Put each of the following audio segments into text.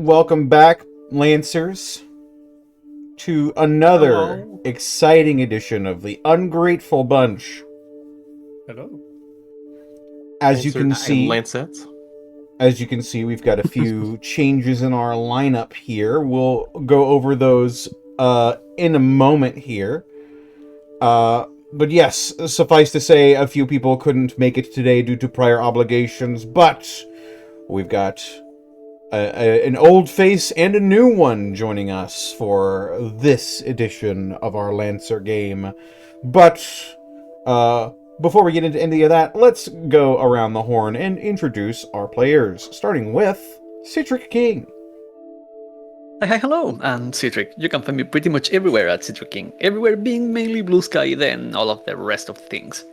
Welcome back, Lancers, to another exciting edition of the Ungrateful Bunch. Hello. As you can see, Lancets. We've got a few changes in our lineup here. We'll go over those in a moment here. But yes, suffice to say, a few people couldn't make it today due to prior obligations, but we've got an old face and a new one joining us for this edition of our Lancer game. But before we get into any of that, let's go around the horn and introduce our players, starting with CitricKing. Hi, hello, I'm Citric. You can find me pretty much everywhere at CitricKing, everywhere being mainly Blue Sky than all of the rest of things.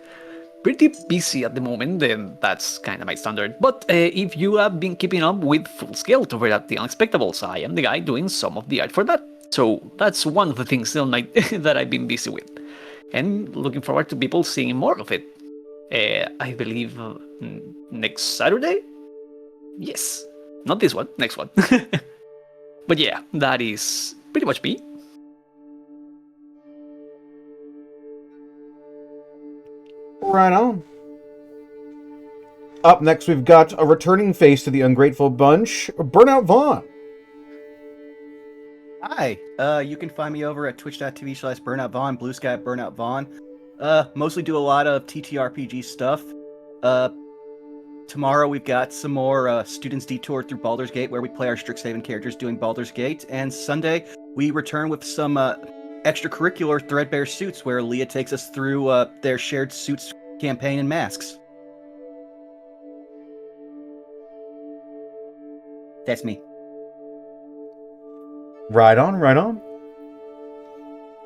Pretty busy at the moment, and that's kind of my standard, but if you have been keeping up with Full Scale over at The Unexpectables, I am the guy doing some of the art for that. So that's one of the things that I've been busy with, and looking forward to people seeing more of it. I believe next Saturday? Yes, not this one, next one. But yeah, that is pretty much me. Right on. Up next, we've got a returning face to the Ungrateful Bunch, BurnoutVaughan. Hi, you can find me over at twitch.tv/BurnoutVaughan, Blue Sky at BurnoutVaughan. Mostly do a lot of TTRPG stuff. Tomorrow we've got some more Students Detour through Baldur's Gate, where we play our Strixhaven characters doing Baldur's Gate. And Sunday, we return with some extracurricular Threadbare Suits, where Leah takes us through their shared suits campaign and masks. That's me. Right on, right on.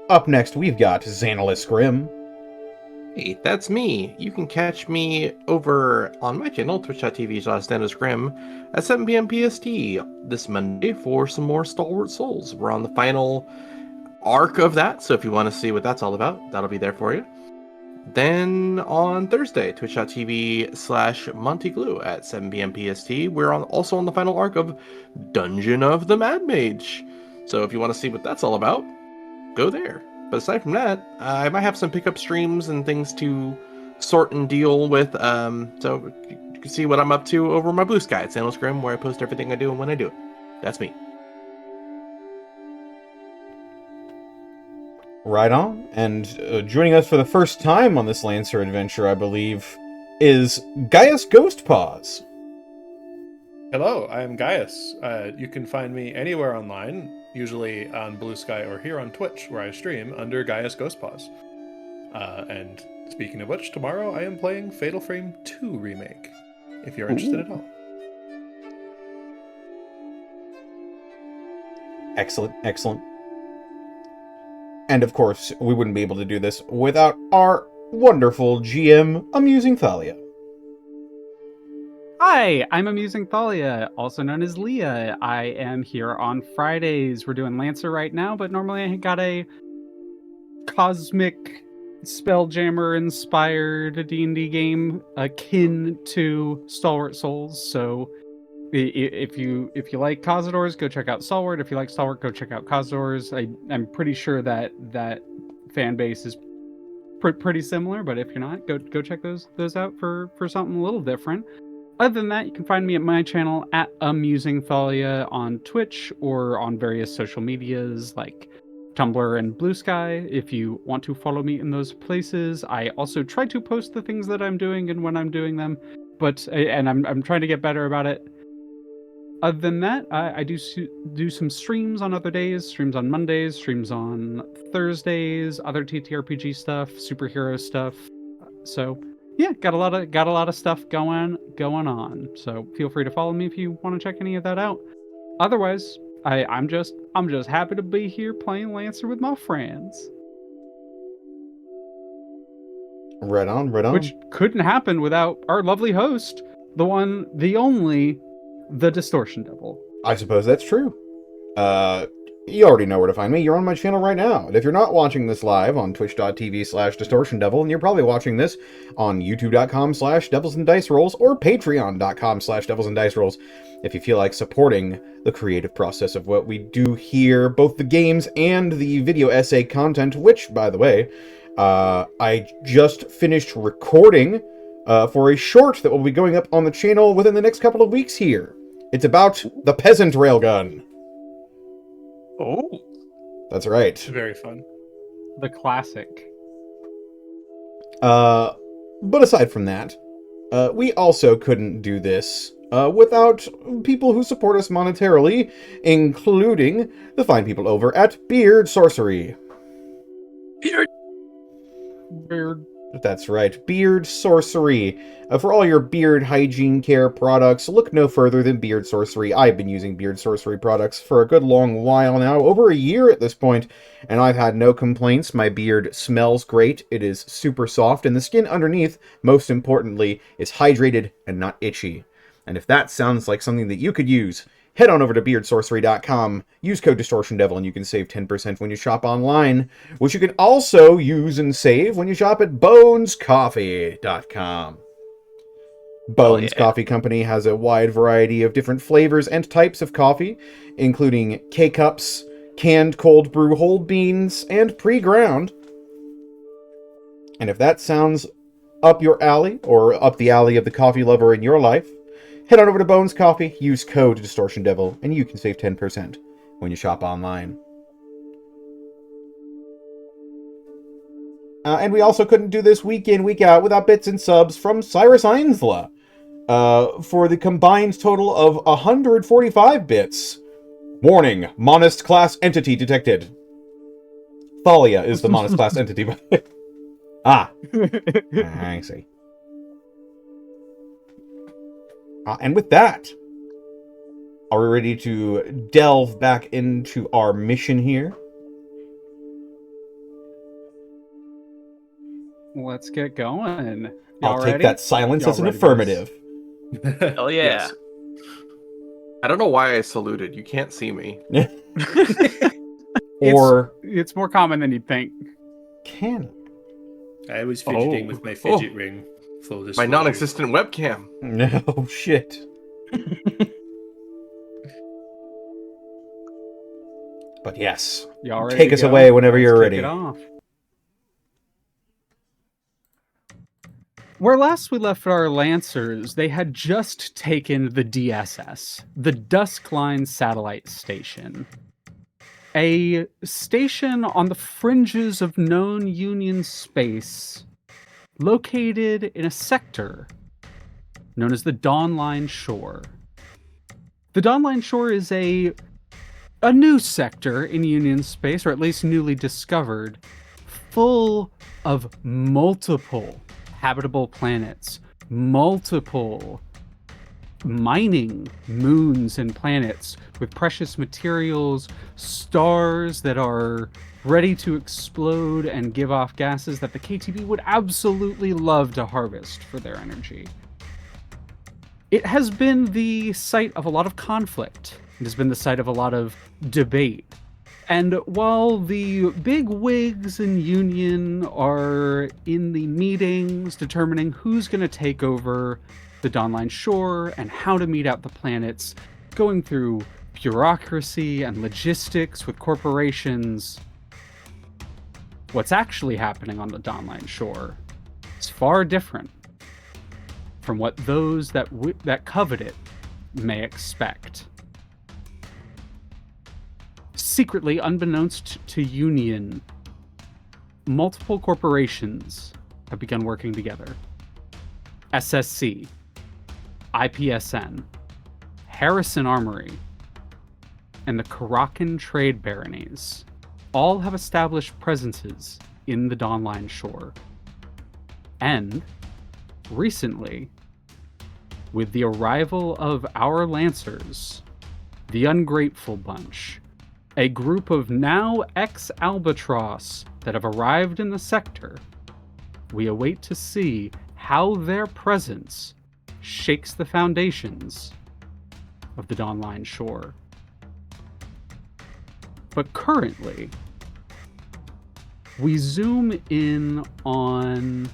Up next, we've got Xanillis Grimm. Hey, that's me. You can catch me over on my channel, twitch.tv/StannisGrimm, at 7 p.m. PST this Monday for some more Stalwart Souls. We're on the final arc of that, so if you want to see what that's all about, that'll be there for you. Then on Thursday, twitch.tv/MontyGlue at 7 p.m. PST, we're also on the final arc of Dungeon of the Mad Mage. So if you want to see what that's all about, go there. But aside from that, I might have some pickup streams and things to sort and deal with. So you can see what I'm up to over my Blue Sky at Xanillis Grimm, where I post everything I do and when I do it. That's me. Right on. And joining us for the first time on this Lancer adventure, I believe, is GaiusGhostpaws. Hello, I'm Gaius. You can find me anywhere online, usually on Blue Sky or here on Twitch, where I stream under GaiusGhostpaws. And speaking of which, tomorrow I am playing Fatal Frame 2 Remake, if you're interested at all. Excellent, excellent. And of course, we wouldn't be able to do this without our wonderful GM, aMusingThalia. Hi, I'm aMusingThalia, also known as Leah. I am here on Fridays. We're doing Lancer right now, but normally I got a cosmic Spelljammer-inspired D&D game akin to Stalwart Souls. So if you like Cazadors, go check out Stalwart. If you like Stalwart, go check out Cazadors. I'm pretty sure that fan base is pretty similar, but if you're not, go check those out for something a little different. Other than that, you can find me at my channel at aMusingThalia on Twitch or on various social medias like Tumblr and Blue Sky if you want to follow me in those places. I also try to post the things that I'm doing and when I'm doing them, and I'm trying to get better about it. Other than that, I do some streams on other days, streams on Mondays, streams on Thursdays, other TTRPG stuff, superhero stuff. So yeah, got a lot of stuff going on. So feel free to follow me if you want to check any of that out. Otherwise, I'm just happy to be here playing Lancer with my friends. Right on, right on. Which couldn't happen without our lovely host, the one, the only, the DistortionDevil. I suppose that's true. You already know where to find me. You're on my channel right now. And if you're not watching this live on twitch.tv/DistortionDevil, and you're probably watching this on youtube.com/DevilsAndDiceRolls or patreon.com/DevilsAndDiceRolls, if you feel like supporting the creative process of what we do here, both the games and the video essay content, which, by the way, I just finished recording for a short that will be going up on the channel within the next couple of weeks here. It's about the peasant railgun. Oh. That's right. Very fun. The classic. But aside from that, we also couldn't do this without people who support us monetarily, including the fine people over at Beard Sorcery. Weird. That's right, Beard Sorcery. For all your beard hygiene care products, look no further than Beard Sorcery. I've been using Beard Sorcery products for a good long while now, over a year at this point, and I've had no complaints. My beard smells great, it is super soft, and the skin underneath, most importantly, is hydrated and not itchy. And if that sounds like something that you could use, head on over to beardsorcery.com, use code DistortionDevil, and you can save 10% when you shop online, which you can also use and save when you shop at bonescoffee.com. Bones Coffee Company has a wide variety of different flavors and types of coffee, including K-Cups, canned cold brew whole beans, and pre-ground. And if that sounds up your alley, or up the alley of the coffee lover in your life, head on over to Bones Coffee, use code DistortionDevil, and you can save 10% when you shop online. And we also couldn't do this week in, week out without bits and subs from aMusingThalia. For the combined total of 145 bits. Warning, Monist class entity detected. Thalia is the Monist class entity. Ah. I see. And with that, are we ready to delve back into our mission here? Let's get going. I'll take ready? that silence Y'all as an ready, affirmative. Hell yeah. Yes. I don't know why I saluted. You can't see me. Or It's more common than you'd think. can I was fidgeting with my fidget ring. Full My disclosure. non-existent webcam. No shit. But yes, Y'all ready take to us go? away whenever you're Let's ready. kick it off. Where last we left our Lancers, they had just taken the DSS, the Duskline Satellite Station. A station on the fringes of known Union space, located in a sector known as the Dawnline Shore. The Dawnline Shore is a new sector in Union space, or at least newly discovered, full of multiple habitable planets, multiple mining moons and planets with precious materials, stars that are ready to explode and give off gases that the KTB would absolutely love to harvest for their energy. It has been the site of a lot of conflict. It has been the site of a lot of debate. And while the big wigs in Union are in the meetings determining who's going to take over the Dawnline Shore and how to meet out the planets, going through bureaucracy and logistics with corporations, what's actually happening on the Dawnline Shore is far different from what those that covet it may expect. Secretly, unbeknownst to Union, multiple corporations have begun working together. SSC, IPSN, Harrison Armory, and the Karakan Trade Baronies all have established presences in the Dawnline Shore. And, recently, with the arrival of our Lancers, the Ungrateful Bunch, a group of now ex-Albatross that have arrived in the sector, we await to see how their presence shakes the foundations of the Dawnline Shore. But currently, we zoom in on,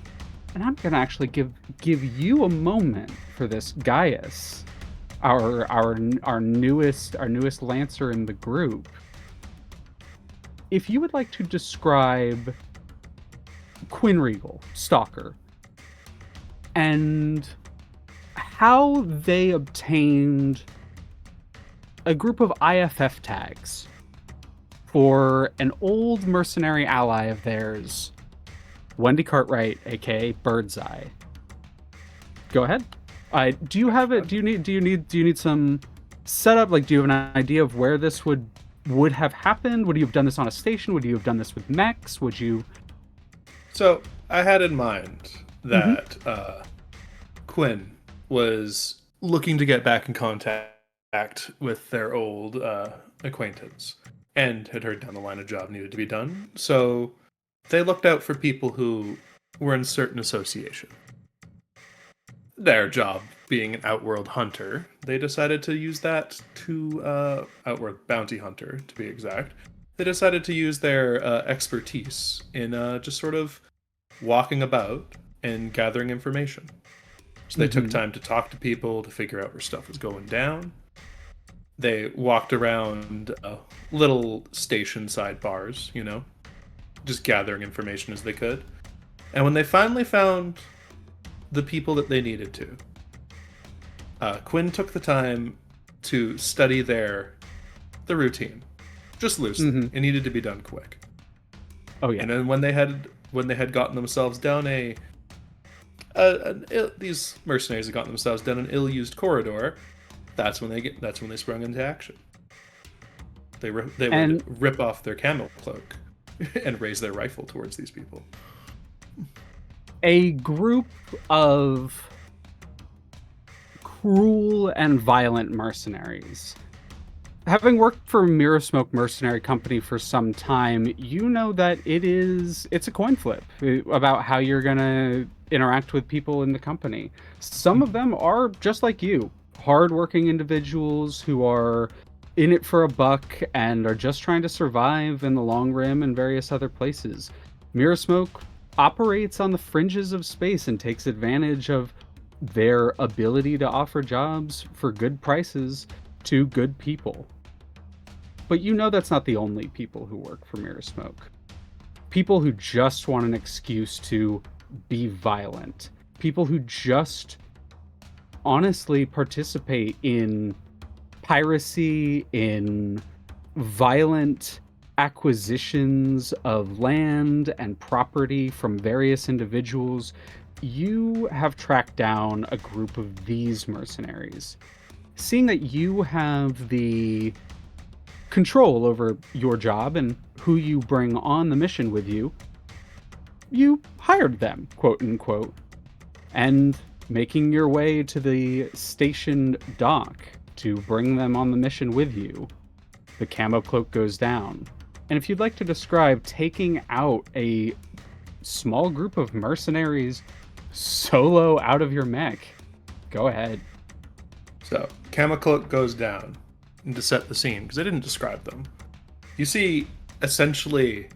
and I'm gonna actually give you a moment for this, Gaius, our newest Lancer in the group. If you would like to describe Quinn Regal, Stalker, and how they obtained a group of IFF tags for an old mercenary ally of theirs, Wendy Cartwright, aka Birdseye. Go ahead. Do you have it? Do you need some setup? Like, do you have an idea of where this would have happened? Would you have done this on a station? Would you have done this with mechs? Would you? So I had in mind that Quinn was looking to get back in contact with their old acquaintance and had heard down the line a job needed to be done. So they looked out for people who were in certain association. Their job being an Outworld hunter, they decided to use that to Outworld bounty hunter, to be exact. They decided to use their expertise in just sort of walking about and gathering information. So they took time to talk to people to figure out where stuff was going down. They walked around little station side bars, you know, just gathering information as they could. And when they finally found the people that they needed to, Quinn took the time to study the routine, just loosely. It needed to be done quick. Oh yeah. And then when they had gotten themselves down these mercenaries had gotten themselves down an ill-used corridor, that's when they sprung into action. They would rip off their camo cloak and raise their rifle towards these people. A group of cruel and violent mercenaries. Having worked for Mirror Smoke Mercenary Company for some time, you know that it's a coin flip about how you're gonna interact with people in the company. Some of them are just like you, hardworking individuals who are in it for a buck and are just trying to survive in the Long Rim and various other places. Mirror Smoke operates on the fringes of space and takes advantage of their ability to offer jobs for good prices to good people. But you know that's not the only people who work for Mirror Smoke. People who just want an excuse to be violent. People who just honestly participate in piracy, in violent acquisitions of land and property from various individuals. You have tracked down a group of these mercenaries. Seeing that you have the control over your job and who you bring on the mission with you, you hired them, quote unquote, and making your way to the station dock to bring them on the mission with you, the camo cloak goes down. And if you'd like to describe taking out a small group of mercenaries solo out of your mech, go ahead. So, camo cloak goes down, and to set the scene, because I didn't describe them, you see essentially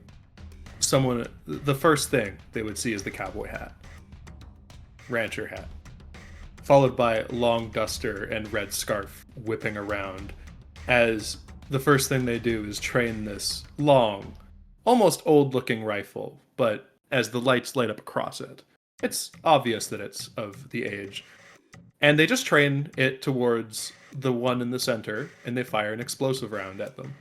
someone, the first thing they would see is the cowboy hat, rancher hat, followed by long duster and red scarf whipping around, as the first thing they do is train this long, almost old-looking rifle, but as the lights light up across it, it's obvious that it's of the age. And they just train it towards the one in the center, and they fire an explosive round at them.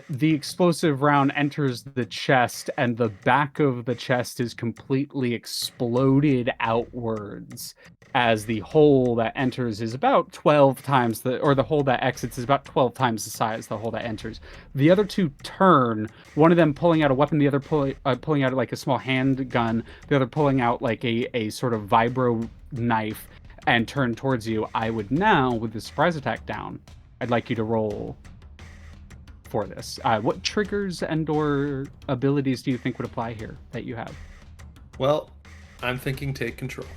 The explosive round enters the chest, and the back of the chest is completely exploded outwards, as the hole that enters is about 12 times the hole that exits is about 12 times the size the hole that enters. The other two turn, one of them pulling out a weapon, the other pulling out like a small handgun, the other pulling out like a sort of vibro knife, and turn towards you. I would now, with the surprise attack down, I'd like you to roll for this. What triggers and or abilities do you think would apply here that you have? Well, I'm thinking take control.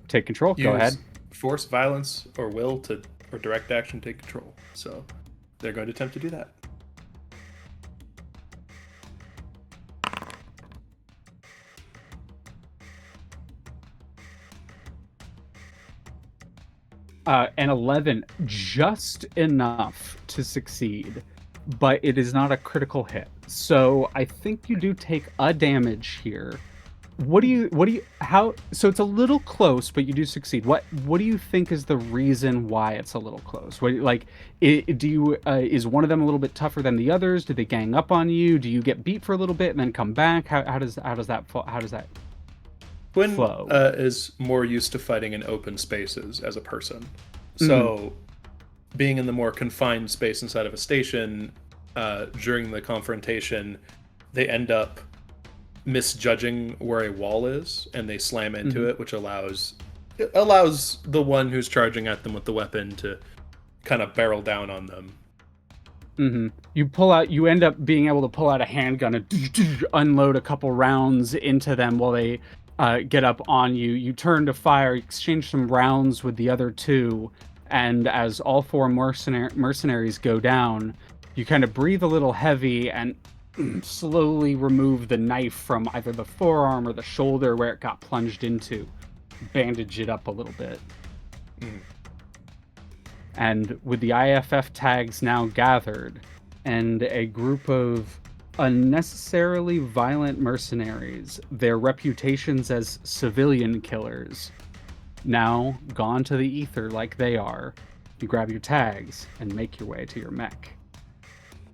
Take control. Go ahead. Force, violence, or will or direct action take control. So they're going to attempt to do that. An 11, just enough to succeed, but it is not a critical hit. So I think you do take a damage here. So it's a little close, but you do succeed. What do you think is the reason why it's a little close? Is one of them a little bit tougher than the others? Do they gang up on you? Do you get beat for a little bit and then come back? How does that Quinn flow? is more used to fighting in open spaces as a person. So being in the more confined space inside of a station, during the confrontation, they end up misjudging where a wall is, and they slam into it, which allows the one who's charging at them with the weapon to kind of barrel down on them. You end up being able to pull out a handgun and unload a couple rounds into them while they get up on you. You turn to fire, exchange some rounds with the other two, and as all four mercenaries go down, you kind of breathe a little heavy and slowly remove the knife from either the forearm or the shoulder where it got plunged into. Bandage it up a little bit. And with the IFF tags now gathered, and a group of unnecessarily violent mercenaries, their reputations as civilian killers, now gone to the ether like they are, you grab your tags and make your way to your mech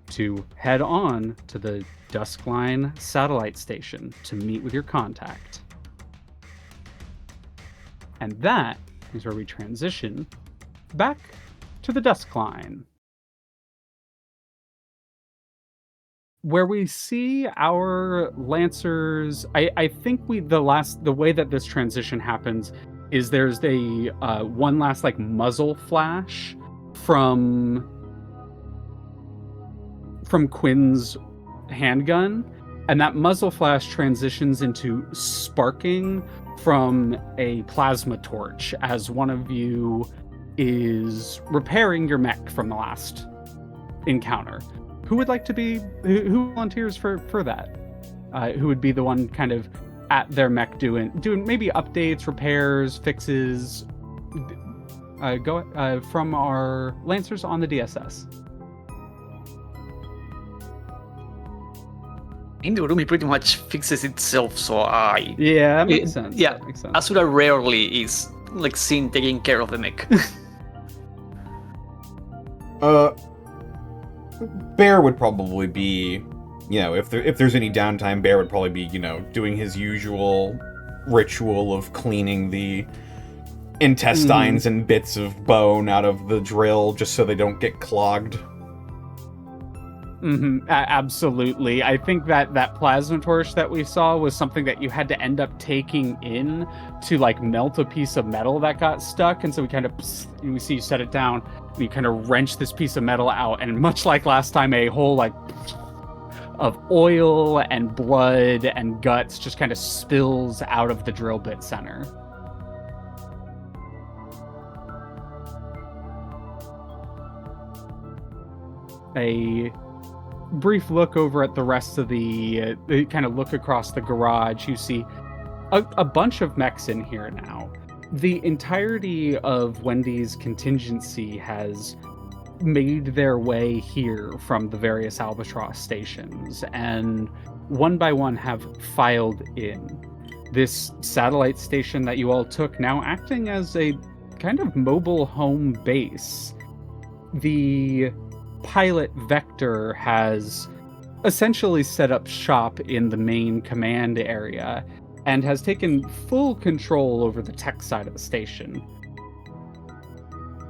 to head on to the Duskline satellite station to meet with your contact. And that is where we transition back to the Duskline, where we see our Lancers. I think the way that this transition happens is there's a one last like muzzle flash from Quinn's handgun, and that muzzle flash transitions into sparking from a plasma torch as one of you is repairing your mech from the last encounter. Who would like to be, who volunteers for that? Who would be the one kind of at their mech doing maybe updates, repairs, fixes? Go from our Lancers on the DSS. In the room, it pretty much fixes itself, so Yeah, that makes sense. Yeah, that makes sense. Asura rarely is like seen taking care of the mech. Bear would probably be, if there's any downtime, Bear would probably be, doing his usual ritual of cleaning the intestines and bits of bone out of the drill just so they don't get clogged. Absolutely. I think that plasma torch that we saw was something that you had to end up taking in to like melt a piece of metal that got stuck, and so we see you set it down and you kind of wrench this piece of metal out, and much like last time, a whole like of oil and blood and guts just kind of spills out of the drill bit center. A brief look over at the rest of the kind of look across the garage. You see a bunch of mechs in here now. The entirety of Wendy's contingency has made their way here from the various Albatross stations, and one by one have filed in. This satellite station that you all took now acting as a kind of mobile home base. The pilot Vector has essentially set up shop in the main command area and has taken full control over the tech side of the station.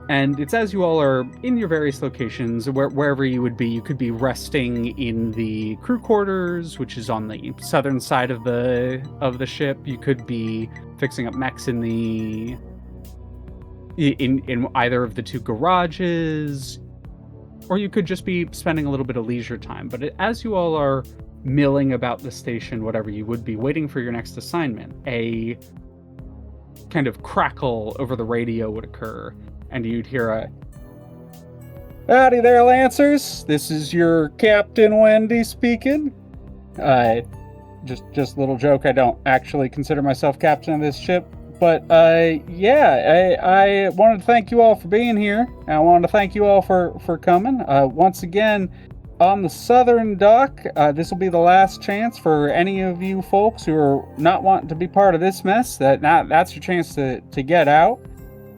And it's as you all are in your various locations, wherever you would be. You could be resting in the crew quarters, which is on the southern side of the ship. You could be fixing up mechs in either of the two garages, or you could just be spending a little bit of leisure time. But as you all are milling about the station, whatever you would be, waiting for your next assignment, a kind of crackle over the radio would occur, and you'd hear Howdy there, Lancers. This is your Captain Wendy speaking. Just a little joke. I don't actually consider myself captain of this ship, but yeah, I wanted to thank you all for being here. I wanted to thank you all for coming. Once again, on the southern dock, this will be the last chance for any of you folks who are not wanting to be part of this mess. That's your chance to get out.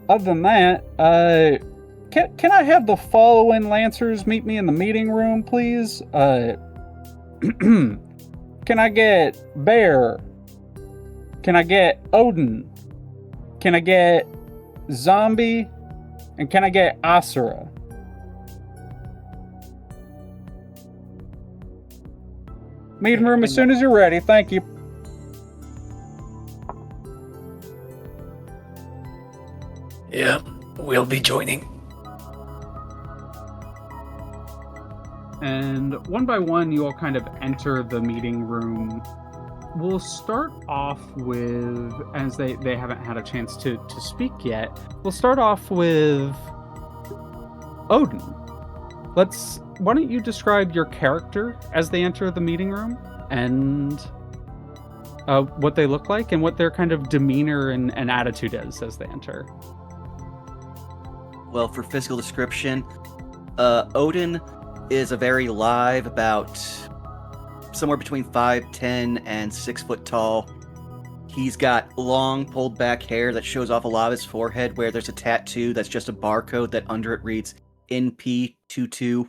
Other than that, can I have the following Lancers meet me in the meeting room, please? Can I get Bear? Can I get Odin? Can I get Zombie? And can I get Asura? Meeting room as soon as you're ready. Thank you. Yeah, we'll be joining. And one by one, you all kind of enter the meeting room. We'll start off with, as they haven't had a chance to speak yet, we'll start off with Odin. Why don't you describe your character as they enter the meeting room, and what they look like, and what their kind of demeanor and attitude is as they enter. Well, for physical description, Odin is a very live, about somewhere between 5'10" and 6 foot tall. He's got long, pulled back hair that shows off a lot of his forehead, where there's a tattoo that's just a barcode that under it reads NP22.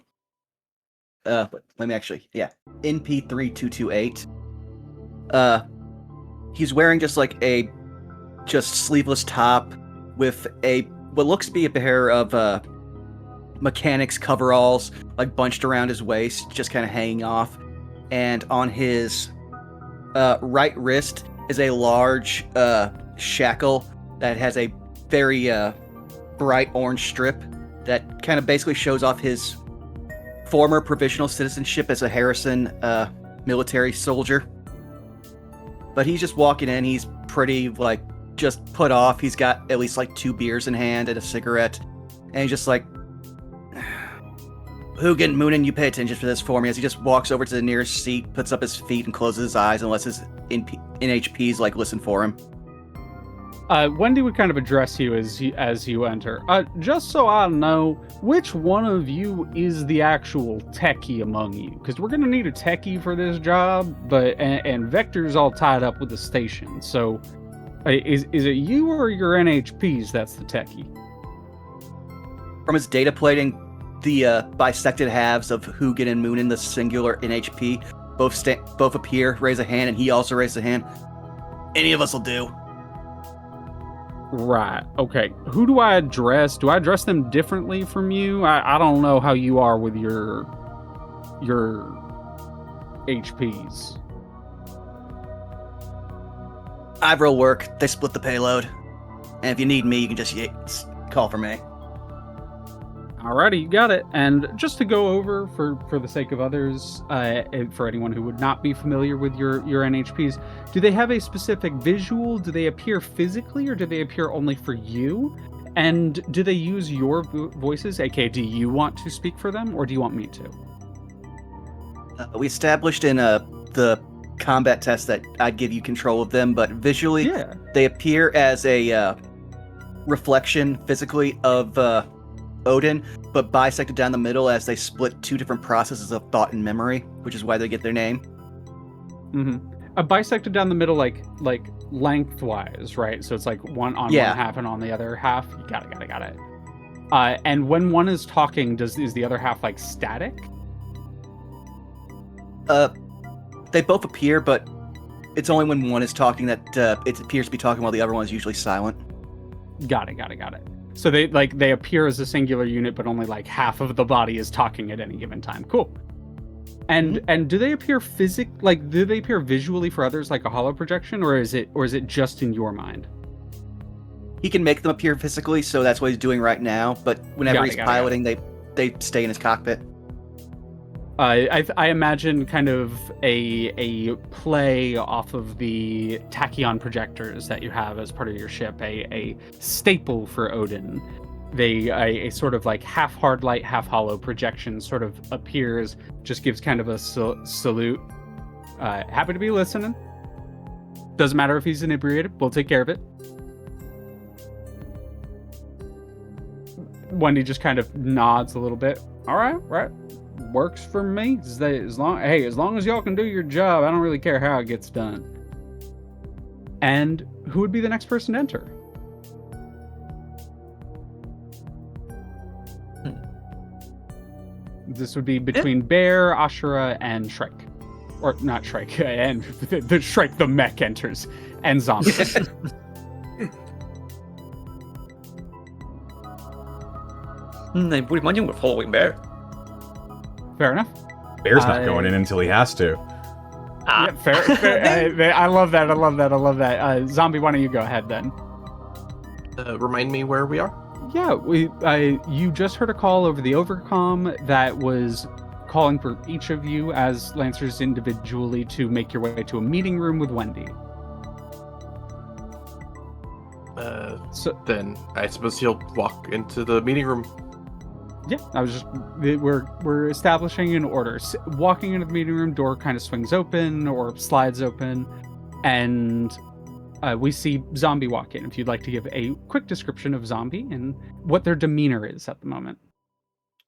NP3228. He's wearing just like a sleeveless top with what looks to be a pair of mechanics coveralls, like bunched around his waist, just kind of hanging off. And on his right wrist is a large shackle that has a very bright orange strip that kind of basically shows off his former provisional citizenship as a Harrison military soldier. But he's just walking in. He's pretty, like, just put off. He's got at least, like, 2 beers in hand and a cigarette. And he's just like, Hugin, Moonin, you pay attention for this for me, as he just walks over to the nearest seat, puts up his feet, and closes his eyes and lets his NHPs, like, listen for him. Wendy would kind of address you as you enter. Just so I know, which one of you is the actual techie among you? Because we're going to need a techie for this job, and Vector's all tied up with the station. So, is it you or your NHPs that's the techie? From his data plating, the bisected halves of Hugin and Moonin, the singular NHP, both appear, raise a hand, and he also raises a hand. Any of us will do. Right. Okay. Who do I address? Do I address them differently from you? I don't know how you are with your HPs. Ivro work. They split the payload. And if you need me, you can just call for me. Alrighty, you got it. And just to go over, for the sake of others, for anyone who would not be familiar with your NHPs, do they have a specific visual? Do they appear physically, or do they appear only for you? And do they use your voices? aka, do you want to speak for them, or do you want me to? We established in the combat test that I'd give you control of them, but visually, they appear as a reflection physically of Odin, but bisected down the middle as they split 2 different processes of thought and memory, which is why they get their name. Mm-hmm. Bisected down the middle, like lengthwise, right? So it's like one on one half and on the other half. Got it. And when one is talking, is the other half like static? They both appear, but it's only when one is talking that it appears to be talking, while the other one is usually silent. Got it. So they appear as a singular unit, but only like half of the body is talking at any given time. Cool. And do they appear do they appear visually for others like a holo projection, or is it just in your mind? He can make them appear physically, so that's what he's doing right now. But whenever he's piloting, they stay in his cockpit. I imagine kind of a play off of the tachyon projectors that you have as part of your ship, a staple for Odin, a sort of like half hard light, half hollow projection sort of appears, just gives kind of a salute. Happy to be listening. Doesn't matter if he's inebriated, we'll take care of it. Wendy just kind of nods a little bit. All right, right. Works for me. As long as y'all can do your job, I don't really care how it gets done. And who would be the next person to enter? This would be between Bear, Asura, and Shrek. Or not Shrek, and the Shrek the mech enters, and Zombie. I would imagine we're following Bear. Fair enough. Bear's not going in until he has to. Yeah, fair. I love that. Zombie, why don't you go ahead then? Remind me where we are? Yeah, you just heard a call over the overcom that was calling for each of you as Lancers individually to make your way to a meeting room with Wendy. So then I suppose he'll walk into the meeting room. Yeah, we're establishing an order. Walking into the meeting room, door kind of swings open or slides open, and we see Zombie walk in. If you'd like to give a quick description of Zombie and what their demeanor is at the moment.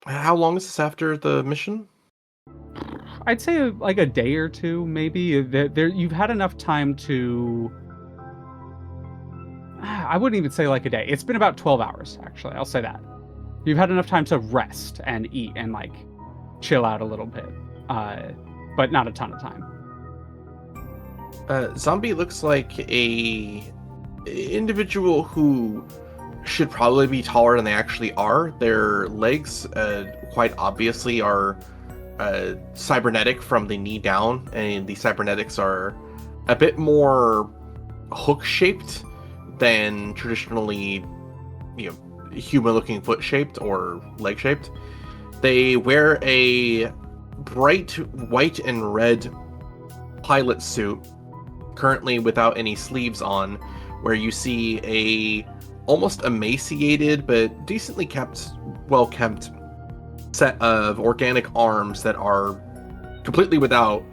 How long is this after the mission? I'd say like a day or two, maybe. You've had enough time to... I wouldn't even say like a day. It's been about 12 hours, actually. I'll say that. You've had enough time to rest and eat and like chill out a little bit, but not a ton of time. Zombie looks like a individual who should probably be taller than they actually are. Their legs quite obviously are cybernetic from the knee down, and the cybernetics are a bit more hook-shaped than traditionally, human-looking foot-shaped or leg-shaped. They wear a bright white and red pilot suit, currently without any sleeves on, where you see a almost emaciated but decently well-kept set of organic arms that are completely without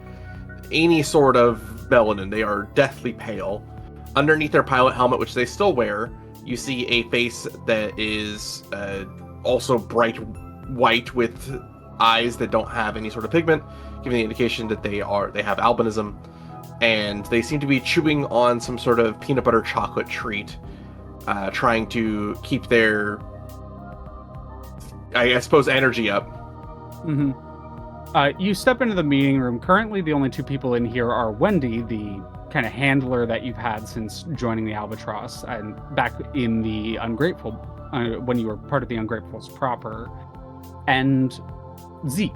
any sort of melanin. They are deathly pale. Underneath their pilot helmet, which they still wear, you see a face that is also bright white with eyes that don't have any sort of pigment, giving the indication that they have albinism, and they seem to be chewing on some sort of peanut butter chocolate treat, trying to keep their, I suppose, energy up. Mm-hmm. You step into the meeting room. Currently, the only two people in here are Wendy, the kind of handler that you've had since joining the Albatross, and back in the Ungrateful, when you were part of the Ungratefuls proper, and Zeke,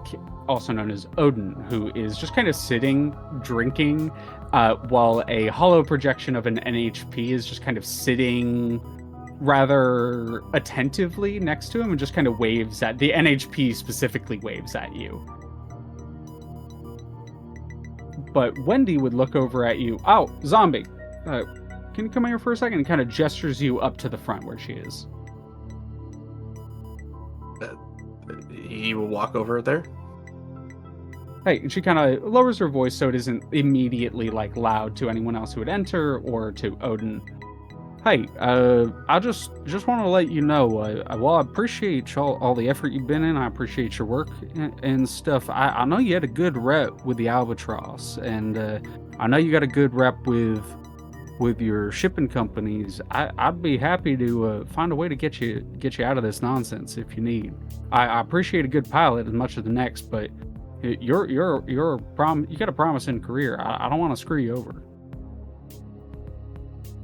also known as Odin, who is just kind of sitting, drinking, while a hollow projection of an NHP is just kind of sitting rather attentively next to him and just kind of waves at the NHP specifically waves at you. But Wendy would look over at you. Oh, Zombie, can you come here for a second? And kind of gestures you up to the front where she is. He will walk over there. Hey, she kind of lowers her voice so it isn't immediately like loud to anyone else who would enter or to Odin. Hey, I just want to let you know, well, I appreciate all the effort you've been in. I appreciate your work and stuff. I know you had a good rep with the Albatross, and I know you got a good rep with your shipping companies. I'd be happy to find a way to get you out of this nonsense if you need. I appreciate a good pilot as much as the next, but you got a promising career. I don't want to screw you over.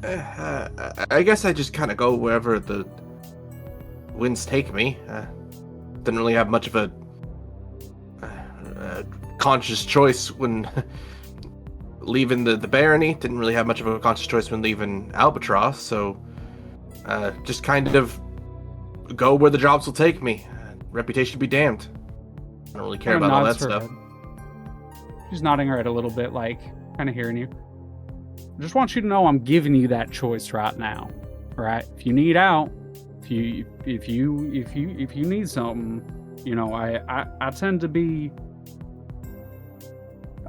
I guess I just kind of go wherever the winds take me. Didn't really have much of a conscious choice when leaving the barony. Didn't really have much of a conscious choice when leaving Albatross. So just kind of go where the jobs will take me. Reputation be damned. I don't really care about all that stuff. Head. She's nodding her head a little bit, like kind of hearing you. I just want you to know I'm giving you that choice right now. All right? If you need out, if you need something, you know, I tend to be.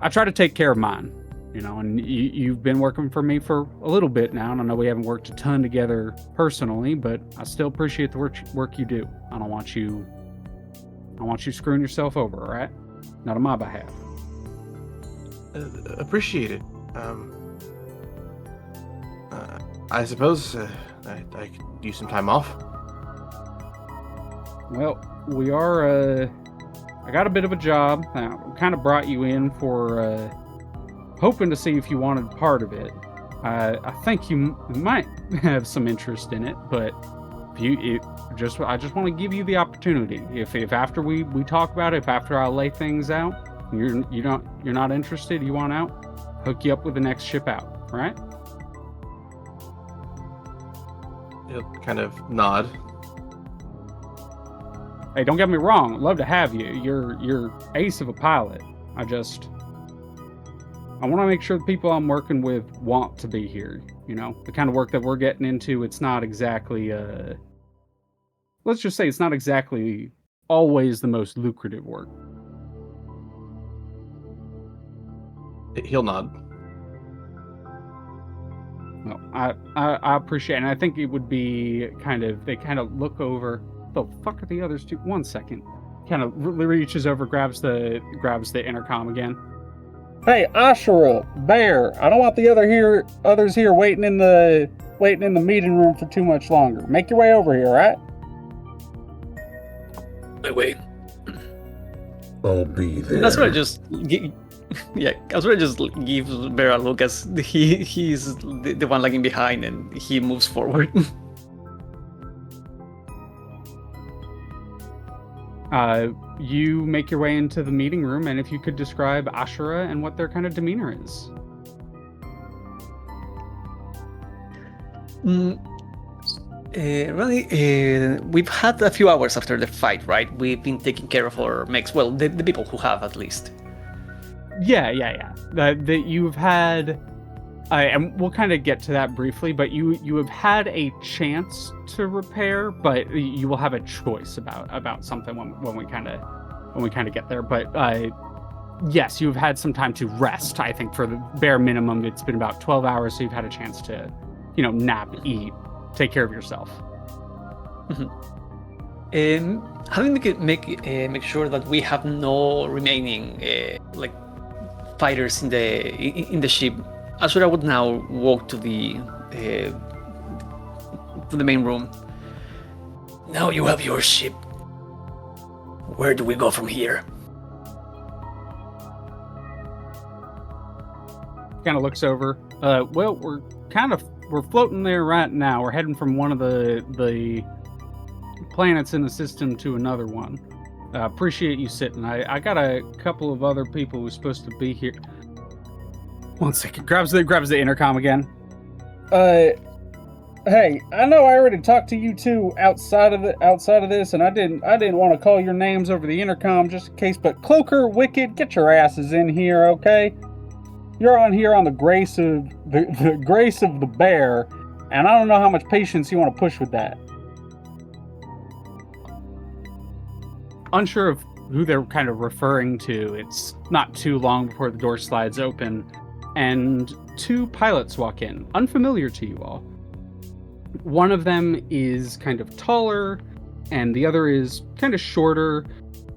I try to take care of mine, you know, and you've been working for me for a little bit now, and I know we haven't worked a ton together personally, but I still appreciate the work you do. I don't want you screwing yourself over, all right? Not on my behalf. Appreciate it. I suppose I could use some time off. Well, we are. I got a bit of a job. Kind of brought you in for hoping to see if you wanted part of it. I think you might have some interest in it, but I just want to give you the opportunity. If after we talk about it, if after I lay things out, you're not interested, you want out, hook you up with the next ship out, right? He'll kind of nod. Hey, don't get me wrong. I'd love to have you. You're ace of a pilot. I want to make sure the people I'm working with want to be here. You know, the kind of work that we're getting into, it's not exactly, let's just say it's not exactly always the most lucrative work. He'll nod. Well, I appreciate it. And I think it would be they kind of look over. The fuck are the others two? 1 second. Kind of reaches over, grabs the intercom again. Hey, Asura, Bear. I don't want the others here waiting in the meeting room for too much longer. Make your way over here, right? Wait. I'll be there. Asura just Asura just gives Bear a look as he's the one lagging behind, and he moves forward. You make your way into the meeting room, and if you could describe Asura and what their kind of demeanor is. We've had a few hours after the fight, right? We've been taking care of our mechs. Well, the people who have, at least. Yeah. That you've had, and we'll kind of get to that briefly, but you have had a chance to repair, but you will have a choice about something when we kind of get there. But yes, you've had some time to rest. I think for the bare minimum, it's been about 12 hours, so you've had a chance to, nap, eat, take care of yourself. Mm-hmm. Having to make sure that we have no remaining fighters in the ship. Asura would now walk to the main room. Now you have your ship. Where do we go from here? Kind of looks over. Well, we're floating there right now. We're heading from one of the planets in the system to another one. Appreciate you sitting. I got a couple of other people who's supposed to be here. 1 second. Grabs the intercom again. Hey, I know I already talked to you two outside of this, and I didn't want to call your names over the intercom just in case. But Cloaker, Wicked, get your asses in here, okay? You're on here on the grace of the grace of the bear, and I don't know how much patience you want to push with that. Unsure of who they're kind of referring to, it's not too long before the door slides open, and two pilots walk in, unfamiliar to you all. One of them is kind of taller, and the other is kind of shorter.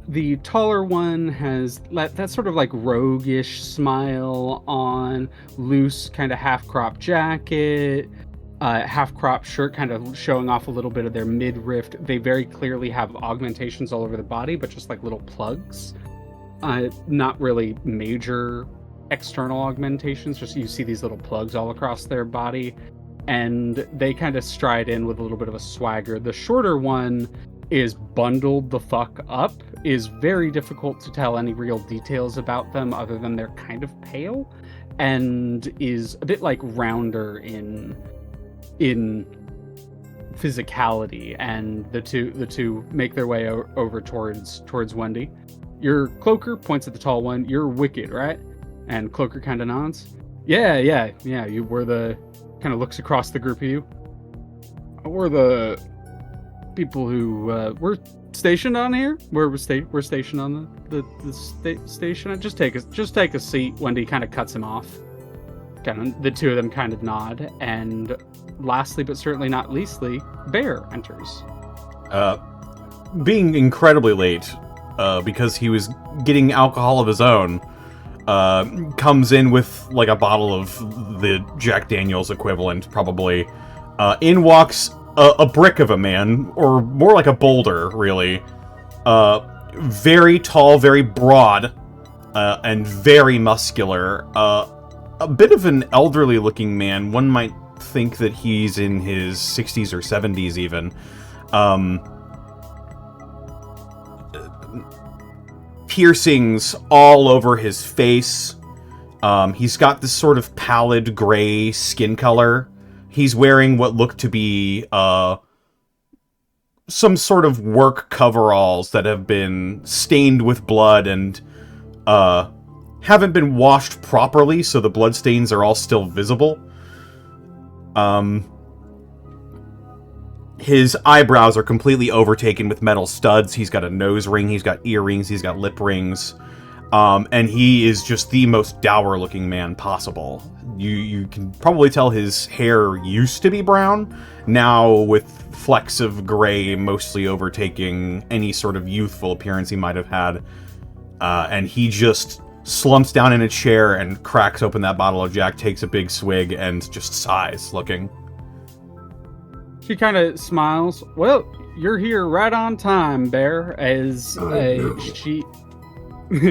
The taller one has that sort of like roguish smile on, loose kind of half-crop jacket, half-crop shirt kind of showing off a little bit of their midriff. They very clearly have augmentations all over the body, but just like little plugs. Not really major external augmentations, just you see these little plugs all across their body, and they kind of stride in with a little bit of a swagger. The shorter one is bundled the fuck up, is very difficult to tell any real details about them other than they're kind of pale, and is a bit like rounder in physicality. And the two make their way over towards Wendy. Your Cloaker points at the tall one. You're Wicked, right? And Cloaker kind of nods. Yeah. You were the kind of looks across the group of you. We're the people who were stationed on here. We're stationed on the station. Just take a seat. Wendy kind of cuts him off. The two of them kind of nod, and lastly, but certainly not leastly, Bear enters. Being incredibly late, because he was getting alcohol of his own, comes in with like a bottle of the Jack Daniels equivalent, probably. In walks a brick of a man, or more like a boulder, really. Very tall, very broad, and very muscular. A bit of an elderly-looking man. One might think that he's in his 60s or 70s, even. Piercings all over his face. He's got this sort of pallid gray skin color. He's wearing what look to be some sort of work coveralls that have been stained with blood and haven't been washed properly, so the bloodstains are all still visible. His eyebrows are completely overtaken with metal studs. He's got a nose ring, he's got earrings, he's got lip rings. And he is just the most dour-looking man possible. You can probably tell his hair used to be brown, now with flecks of gray mostly overtaking any sort of youthful appearance he might have had. And he just slumps down in a chair and cracks open that bottle of Jack, takes a big swig, and just sighs, looking. She kind of smiles. Well, you're here right on time, Bear, as she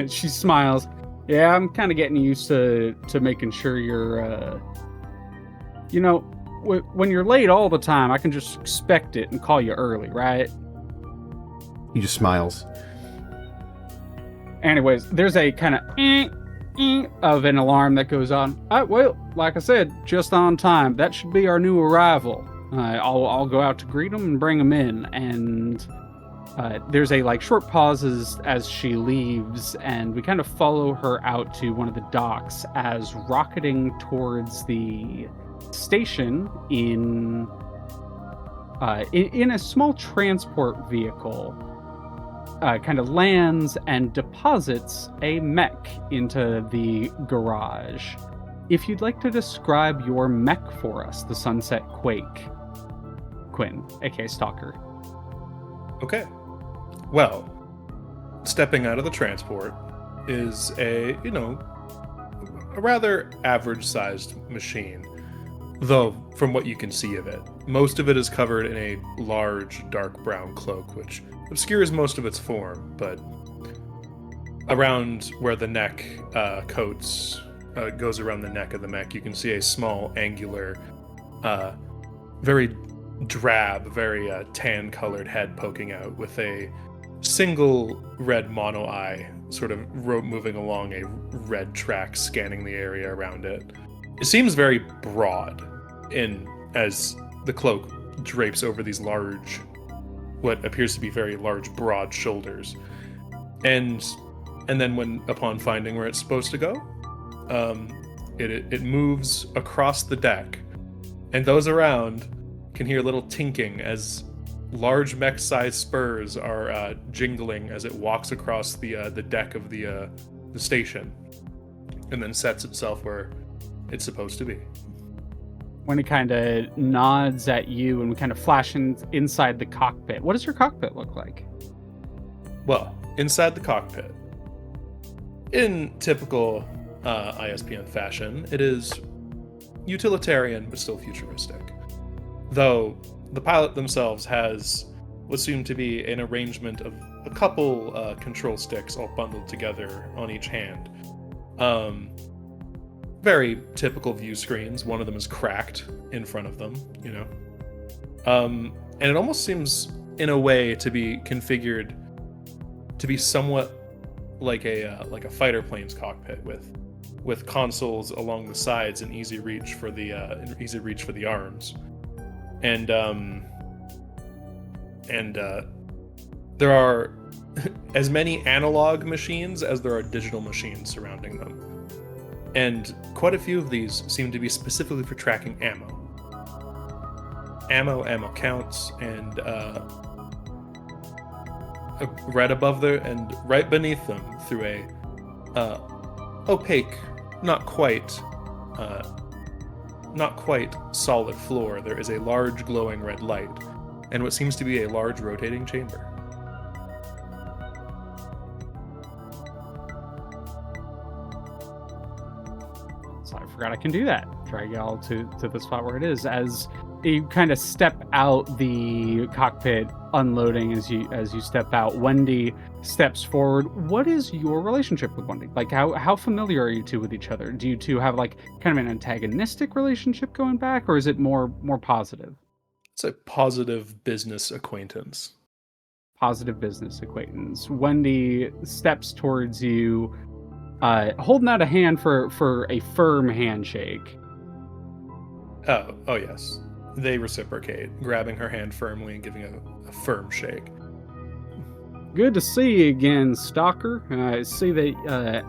smiles. Yeah, I'm kind of getting used to making sure you're, when you're late all the time, I can just expect it and call you early, right? He just smiles. Anyways, there's a kind of of an alarm that goes on. Well, like I said, just on time. That should be our new arrival. I'll go out to greet him and bring him in, and there's a short pauses as she leaves, and we kind of follow her out to one of the docks as rocketing towards the station in a small transport vehicle. Kind of lands and deposits a mech into the garage. If you'd like to describe your mech for us, the Sunset Quake, Quinn, aka Stalker. Okay. Well, stepping out of the transport is a rather average-sized machine, though from what you can see of it. Most of it is covered in a large, dark brown cloak, which obscures most of its form, but around where the neck goes around the neck of the mech, you can see a small, angular, very drab, very tan-colored head poking out with a single red mono eye sort of moving along a red track, scanning the area around it. It seems very broad as the cloak drapes over these large, what appears to be very large, broad shoulders. And then upon finding where it's supposed to go, it moves across the deck, and those around can hear a little tinking as large mech-sized spurs are jingling as it walks across the deck of the station, and then sets itself where it's supposed to be. When it kind of nods at you and we kind of flash inside the cockpit. What does your cockpit look like? Well, inside the cockpit, in typical ISPN fashion, it is utilitarian but still futuristic. Though the pilot themselves has what seem to be an arrangement of a couple control sticks all bundled together on each hand. Very typical view screens. One of them is cracked in front of them, and it almost seems, in a way, to be configured to be somewhat like a fighter plane's cockpit with consoles along the sides and easy reach for the arms, and there are as many analog machines as there are digital machines surrounding them. And quite a few of these seem to be specifically for tracking ammo counts, and right above there and right beneath them, through a opaque, not quite solid floor, there is a large glowing red light, and what seems to be a large rotating chamber. So I forgot I can do that. Drag y'all to the spot where it is. As you kind of step out the cockpit, unloading as you step out, Wendy steps forward. What is your relationship with Wendy? Like, how familiar are you two with each other? Do you two have like kind of an antagonistic relationship going back, or is it more positive? It's a positive business acquaintance. Positive business acquaintance. Wendy steps towards you, holding out a hand for a firm handshake. Oh yes. They reciprocate, grabbing her hand firmly and giving a firm shake. Good to see you again, Stalker. I see that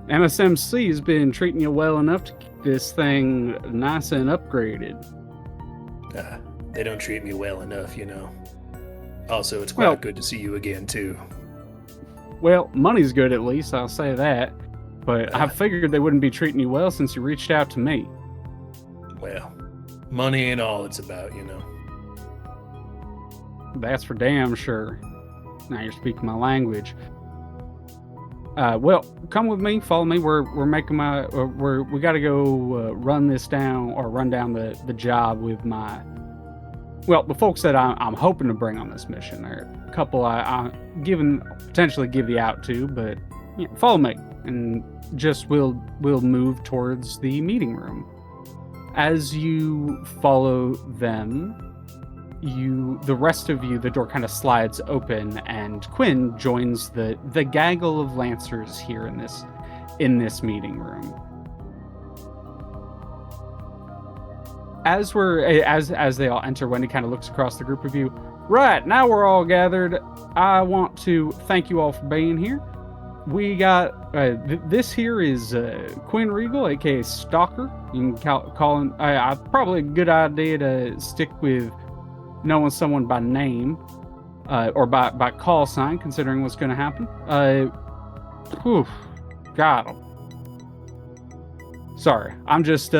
MSMC has been treating you well enough to keep this thing nice and upgraded. They don't treat me well enough, you know. Also, it's quite good to see you again, too. Well, money's good at least, I'll say that. But I figured they wouldn't be treating you well since you reached out to me. Well, money ain't all it's about, you know. That's for damn sure. Now you're speaking my language. Well, come with me, follow me. We're making we got to go run down the job with the folks that I'm hoping to bring on this mission. There are a couple I'm potentially give you out to, but follow me, and just we'll move towards the meeting room. As you follow them, the rest of you, the door kind of slides open, and Quinn joins the gaggle of Lancers here in this meeting room. As they all enter, Wendy kind of looks across the group of you. Right, now we're all gathered. I want to thank you all for being here. We got this here is Quinn Regal, aka Stalker. You can call him. Probably a good idea to stick with knowing someone by name or by call sign, considering what's going to happen. Got him. Sorry, I'm just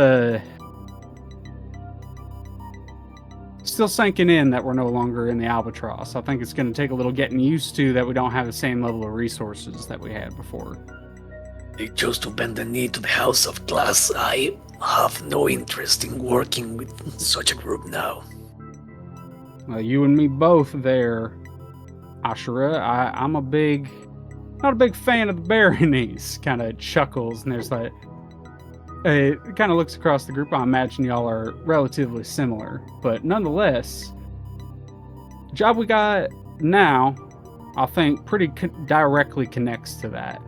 still sinking in that we're no longer in the Albatross. I think it's going to take a little getting used to that we don't have the same level of resources that we had before. They chose to bend the knee to the House of Glass. I have no interest in working with such a group now. Well, you and me both there, Asura. I'm not a big fan of the Baronies. Kind of chuckles, and there's like, it kind of looks across the group. I imagine y'all are relatively similar, but nonetheless, the job we got now, I think, pretty directly connects to that.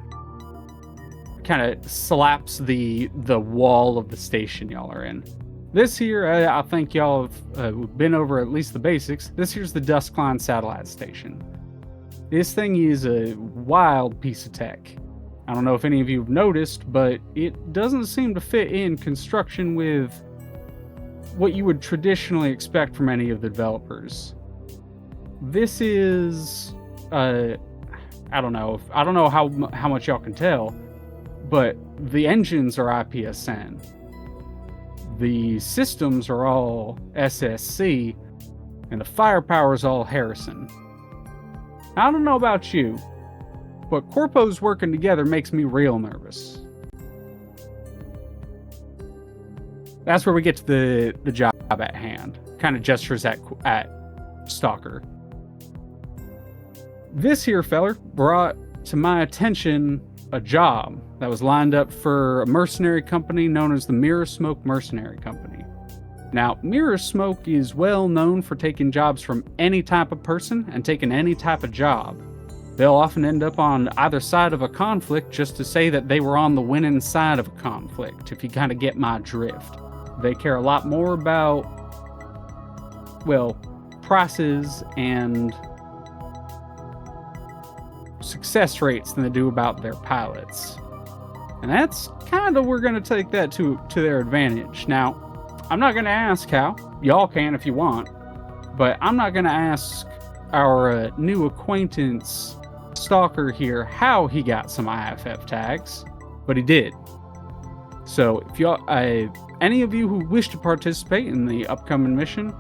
Kind of slaps the wall of the station y'all are in. This here, I think y'all have been over at least the basics. This here's the Duskline Satellite Station. This thing is a wild piece of tech. I don't know if any of you have noticed, but it doesn't seem to fit in construction with what you would traditionally expect from any of the developers. This is, I don't know how much y'all can tell, but the engines are IPSN. The systems are all SSC, and the firepower is all Harrison. I don't know about you, but corpos working together makes me real nervous. That's where we get to the job at hand. Kind of gestures at Stalker. This here feller brought to my attention a job that was lined up for a mercenary company known as the Mirror Smoke Mercenary Company. Now, Mirror Smoke is well known for taking jobs from any type of person and taking any type of job. They'll often end up on either side of a conflict just to say that they were on the winning side of a conflict, if you kind of get my drift. They care a lot more about, well, prices and success rates than they do about their pilots. And that's kind of, we're going to take that to their advantage. Now, I'm not going to ask how. Y'all can if you want. But I'm not going to ask our new acquaintance, Stalker here, how he got some IFF tags, but he did. So if y'all, any of you who wish to participate in the upcoming mission,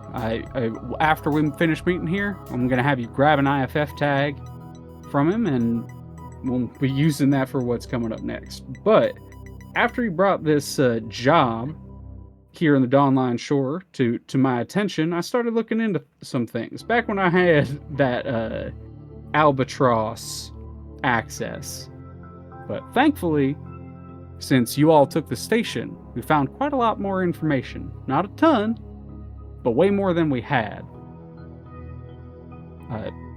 after we finish meeting here, I'm going to have you grab an IFF tag from him, and we'll be using that for what's coming up next. But after he brought this job here in the Dawnline Shore to my attention, I started looking into some things. Back when I had that Albatross access. But thankfully, since you all took the station, we found quite a lot more information. Not a ton, but way more than we had.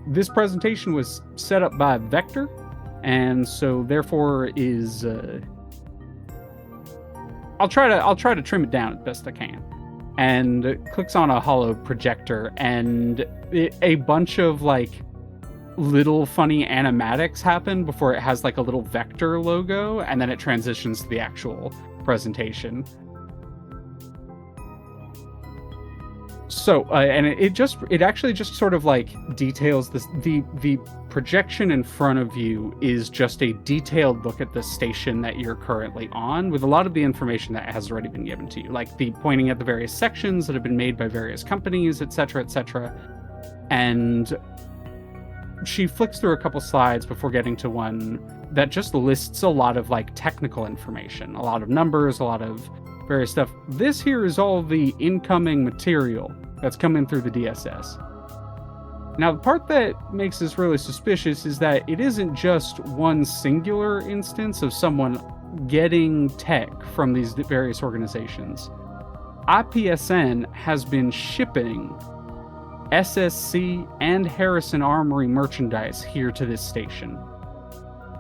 This presentation was set up by Vector, and so therefore is I'll try to trim it down as best I can. And it clicks on a hollow projector, and a bunch of like little funny animatics happen before it has like a little Vector logo, and then it transitions to the actual presentation. So, and it actually just sort of like details this. The projection in front of you is just a detailed look at the station that you're currently on, with a lot of the information that has already been given to you, like the pointing at the various sections that have been made by various companies, etc., etc. And she flicks through a couple slides before getting to one that just lists a lot of like technical information, a lot of numbers, a lot of various stuff. This here is all the incoming material that's coming through the DSS. Now, the part that makes this really suspicious is that it isn't just one singular instance of someone getting tech from these various organizations. IPSN has been shipping SSC and Harrison Armory merchandise here to this station.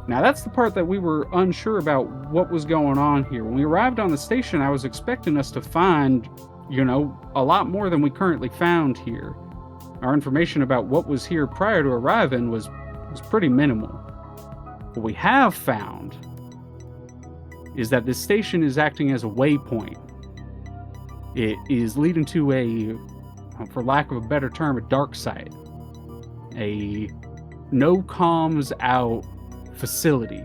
Now, that's the part that we were unsure about what was going on here. When we arrived on the station, I was expecting us to find, a lot more than we currently found here. Our information about what was here prior to arriving was pretty minimal. What we have found is that this station is acting as a waypoint. It is leading to a, for lack of a better term, a dark site. A no comms out facility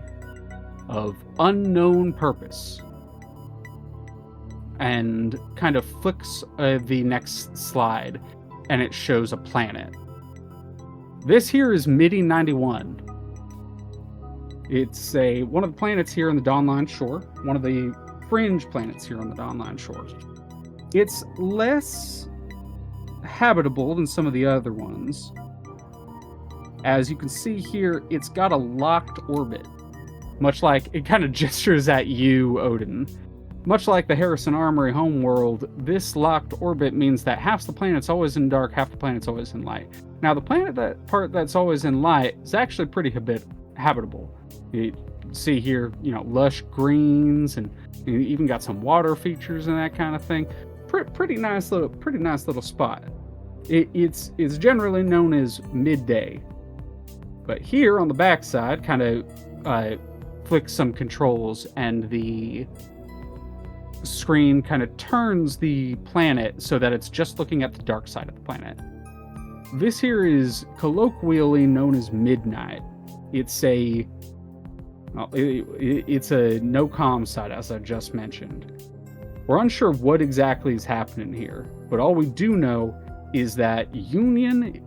of unknown purpose. And kind of flicks the next slide, and it shows a planet. This here is MIDI 91. It's one of the planets here on the Dawnline Shore, one of the fringe planets here on the Dawnline Shore. It's less habitable than some of the other ones. As you can see here, it's got a locked orbit. Much like, it kind of gestures at you, Odin. Much like the Harrison Armory homeworld, this locked orbit means that half the planet's always in dark, half the planet's always in light. Now, the part that's always in light is actually pretty habitable. You see here, lush greens, and you even got some water features and that kind of thing. Pretty nice little spot. It's generally known as midday. But here on the backside, kind of flicks some controls, and the screen kind of turns the planet so that it's just looking at the dark side of the planet. This here is colloquially known as midnight. It's a no comm site, as I just mentioned. We're unsure what exactly is happening here, but all we do know is that Union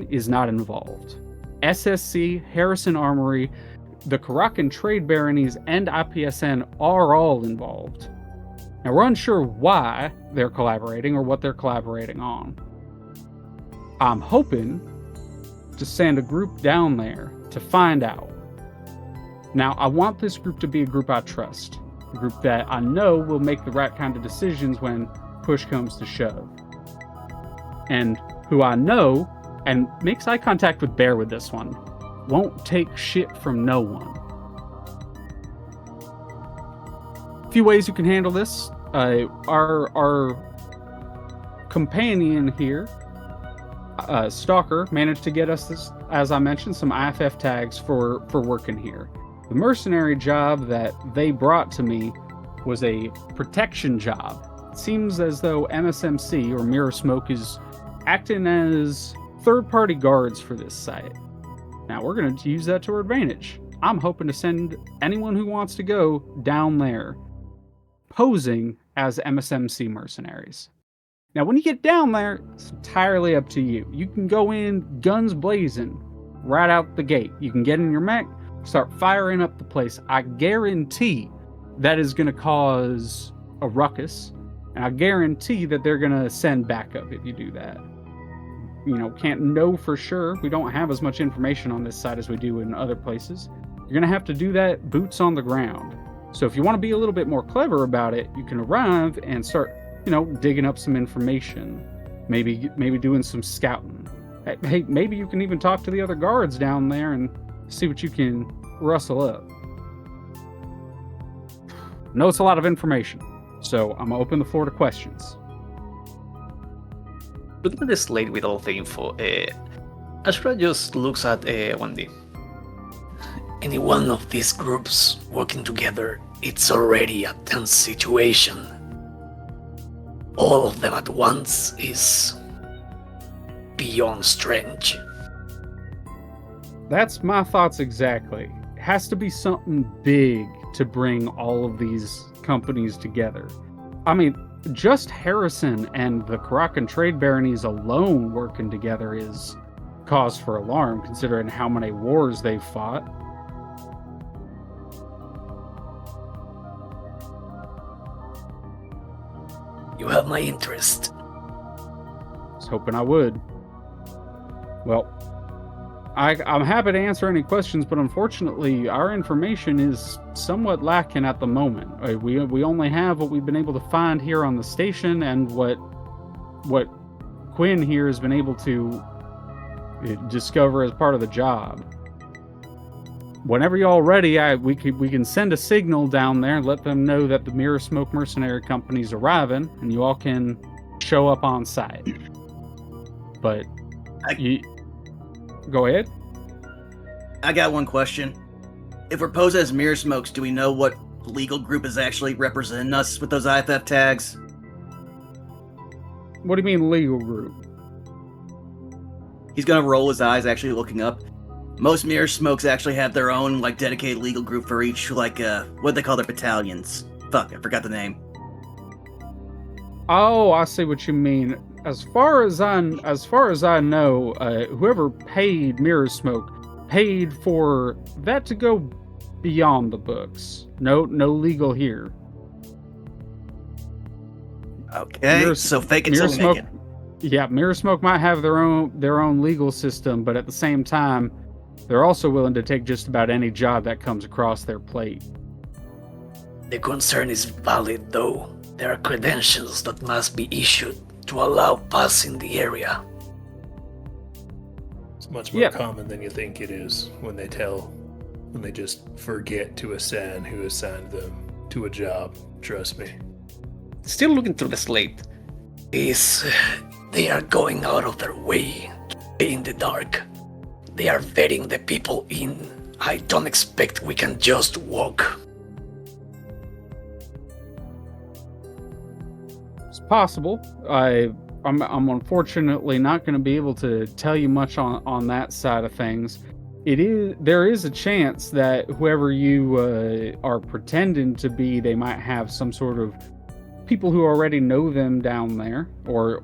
is not involved. SSC, Harrison Armory, the Karakan Trade Baronies, and IPSN are all involved. Now, we're unsure why they're collaborating or what they're collaborating on. I'm hoping to send a group down there to find out. Now, I want this group to be a group I trust, a group that I know will make the right kind of decisions when push comes to shove. And who I know, and makes eye contact with Bear with this one, won't take shit from no one. A few ways you can handle this. Our companion here, Stalker, managed to get us this, as I mentioned, some IFF tags for working here. The mercenary job that they brought to me was a protection job. It seems as though MSMC, or Mirror Smoke, is acting as third-party guards for this site. Now, we're going to use that to our advantage. I'm hoping to send anyone who wants to go down there posing as MSMC mercenaries. Now, when you get down there, it's entirely up to you. You can go in guns blazing right out the gate. You can get in your mech, start firing up the place. I guarantee that is going to cause a ruckus, and I guarantee that they're going to send backup if you do that. You know, can't know for sure. We don't have as much information on this side as we do in other places. You're going to have to do that boots on the ground. So if you want to be a little bit more clever about it, you can arrive and start, you know, digging up some information. Maybe doing some scouting. Hey, maybe you can even talk to the other guards down there and see what you can rustle up. No, it's a lot of information. So I'm going to open the floor to questions. Looking at the slate with all the info, Asura just looks at Wendy. Any one of these groups working together, it's already a tense situation. All of them at once is beyond strange. That's my thoughts exactly. It has to be something big to bring all of these companies together. I mean, just Harrison and the Karakan trade baronies alone working together is cause for alarm, considering how many wars they've fought. You have my interest. I was hoping I would. Well, I'm happy to answer any questions, but unfortunately, our information is somewhat lacking at the moment. We only have what we've been able to find here on the station and what Quinn here has been able to discover as part of the job. Whenever y'all ready, we can send a signal down there and let them know that the Mirror Smoke Mercenary Company's arriving, and you all can show up on site. But go ahead. I got one question. If we're posed as Mirror Smokes, do we know what legal group is actually representing us with those IFF tags? What do you mean legal group? He's gonna roll his eyes, actually looking up. Most Mirror Smokes actually have their own, like, dedicated legal group for each, like, what they call their battalions. Fuck, I forgot the name. Oh, I see what you mean. As far as I know, whoever paid Mirror Smoke paid for that to go beyond the books. No legal here. Okay, so fake it till we make it. Yeah, Mirror Smoke might have their own legal system, but at the same time, they're also willing to take just about any job that comes across their plate. The concern is valid, though. There are credentials that must be issued to allow pass in the area. It's much more common than you think it is when they just forget to assign who assigned them to a job. Trust me. Still looking through the slate. They are going out of their way to stay in the dark. They are vetting the people in. I don't expect we can just walk. It's possible. I'm unfortunately not going to be able to tell you much on that side of things. There is a chance that whoever you are pretending to be, they might have some sort of people who already know them down there, or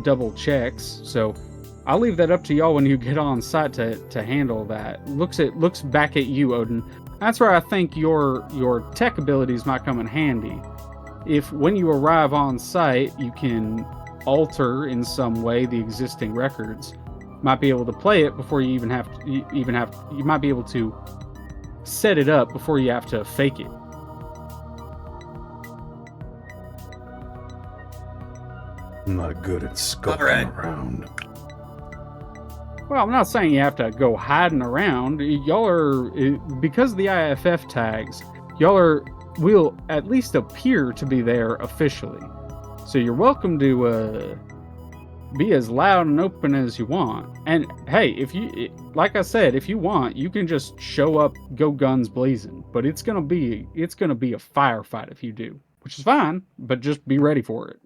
double checks. So I'll leave that up to y'all when you get on site to handle that. Looks back at you, Odin. That's where I think your tech abilities might come in handy. If when you arrive on site, you can alter in some way the existing records, might be able to play it before you you might be able to set it up before you have to fake it. I'm not good at scoping around. Well, I'm not saying you have to go hiding around. Y'all are, because of the IFF tags, will at least appear to be there officially. So you're welcome to be as loud and open as you want. And hey, like I said, if you want, you can just show up, go guns blazing. But it's gonna be a firefight if you do, which is fine. But just be ready for it.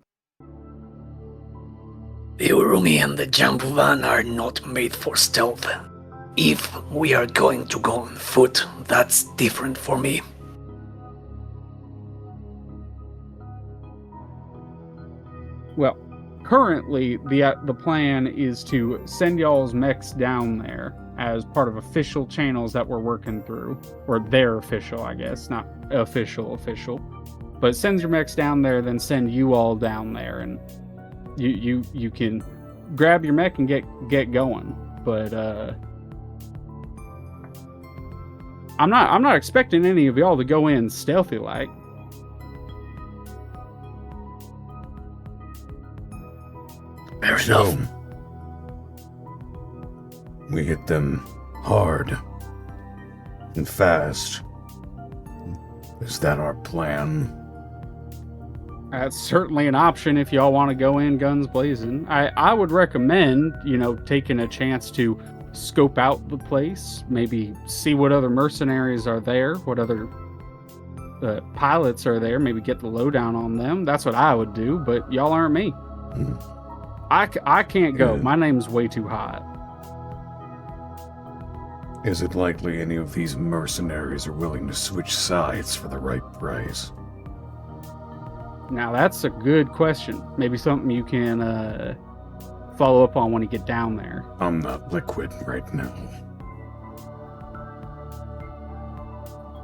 The Urumi and the Jambuvan are not made for stealth. If we are going to go on foot, that's different for me. Well, currently the plan is to send y'all's mechs down there as part of official channels that we're working through, or they're official, I guess, not official, but sends your mechs down there, then send you all down there, and you can grab your mech and get going. But I'm not expecting any of y'all to go in stealthy like. Fair enough. We hit them hard and fast. Is that our plan? That's certainly an option if y'all want to go in guns blazing. I would recommend, taking a chance to scope out the place, maybe see what other mercenaries are there, what other pilots are there, maybe get the lowdown on them. That's what I would do, but y'all aren't me. I can't go. My name's way too hot. Is it likely any of these mercenaries are willing to switch sides for the right price? Now that's a good question. Maybe something you can follow up on when you get down there. I'm not liquid right now.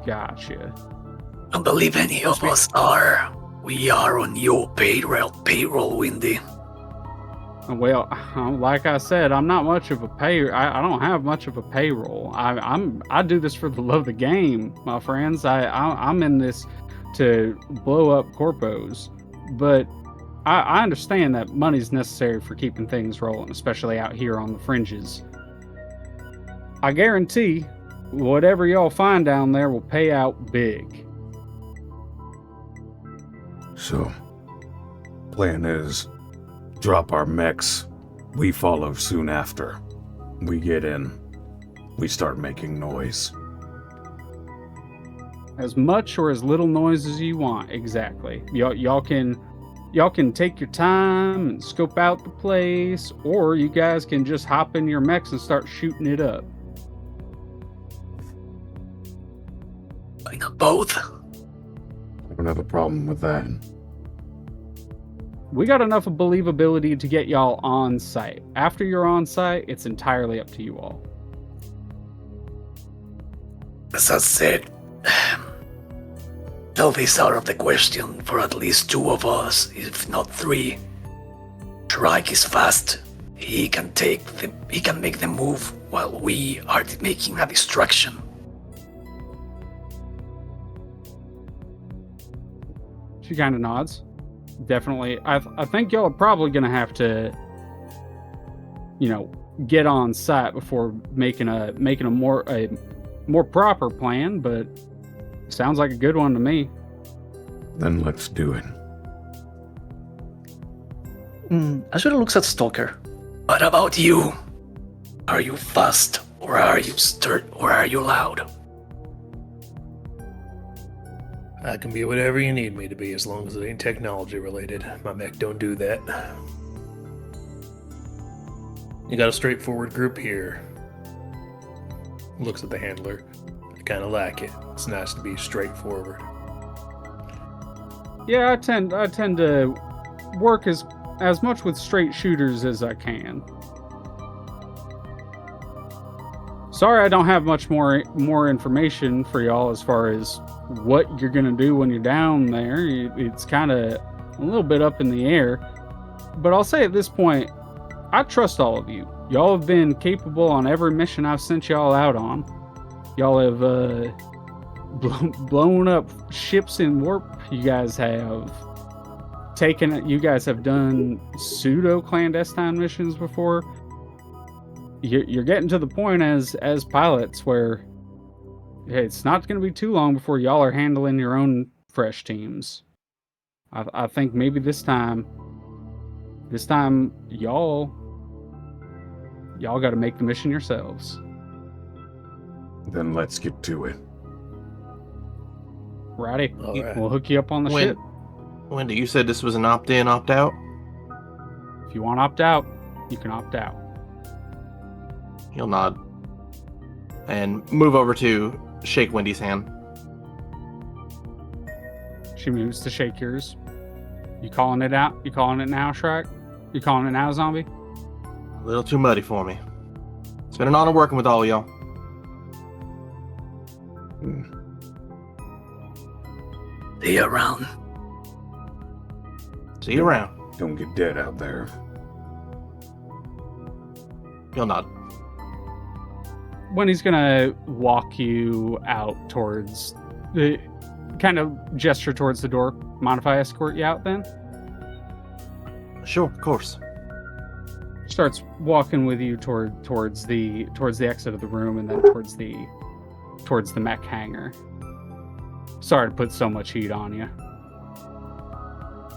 Gotcha. I don't believe any of us are. We are on your payroll, Windy. Well, like I said, I'm not much of a I don't have much of a payroll. I do this for the love of the game, my friends. I'm in this to blow up corpos, but I understand that money's necessary for keeping things rolling, especially out here on the fringes. I guarantee whatever y'all find down there will pay out big. So, plan is drop our mechs. We follow soon after. We get in. We start making noise. As much or as little noise as you want, exactly. Y'all can take your time and scope out the place, or you guys can just hop in your mechs and start shooting it up. Why not both? I don't have a problem with that. We got enough of believability to get y'all on site. After you're on site, it's entirely up to you all. As I said, health is out of the question for at least 2 of us, if not 3. Shrike is fast. He can make the move while we are making a distraction. She kind of nods. Definitely. I think y'all are probably going to have to, get on site before making a more proper plan, but sounds like a good one to me. Then let's do it. Asura looks at Stalker. What about you? Are you fast, or are you stirred, or are you loud? I can be whatever you need me to be as long as it ain't technology related. My mech don't do that. You got a straightforward group here. Looks at the handler. I kind of like it. It's nice to be straightforward. Yeah, I tend to work as much with straight shooters as I can. Sorry I don't have much more information for y'all as far as what you're gonna do when you're down there. It's kind of a little bit up in the air, but I'll say at this point, I trust all of you. Y'all have been capable on every mission I've sent y'all out on. Y'all have blown up ships in warp. You guys have done pseudo clandestine missions before. You're getting to the point as pilots where it's not going to be too long before y'all are handling your own fresh teams. I think maybe this time y'all got to make the mission yourselves. Then let's get to it. Righty. All right. We'll hook you up on the ship. Wendy, you said this was an opt-in, opt-out? If you want to opt out, you can opt out. He'll nod and move over to shake Wendy's hand. She moves to shake yours. You calling it out? You calling it now, Shrek? You calling it now, zombie? A little too muddy for me. It's been an honor working with all of y'all. See you around. See you around. Don't get dead out there. He'll nod. When he's gonna walk you out towards the, kind of gesture towards the door. Mind if I escort you out then? Sure, of course. Starts walking with you towards the exit of the room and then towards the mech hangar. Sorry to put so much heat on you.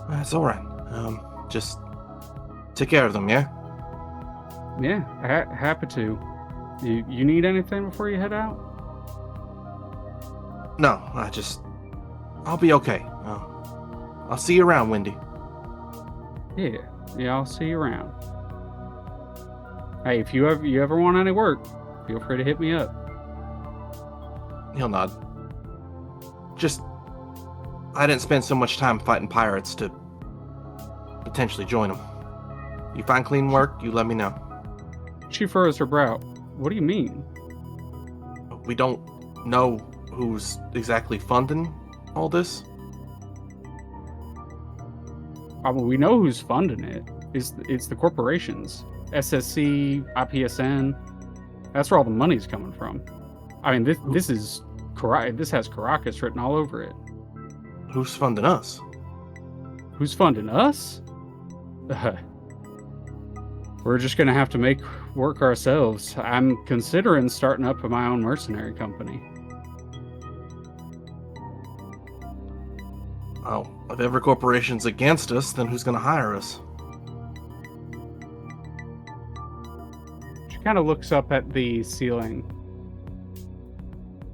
That's all right. Just take care of them, yeah? Yeah, happy to. You need anything before you head out? No, I'll be okay. I'll see you around, Wendy. Yeah, I'll see you around. Hey, if you ever want any work, feel free to hit me up. He'll nod. I didn't spend so much time fighting pirates to potentially join them. You find clean work, you let me know. She furrows her brow. What do you mean? We don't know who's exactly funding all this. Well, we know who's funding it. It's the corporations. SSC, IPSN. That's where all the money's coming from. I mean, this has Caracas written all over it. Who's funding us? Who's funding us? We're just gonna have to make work ourselves. I'm considering starting up my own mercenary company. Oh, if every corporation's against us, then who's gonna hire us? She kind of looks up at the ceiling.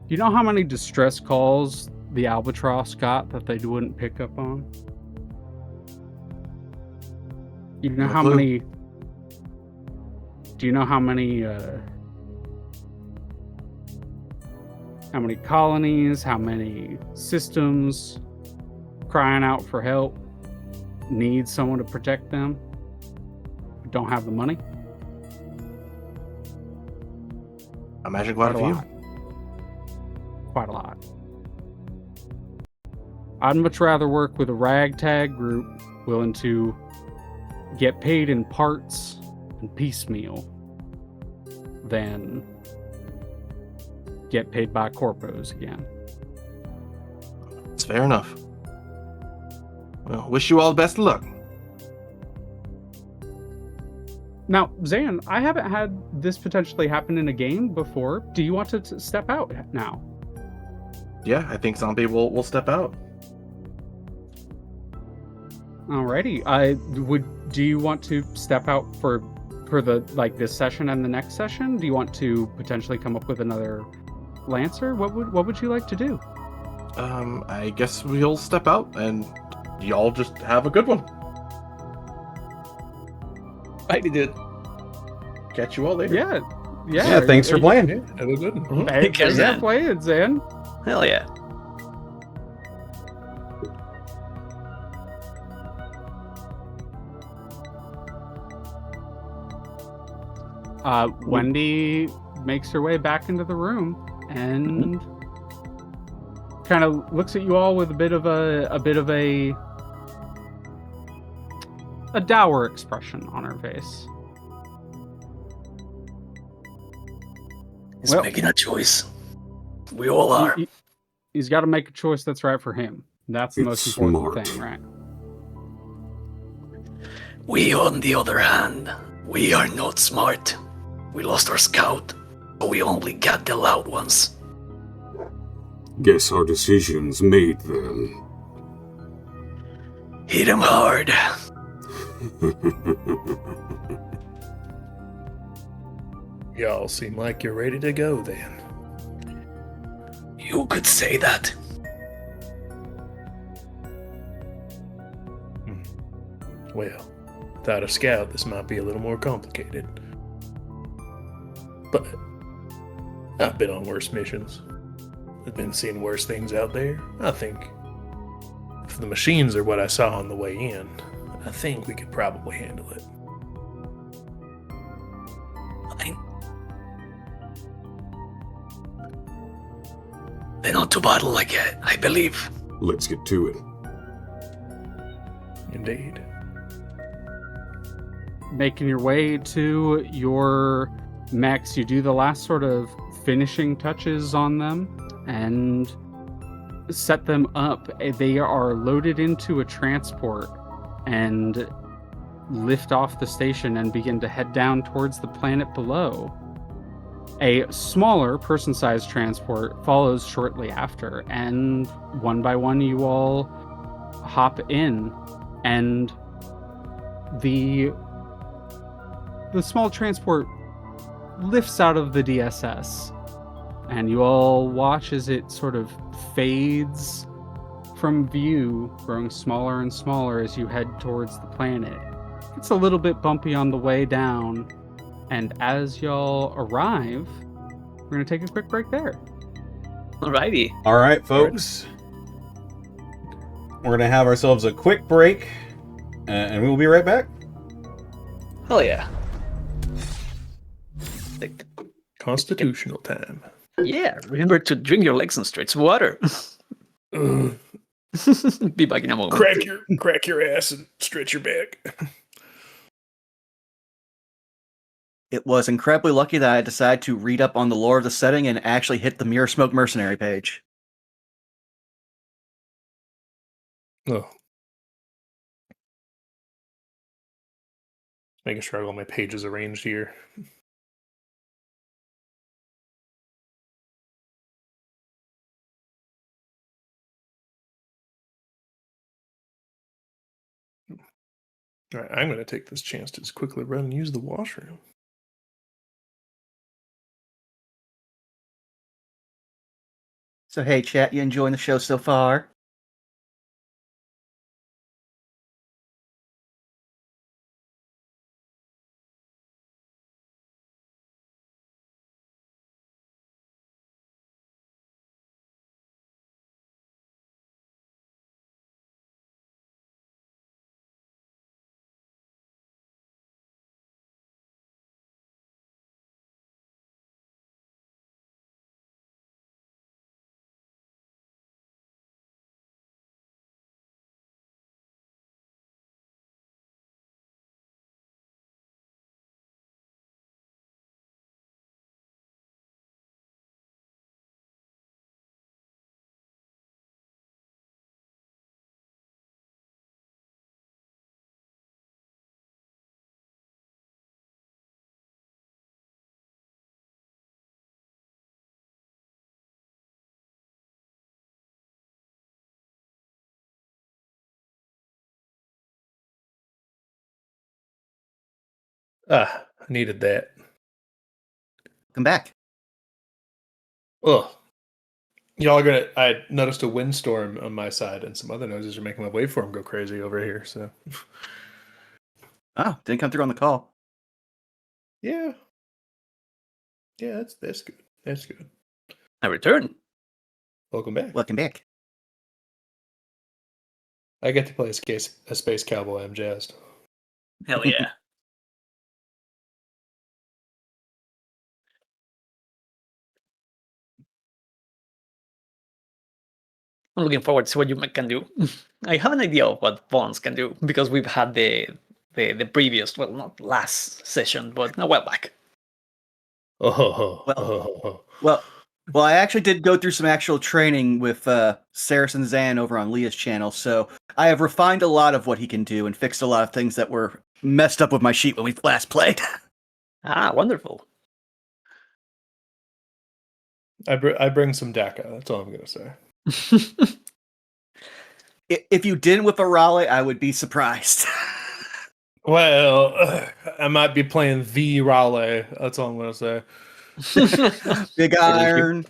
You know how many distress calls the Albatross got that they wouldn't pick up on? You know how many... Do you know how many colonies, how many systems crying out for help need someone to protect them but don't have the money? I imagine quite a few. Lot. Quite a lot. I'd much rather work with a ragtag group willing to get paid in parts and piecemeal than get paid by corpos again. It's fair enough. Well, wish you all the best of luck. Now, Zan, I haven't had this potentially happen in a game before. Do you want to step out now? Yeah, I think Zombie will step out. Alrighty. Do you want to step out for the this session and the next session? Do you want to potentially come up with another Lancer? What would you like to do? I guess we'll step out and y'all just have a good one. I did it. Catch you all later. Yeah. Thanks for playing. Yeah, have a good one. Mhm. Hey, Take care, Zan. play it, Zan. Hell yeah. Wendy makes her way back into the room and kind of looks at you all with a bit of a dour expression on her face. He's making a choice. We all are. He's got to make a choice that's right for him. That's the most It's important smart. thing, right? We, on the other hand, we are not smart. We lost our scout, but we only got the loud ones. Guess our decision's made then. Hit him hard. Y'all seem like you're ready to go then. You could say that. Well, without a scout, this might be a little more complicated. But I've been on worse missions. I've been seeing worse things out there. I think if the machines are what I saw on the way in, I think we could probably handle it. Then on to battle, I believe. Let's get to it. Indeed. Making your way to your mechs, you do the last sort of finishing touches on them and set them up. They are loaded into a transport and lift off the station and begin to head down towards the planet below. A smaller person-sized transport follows shortly after, and one by one you all hop in, and the small transport lifts out of the DSS, and you all watch as it sort of fades from view, growing smaller and smaller as you head towards the planet. It's a little bit bumpy on the way down, and as y'all arrive, we're going to take a quick break there. Alrighty. All right, folks. We're going to have ourselves a quick break, and we will be right back. Hell yeah. Constitutional time. Yeah, remember to drink your legs and stretch water. Be back in a moment. Crack your ass and stretch your back. It was incredibly lucky that I decided to read up on the lore of the setting and actually hit the Mirror Smoke Mercenary page. Oh. Making sure I have all my pages arranged here. All right, I'm going to take this chance to just quickly run and use the washroom. So hey, chat, you enjoying the show so far? I needed that. Come back. Ugh. Y'all are gonna. I noticed a windstorm on my side, and some other noises are making my waveform go crazy over here. So, Oh, didn't come through on the call. yeah, that's good. That's good. I return. Welcome back. Welcome back. I get to play a space cowboy. I'm jazzed. Hell yeah. I'm looking forward to see what you can do. I have an idea of what Vaughns can do because we've had the previous, well, not last session, but a while back. Well, I actually did go through some actual training with Saracen Zan over on Leah's channel, so I have refined a lot of what he can do and fixed a lot of things that were messed up with my sheet when we last played. Ah, wonderful. I bring some DACA. That's all I'm gonna say. If you didn't with a Raleigh, I would be surprised. Well, I might be playing the Raleigh. That's all I'm gonna say. Big Iron.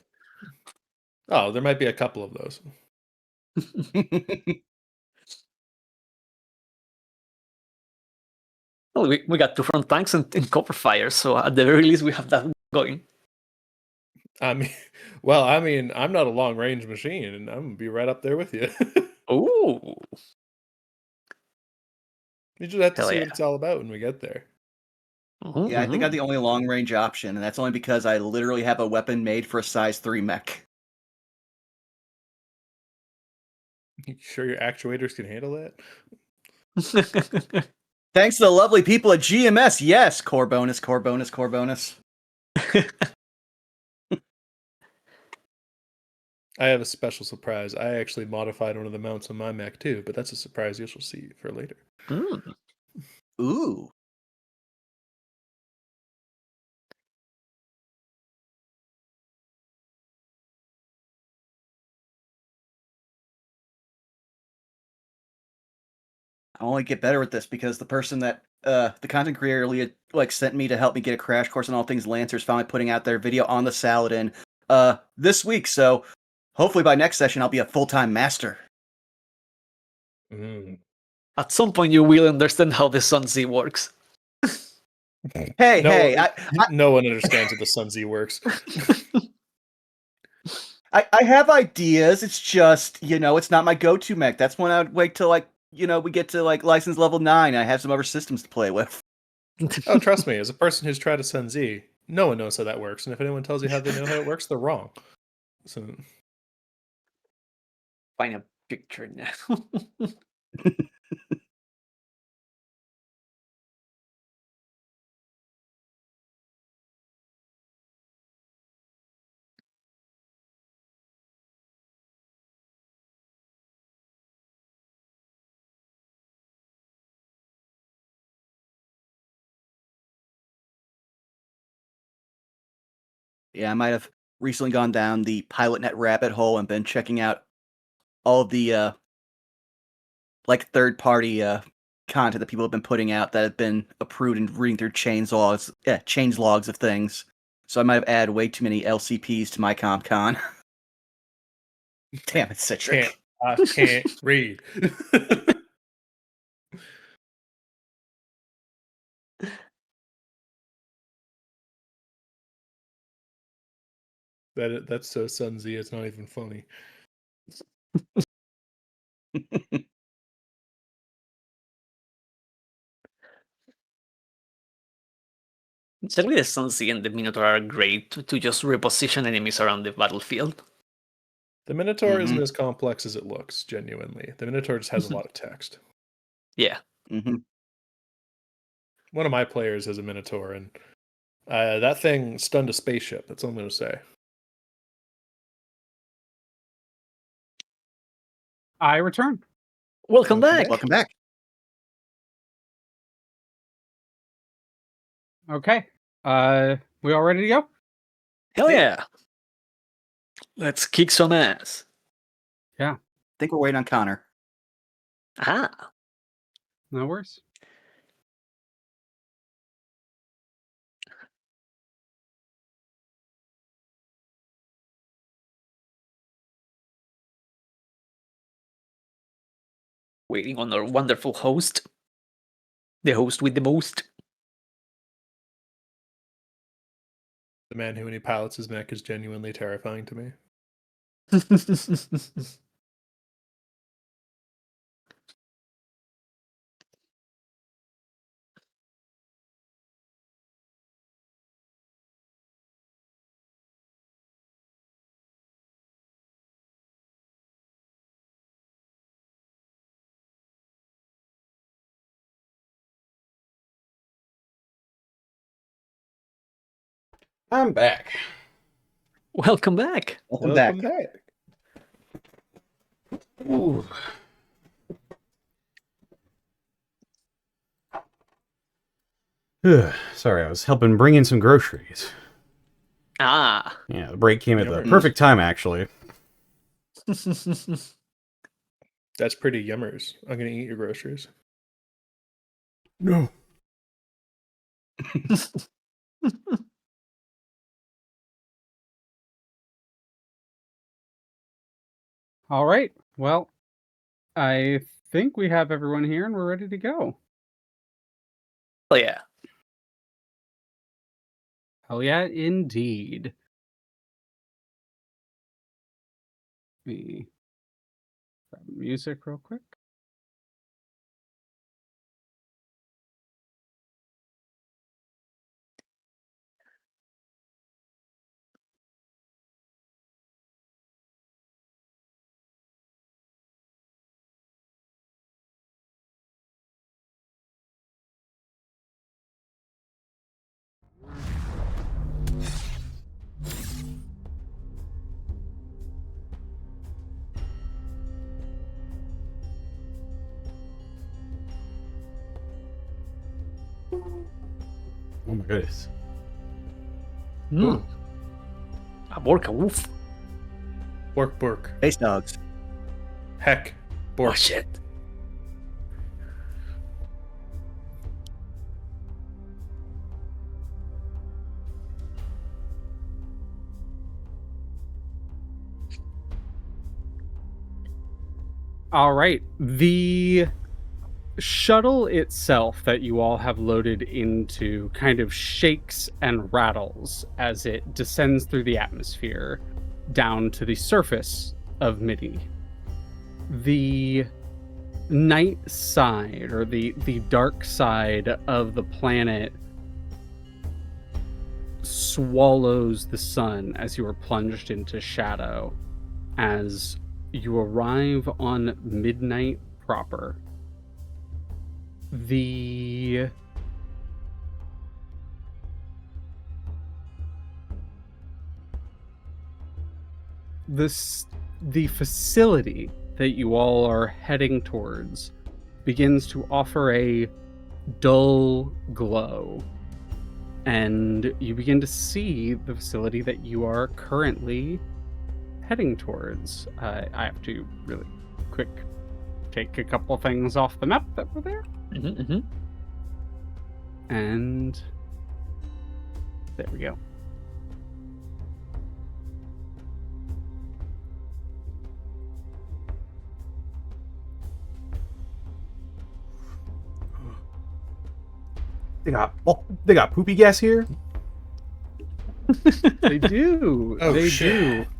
Oh, there might be a couple of those. Well, we got 2 front tanks and copper fire, so at the very least we have that going. I mean, I'm not a long range machine, and I'm gonna be right up there with you. Ooh. You just have to Hell see yeah. what it's all about when we get there. Yeah, I think I'm the only long range option, and that's only because I literally have a weapon made for a size 3 mech. You sure your actuators can handle that? Thanks to the lovely people at GMS, yes! Core bonus, core bonus, core bonus. I have a special surprise. I actually modified one of the mounts on my mech too, but that's a surprise you shall see for later. Ooh. I only get better with this because the person that the content creator Leah sent me to help me get a crash course on all things Lancers finally putting out their video on the Saladin this week. So hopefully by next session I'll be a full-time master. At some point you will understand how the Sun Z works. Hey, no one understands how the Sun Z works. I have ideas. It's just, it's not my go-to mech. That's when I would wait till we get to license level 9. I have some other systems to play with. Oh, trust me, as a person who's tried a Sun Z, no one knows how that works. And if anyone tells you how they know how it works, they're wrong. So Find a picture now. Yeah, I might have recently gone down the PilotNet rabbit hole and been checking out all of the third-party content that people have been putting out that have been approved and reading through change logs of things. So I might have added way too many LCPs to my CompCon. Damn it, Citric. I can't read. That's so Sun Z, it's not even funny. Certainly the Sun Z and the Minotaur are great to just reposition enemies around the battlefield. The Minotaur isn't as complex as it looks, genuinely. The Minotaur just has a lot of text. Yeah. One of my players has a Minotaur, and that thing stunned a spaceship. That's all I'm going to say. I return. Welcome back. Welcome back. Okay. We all ready to go? Hell yeah. Let's kick some ass. Yeah. I think we're waiting on Connor. Ah. No worries. Waiting on our wonderful host. The host with the most. The man who, when he pilots his mech, is genuinely terrifying to me. I'm back. Welcome back. Welcome back. Ooh. Sorry, I was helping bring in some groceries. Ah. Yeah, the break came at the perfect time, actually. That's pretty yummers. I'm going to eat your groceries. No. All right. Well, I think we have everyone here and we're ready to go. Oh yeah. Hell yeah, indeed. Let me grab music real quick. Oh my goodness. Mm. A Borka woof. Bork. Face dogs. Heck. Oh Bork. shit. All right. The shuttle itself that you all have loaded into kind of shakes and rattles as it descends through the atmosphere down to the surface of Midi. The night side, or the dark side of the planet, swallows the sun as you are plunged into shadow as you arrive on midnight proper. The facility that you all are heading towards begins to offer a dull glow, and you begin to see the facility that you are currently heading towards. I have to really quick take a couple things off the map that were there. And there we go. They got poopy gas here. They do. Oh, they shit. do.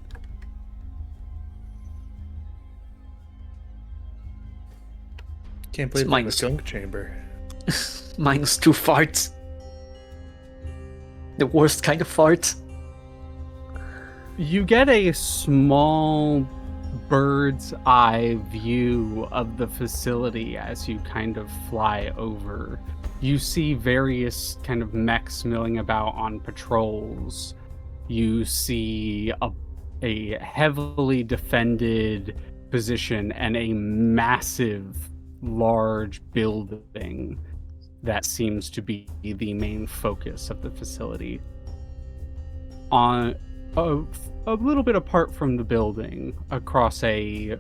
Can't believe It's I'm in a minus- gunk chamber. -2 farts. The worst kind of fart. You get a small bird's eye view of the facility as you kind of fly over. You see various kind of mechs milling about on patrols. You see a heavily defended position and a massive, large building that seems to be the main focus of the facility. On a little bit apart from the building, across a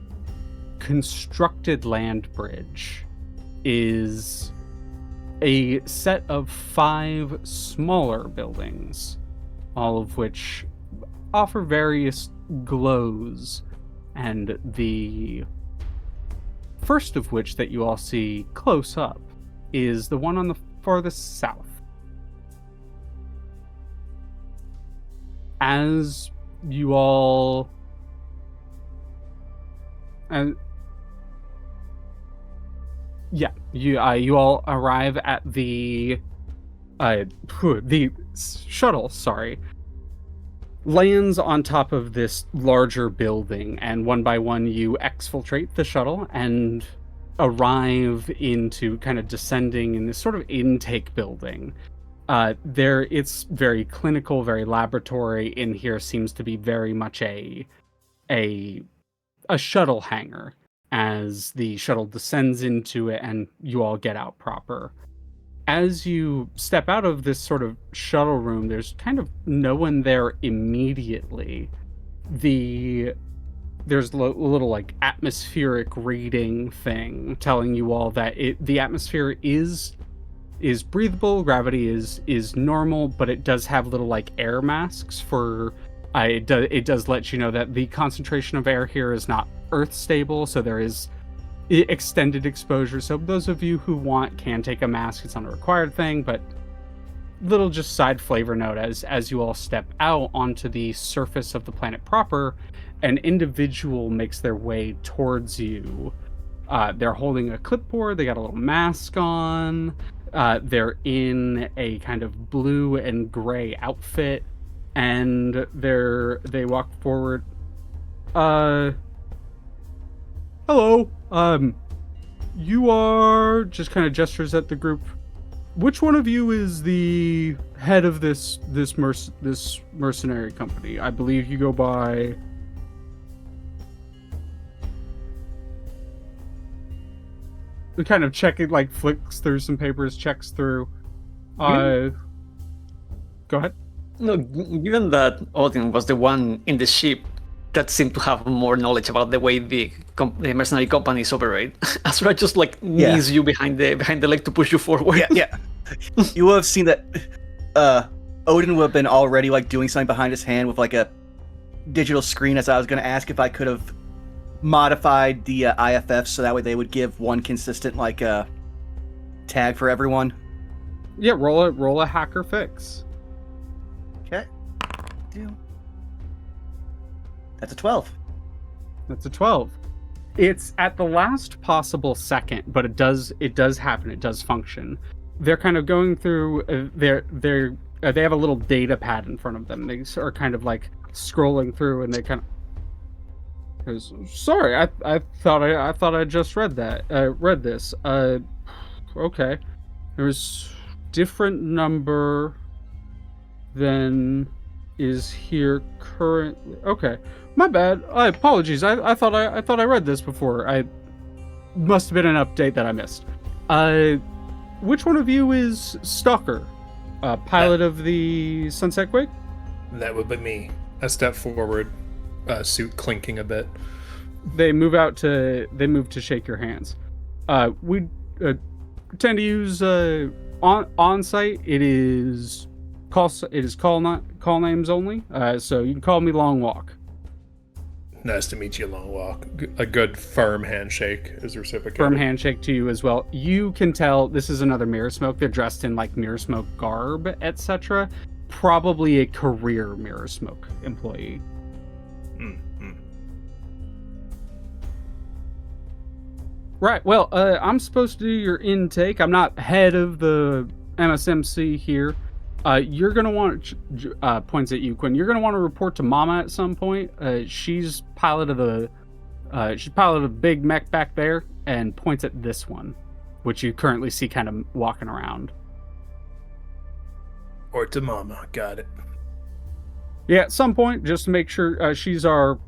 constructed land bridge, is a set of 5 smaller buildings, all of which offer various glows, and the first of which that you all see close up is the one on the farthest south. As you all you all arrive at the shuttle, lands on top of this larger building, and one by one you exfiltrate the shuttle and arrive into kind of descending in this sort of intake building. It's very clinical, very laboratory. In here seems to be very much a shuttle hangar as the shuttle descends into it and you all get out proper. As you step out of this sort of shuttle room, there's kind of no one there immediately. There's a little like atmospheric reading thing telling you all that the atmosphere is breathable, gravity is normal, but it does have little like air masks for it does let you know that the concentration of air here is not earth stable, so there is extended exposure. So those of you who want can take a mask. It's not a required thing, but little just side flavor note as you all step out onto the surface of the planet proper, an individual makes their way towards you. They're holding a clipboard. They got a little mask on. They're in a kind of blue and gray outfit, and they walk forward. Hello. You are, just kind of gestures at the group. Which one of you is the head of this mercenary company? I believe you go by. Kind of checking, like flicks through some papers, checks through. Go ahead. No, given that Odin was the one in the ship that seemed to have more knowledge about the way the mercenary companies operate, Asura just like knees you behind the leg to push you forward. Yeah. You will have seen that Odin would have been already like doing something behind his hand with like a digital screen, as I was going to ask if I could have modified the IFF so that way they would give one consistent like tag for everyone. Yeah, roll a hacker fix. Okay. That's a 12. That's a 12. It's at the last possible second, but it does happen. It does function. They're kind of going through. They have a little data pad in front of them. They are kind of like scrolling through, and they kind of. Sorry, I thought I just read that. Read this. Okay. There's different number than is here currently. Okay, my bad. Apologies. I thought I read this before. I must have been an update that I missed. Which one of you is Stalker? Pilot of the Sunset Quake? That would be me. I step forward, suit clinking a bit. They move to shake your hands. We tend to use on site. It is call names only. So you can call me Long Walk. Nice to meet you, Long Walk. A good firm handshake is reciprocated. Firm handshake to you as well. You can tell this is another Mirror Smoke. They're dressed in like Mirror Smoke garb, etc. Probably a career Mirror Smoke employee. Mm-hmm. Right. Well, I'm supposed to do your intake. I'm not head of the MSMC here. You're gonna want points at you, Quinn. You're gonna want to report to Mama at some point. She's pilot of the big mech back there, and points at this one, which you currently see kind of walking around. Or to Mama. Got it. Yeah, at some point, just to make sure she's our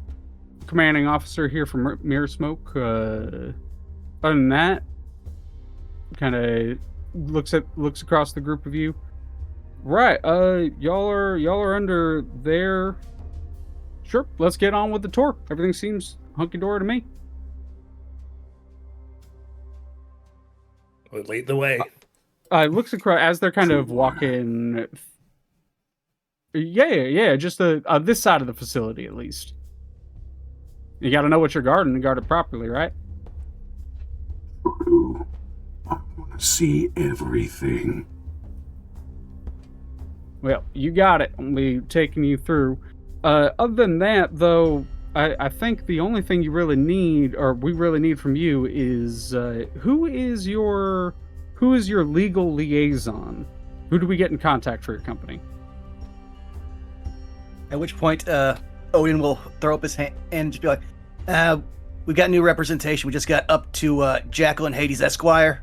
commanding officer here from Mirror Smoke. Other than that, kind of looks across the group of you. Right, y'all are under there. Sure, let's get on with the tour. Everything seems hunky-dory to me. We'll lead the way. Looks across as they're kind of walking. Yeah, just this side of the facility at least. You got to know what you're guarding and guard it properly, right? I want to see everything. Well, you got it. I'll be taking you through. Other than that, though, I think the only thing you really need, or we really need from you, is who is your legal liaison? Who do we get in contact for your company? At which point, Odin will throw up his hand and just be like, we've got new representation. We just got up to Jackal and Hades Esquire.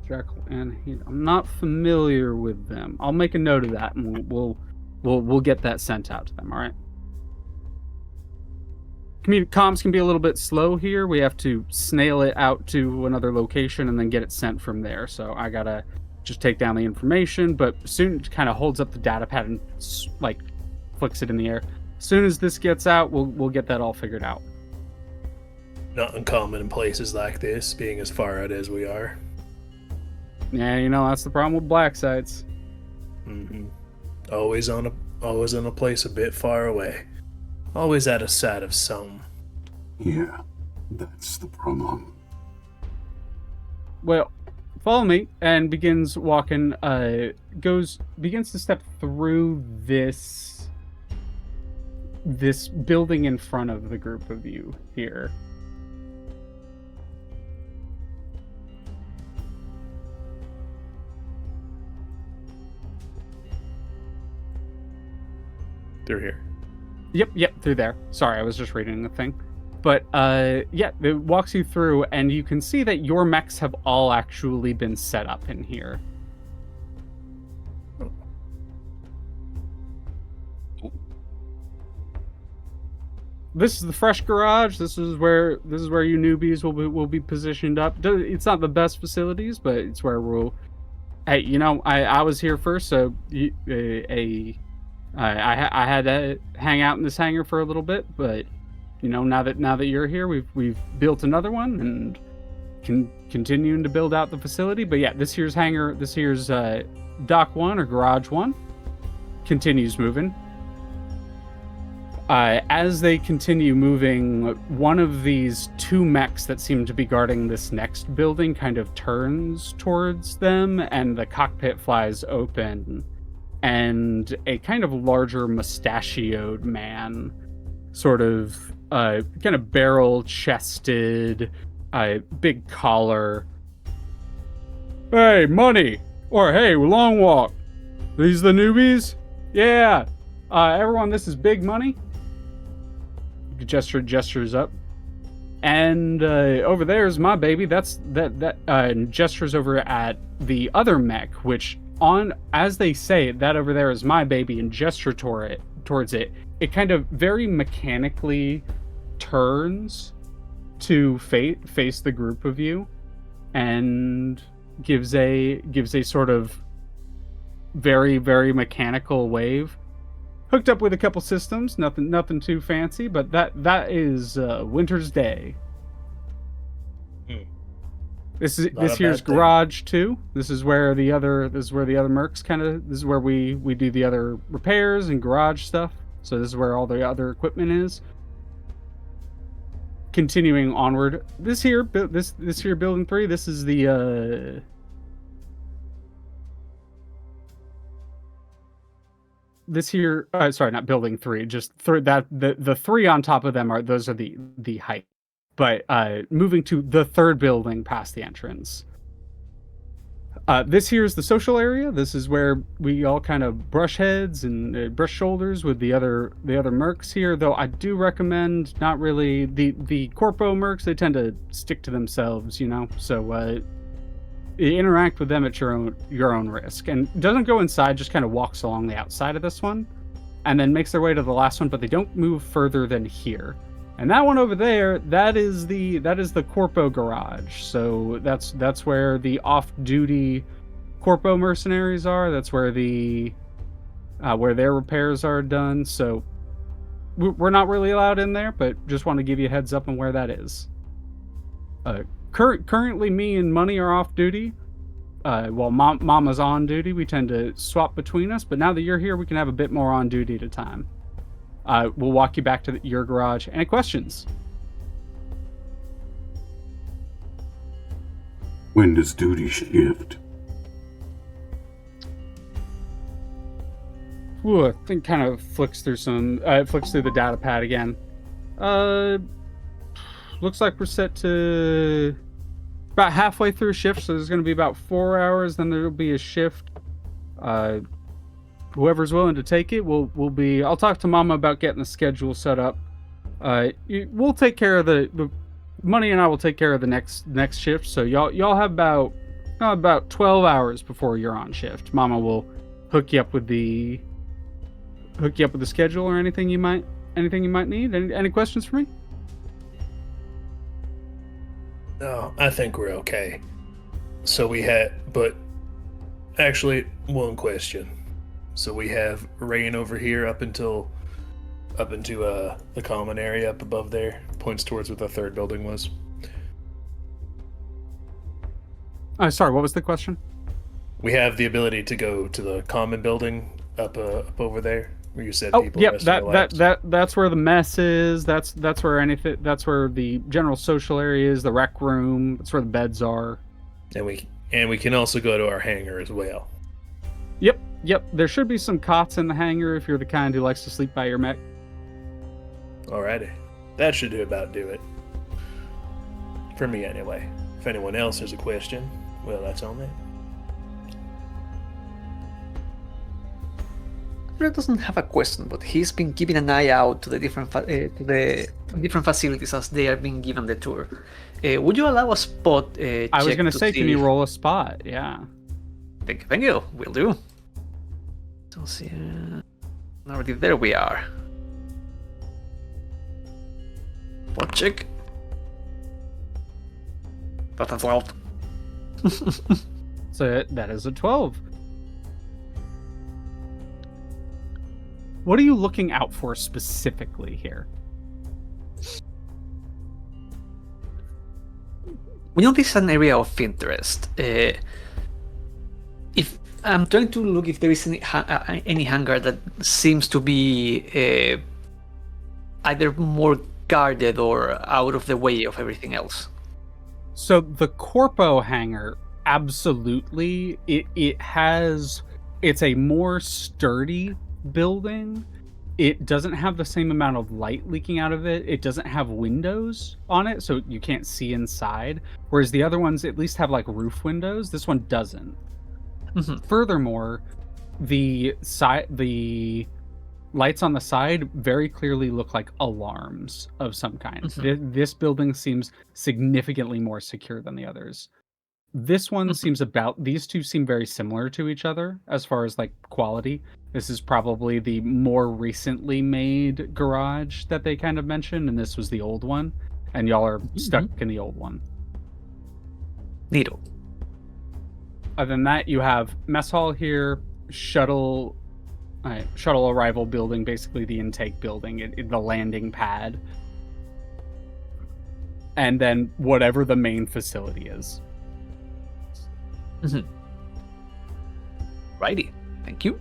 Jackal and Hades. I'm not familiar with them. I'll make a note of that, and we'll get that sent out to them. All right. Comms can be a little bit slow here. We have to snail it out to another location and then get it sent from there. So I gotta just take down the information, but soon it kind of holds up the data pad and like flicks it in the air. As soon as this gets out, we'll get that all figured out. Not uncommon in places like this, being as far out as we are. Yeah, that's the problem with black sites. Mm-hmm. Always in a place a bit far away. Always out of sight of some. Yeah. That's the problem. Well, follow me, and begins walking. Begins to step through this building in front of the group of you here. They're here. Yep, through there. Sorry, I was just reading the thing. But yeah, it walks you through, and you can see that your mechs have all actually been set up in here. This is the fresh garage. This is where you newbies will be positioned up. It's not the best facilities, but it's where we'll. Hey, I was here first, so I had to hang out in this hangar for a little bit, but now that you're here, we've built another one and continuing to build out the facility. But yeah, this here's dock 1 or garage 1 continues moving. As they continue moving, one of these 2 mechs that seem to be guarding this next building kind of turns towards them, and the cockpit flies open, and a kind of larger mustachioed man, sort of kind of barrel-chested, big collar. Hey, money! Or hey, long walk! These the newbies? Yeah! Everyone, this is Big Money. Gestures up. And over there is my baby. That's gestures over at the other mech, which as they say that over there is my baby and gesture towards it, it kind of very mechanically turns to face the group of you and gives a sort of very, very mechanical wave. Hooked up with a couple systems, nothing too fancy, but that is Winter's Day. This here's garage 2. This is where the other mercs this is where we do the other repairs and garage stuff. So this is where all the other equipment is. Continuing onward, this here building 3. This is the this here, sorry, not building 3, just the 3 on top of them are the height. But moving to the 3rd building past the entrance. This here is the social area. This is where we all kind of brush heads and brush shoulders with the other mercs here. Though I do recommend not really the corpo mercs. They tend to stick to themselves, So interact with them at your own risk, and doesn't go inside, just kind of walks along the outside of this one and then makes their way to the last one, but they don't move further than here. And that one over there, that is the corpo garage. So that's where the off-duty corpo mercenaries are. That's where where their repairs are done. So we're not really allowed in there, but just want to give you a heads up on where that is. Currently, me and Money are off duty. While Mama's on duty, we tend to swap between us. But now that you're here, we can have a bit more on duty at a time. We'll walk you back to your garage. Any questions? When does duty shift? Ooh, I think kind of flicks through the data pad again. Looks like we're set to about halfway through shift, so there's going to be about 4 hours. Then there'll be a shift. Whoever's willing to take it will be. I'll talk to Mama about getting the schedule set up. We'll take care of the Money, and I will take care of the next shift. So y'all have about 12 hours before you're on shift. Mama will hook you up with the schedule or anything you might need. Any questions for me? No, I think we're okay. But actually, one question. So we have rain over here up into the common area up above there. Points towards what the 3rd building was. Sorry, what was the question? We have the ability to go to the common building up over there, Where you said Oh, people yep. rest their lives. That's where the mess is. That's where anything. That's where the general social area is. The rec room. That's where the beds are. And we can also go to our hangar as well. Yep. There should be some cots in the hangar if you're the kind who likes to sleep by your mech. Alrighty. That should about do it. For me, anyway. If anyone else has a question, well, that's on them. Red doesn't have a question, but he's been keeping an eye out to the different different facilities as they are being given the tour. Would you allow a spot check? I was going to say, see... can you roll a spot? Yeah. Thank you. Will do. So see, already there we are. Spot check. That's a 12. So that is a 12. What are you looking out for specifically here? We know this is an area of interest. If I'm trying to look if there is any hangar that seems to be either more guarded or out of the way of everything else. So the Corpo hangar, absolutely, it's a more sturdy building. It doesn't have the same amount of light leaking out of it. It doesn't have windows on it, so you can't see inside. Whereas the other ones at least have like roof windows. This one doesn't. Mm-hmm. Furthermore, the lights on the side very clearly look like alarms of some kind. Mm-hmm. This building seems significantly more secure than the others. This one seems these two seem very similar to each other as far as like quality. This is probably the more recently made garage that they kind of mentioned, and this was the old one, and y'all are stuck in the old one. Needle. Other than that, you have mess hall here, shuttle arrival building, basically the intake building, the landing pad, and then whatever the main facility is. Righty, thank you.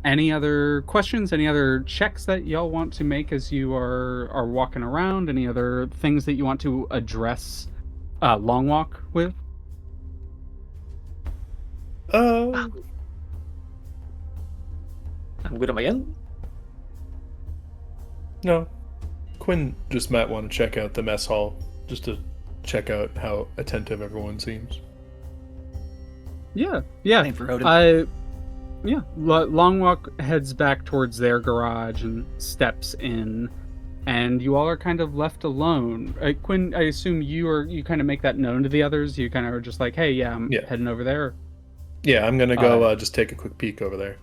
Any other questions? Any other checks that y'all want to make as you are walking around? Any other things that you want to address Long Walk with? I'm good on my end. No. Quinn just might want to check out the mess hall, just to check out how attentive everyone seems. Yeah. Same for Odin. Long Walk heads back towards their garage and steps in, and you all are kind of left alone. Quinn, I assume you kind of make that known to the others. You kind of are just like, hey, I'm heading over there. Yeah, I'm gonna go just take a quick peek over there.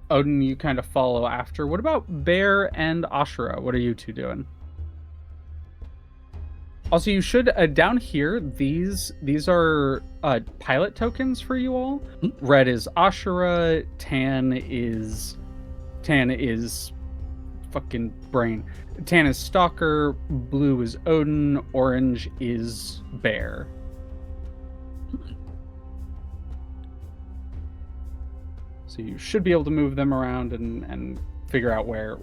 Odin, you kind of follow after. What about Bear and Asura? What are you two doing? Also, you should down here. These are pilot tokens for you all. Red is Asura. Tan is fucking brain. Tan is Stalker. Blue is Odin. Orange is Bear. So you should be able to move them around and figure out where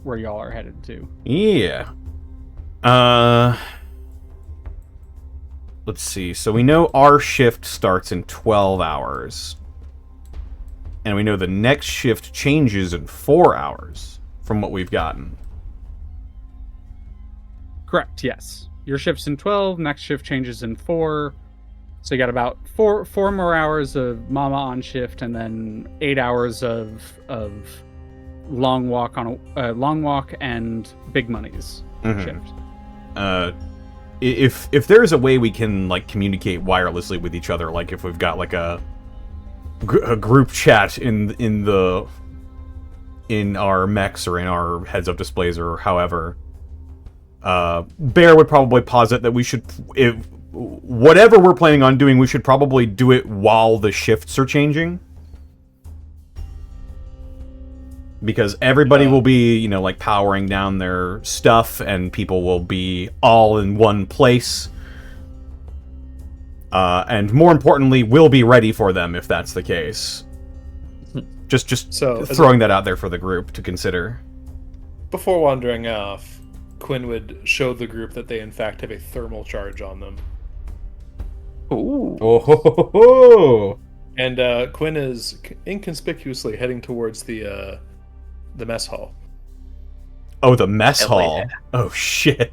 y'all are headed to. Yeah. Let's see. So we know our shift starts in 12 hours. And we know the next shift changes in 4 hours from what we've gotten. Correct, yes. Your shift's in 12, next shift changes in 4. So you got about four more hours of Mama on shift, and then 8 hours of long walk and Big Money's shift. If there's a way we can like communicate wirelessly with each other, like if we've got like a group chat in our mechs or in our heads-up displays or however, Bear would probably posit that we should, whatever we're planning on doing, we should probably do it while the shifts are changing. Because everybody will be, like powering down their stuff, and people will be all in one place. and more importantly, will be ready for them if that's the case. Just So, throwing that out there for the group to consider. Before wandering off, Quinn would show the group that they in fact have a thermal charge on them. Ooh. Oh ho, ho, ho. And Quinn is inconspicuously heading towards the mess hall. Oh, the mess Hell hall. yeah. Oh shit.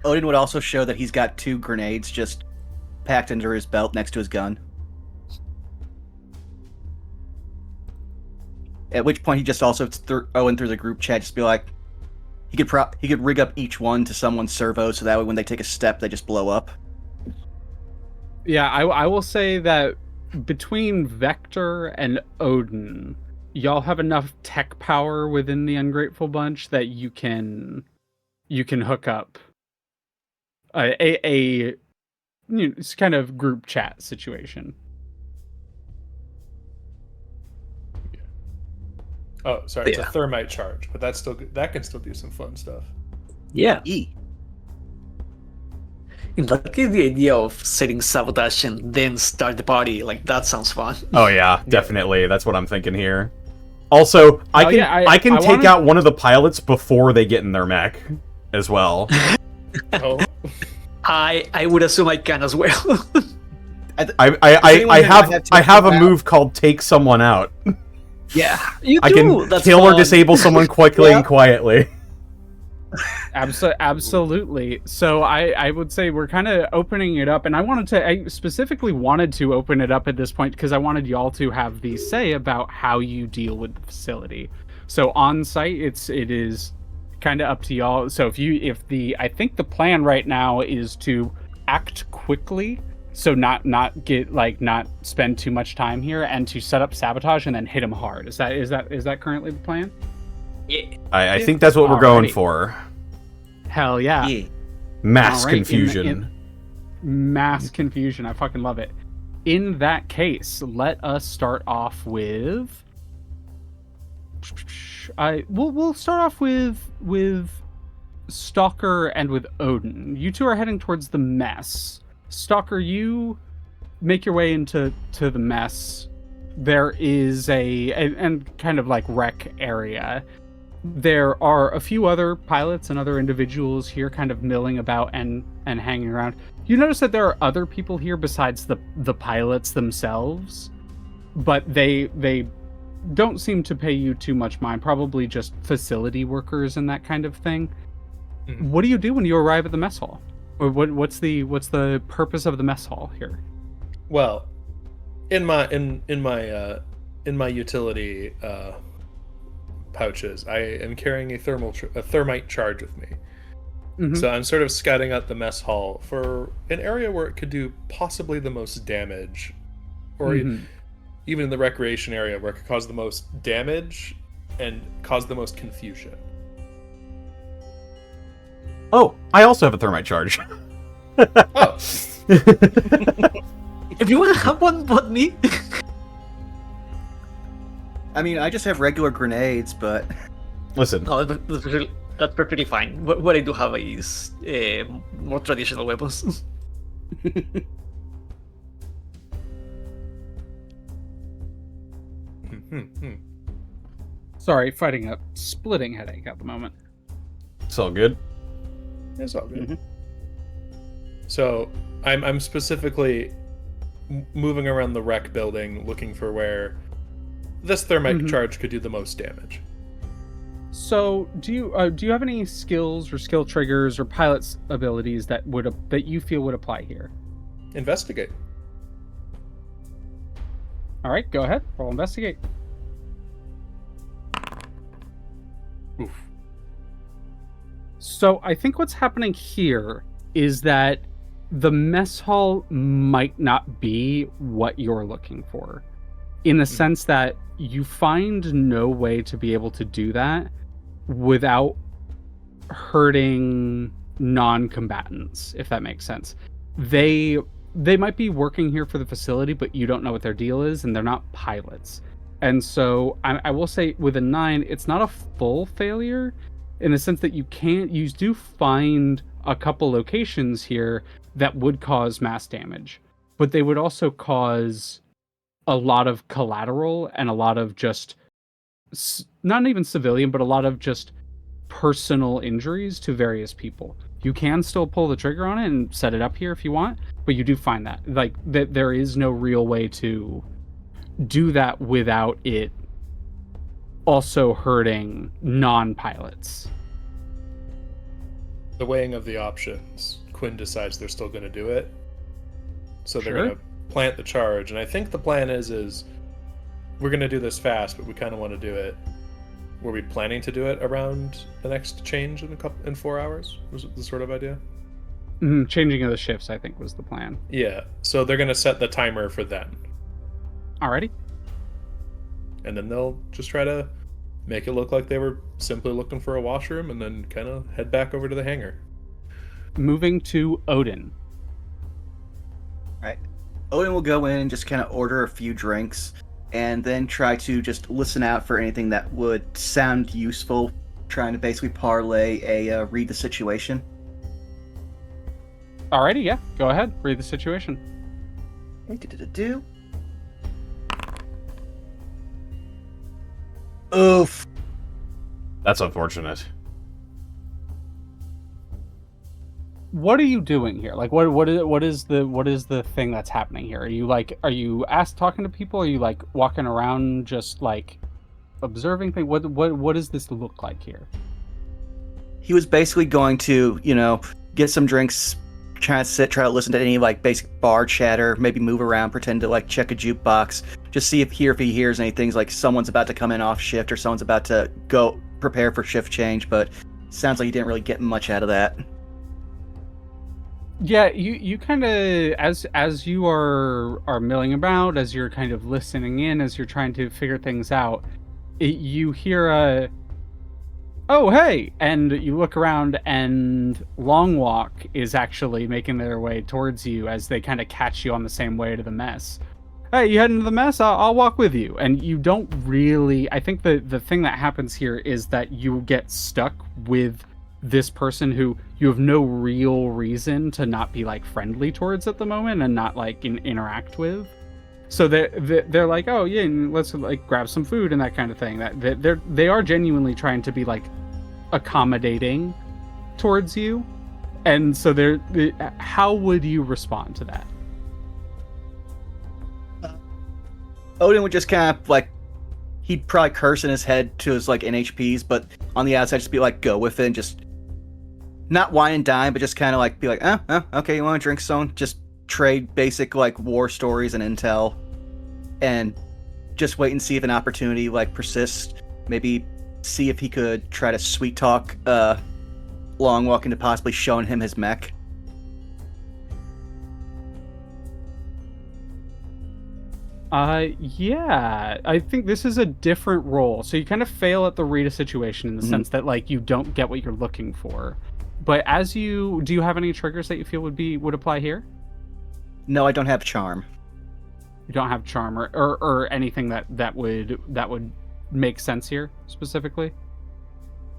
Odin would also show that he's got 2 grenades just packed under his belt next to his gun. At which point he just also throw in through the group chat, just be like, he could rig up each one to someone's servo, so that way when they take a step, they just blow up. Yeah, I will say that between Vector and Odin, y'all have enough tech power within the Ungrateful bunch that you can hook up a it's kind of group chat situation. Oh, sorry, it's a Yeah. thermite charge, but that can still do some fun stuff. Yeah. E. In that case, the idea of setting Sabotage and then start the party, like, that sounds fun. Oh yeah, definitely. That's what I'm thinking here. Also, I can take wanted- out one of the pilots before they get in their mech as well. Oh, I would assume I can as well. I have a move called take someone out. Yeah, you do. I can That's kill or fun. disable someone quickly and quietly. Absolutely. So I would say we're kind of opening it up, and I specifically wanted to open it up at this point because I wanted y'all to have the say about how you deal with the facility. So on site, it is kind of up to y'all. So I think the plan right now is to act quickly. So not spend too much time here, and to set up Sabotage and then hit him hard. Is that currently the plan? Yeah. I think that's what we're going Alrighty. for. Hell yeah. Mass All right, confusion. Mass confusion. I fucking love it. In that case, let us start off with. We'll start off with Stalker and with Odin. You two are heading towards the mess. Stalker, you make your way into the mess. There is and kind of like wreck area. There are a few other pilots and other individuals here kind of milling about and hanging around. You notice that there are other people here besides the pilots themselves, but they don't seem to pay you too much mind. Probably just facility workers and that kind of thing. Mhm. What do you do when you arrive at the mess hall? Or what's the purpose of the mess hall here? well, in my utility pouches, I am carrying a thermite charge with me. Mhm. So I'm sort of scouting out the mess hall for an area where it could do possibly the most damage, or Mhm. even in the recreation area where it could cause the most damage and cause the most confusion. Oh, I also have a thermite charge. Oh, If you want to have one, but me. I mean, I just have regular grenades, but Listen, No, that's perfectly fine. What I do have is more traditional weapons. Sorry, fighting a splitting headache at the moment. it's all good. it's all good. So I'm specifically moving around the wreck building, looking for where this thermite charge could do the most damage. So, do you have any skills or skill triggers or pilot's abilities that you feel would apply here? Investigate. All right, go ahead. Roll investigate. Oof. So, I think what's happening here is that the mess hall might not be what you're looking for, in the sense that you find no way to be able to do that without hurting non-combatants, if that makes sense. They might be working here for the facility, but you don't know what their deal is, and they're not pilots. And so I will say with a 9, it's not a full failure in the sense that you do find a couple locations here that would cause mass damage, but they would also cause a lot of collateral and a lot of just not even civilian, but a lot of just personal injuries to various people. You can still pull the trigger on it and set it up here if you want, but you do find that that there is no real way to do that without it also hurting non-pilots. The weighing of the options, Quinn decides they're still going to do it. So they're Sure. going to plant the charge. And I think the plan is we're going to do this fast, but we kind of want to do it. Were we planning to do it around the next change in 4 hours? Was it the sort of idea? Changing of the shifts, I think, was the plan. Yeah. So they're going to set the timer for then. Alrighty. And then they'll just try to make it look like they were simply looking for a washroom and then kind of head back over to the hangar. Moving to Odin. Right. Odin will go in and just kind of order a few drinks and then try to just listen out for anything that would sound useful, trying to basically parlay a read the situation. Alrighty, yeah. Go ahead. Read the situation. Do. Oof. That's unfortunate. What are you doing here? Like, what is the thing that's happening here? Are you talking to people? Are you like walking around just like observing things? What does this look like here? He was basically going to, get some drinks, try to listen to any like basic bar chatter, maybe move around, pretend to like check a jukebox, just see if he hears any things like someone's about to come in off shift or someone's about to go prepare for shift change, but sounds like he didn't really get much out of that. Yeah, you kind of as you are milling about, as you're kind of listening in, as you're trying to figure things out, you hear a "Oh, hey!" and you look around, and Long Walk is actually making their way towards you as they kind of catch you on the same way to the mess. Hey, you heading to the mess? I'll walk with you. And you don't really... I think the thing that happens here is that you get stuck with this person who you have no real reason to not be like friendly towards at the moment and not like interact with. So they're like, oh yeah, let's like grab some food and that kind of thing. That they are genuinely trying to be like accommodating towards you, and so how would you respond to that? Odin would just kind of like, he'd probably curse in his head to his like NHPs, but on the outside just be like, go with it, and just not wine and dine, but just kind of like be like, okay, you want to drink some? Just trade basic like war stories and intel, and just wait and see if an opportunity like persists. Maybe see if he could try to sweet talk Long Walk into possibly showing him his mech. Yeah, I think this is a different role. So you kind of fail at the read a situation in the sense that like you don't get what you're looking for. But do you have any triggers that you feel would apply here? No, I don't have charm. You don't have charm or anything that would make sense here specifically?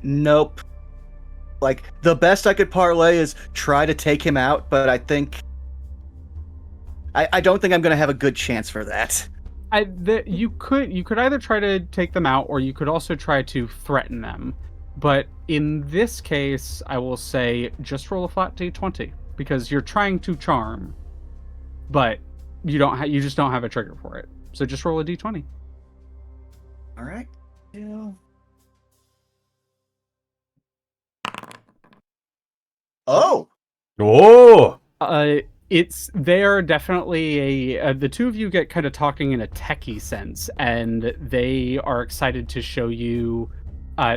Nope. Like, the best I could parlay is try to take him out, but I think I don't think I'm going to have a good chance for that. You could either try to take them out, or you could also try to threaten them. But in this case, I will say just roll a flat d20 because you're trying to charm, but you just don't have a trigger for it. So just roll a d20. All right. Yeah. Oh. They are definitely the two of you get kind of talking in a techie sense, and they are excited to show you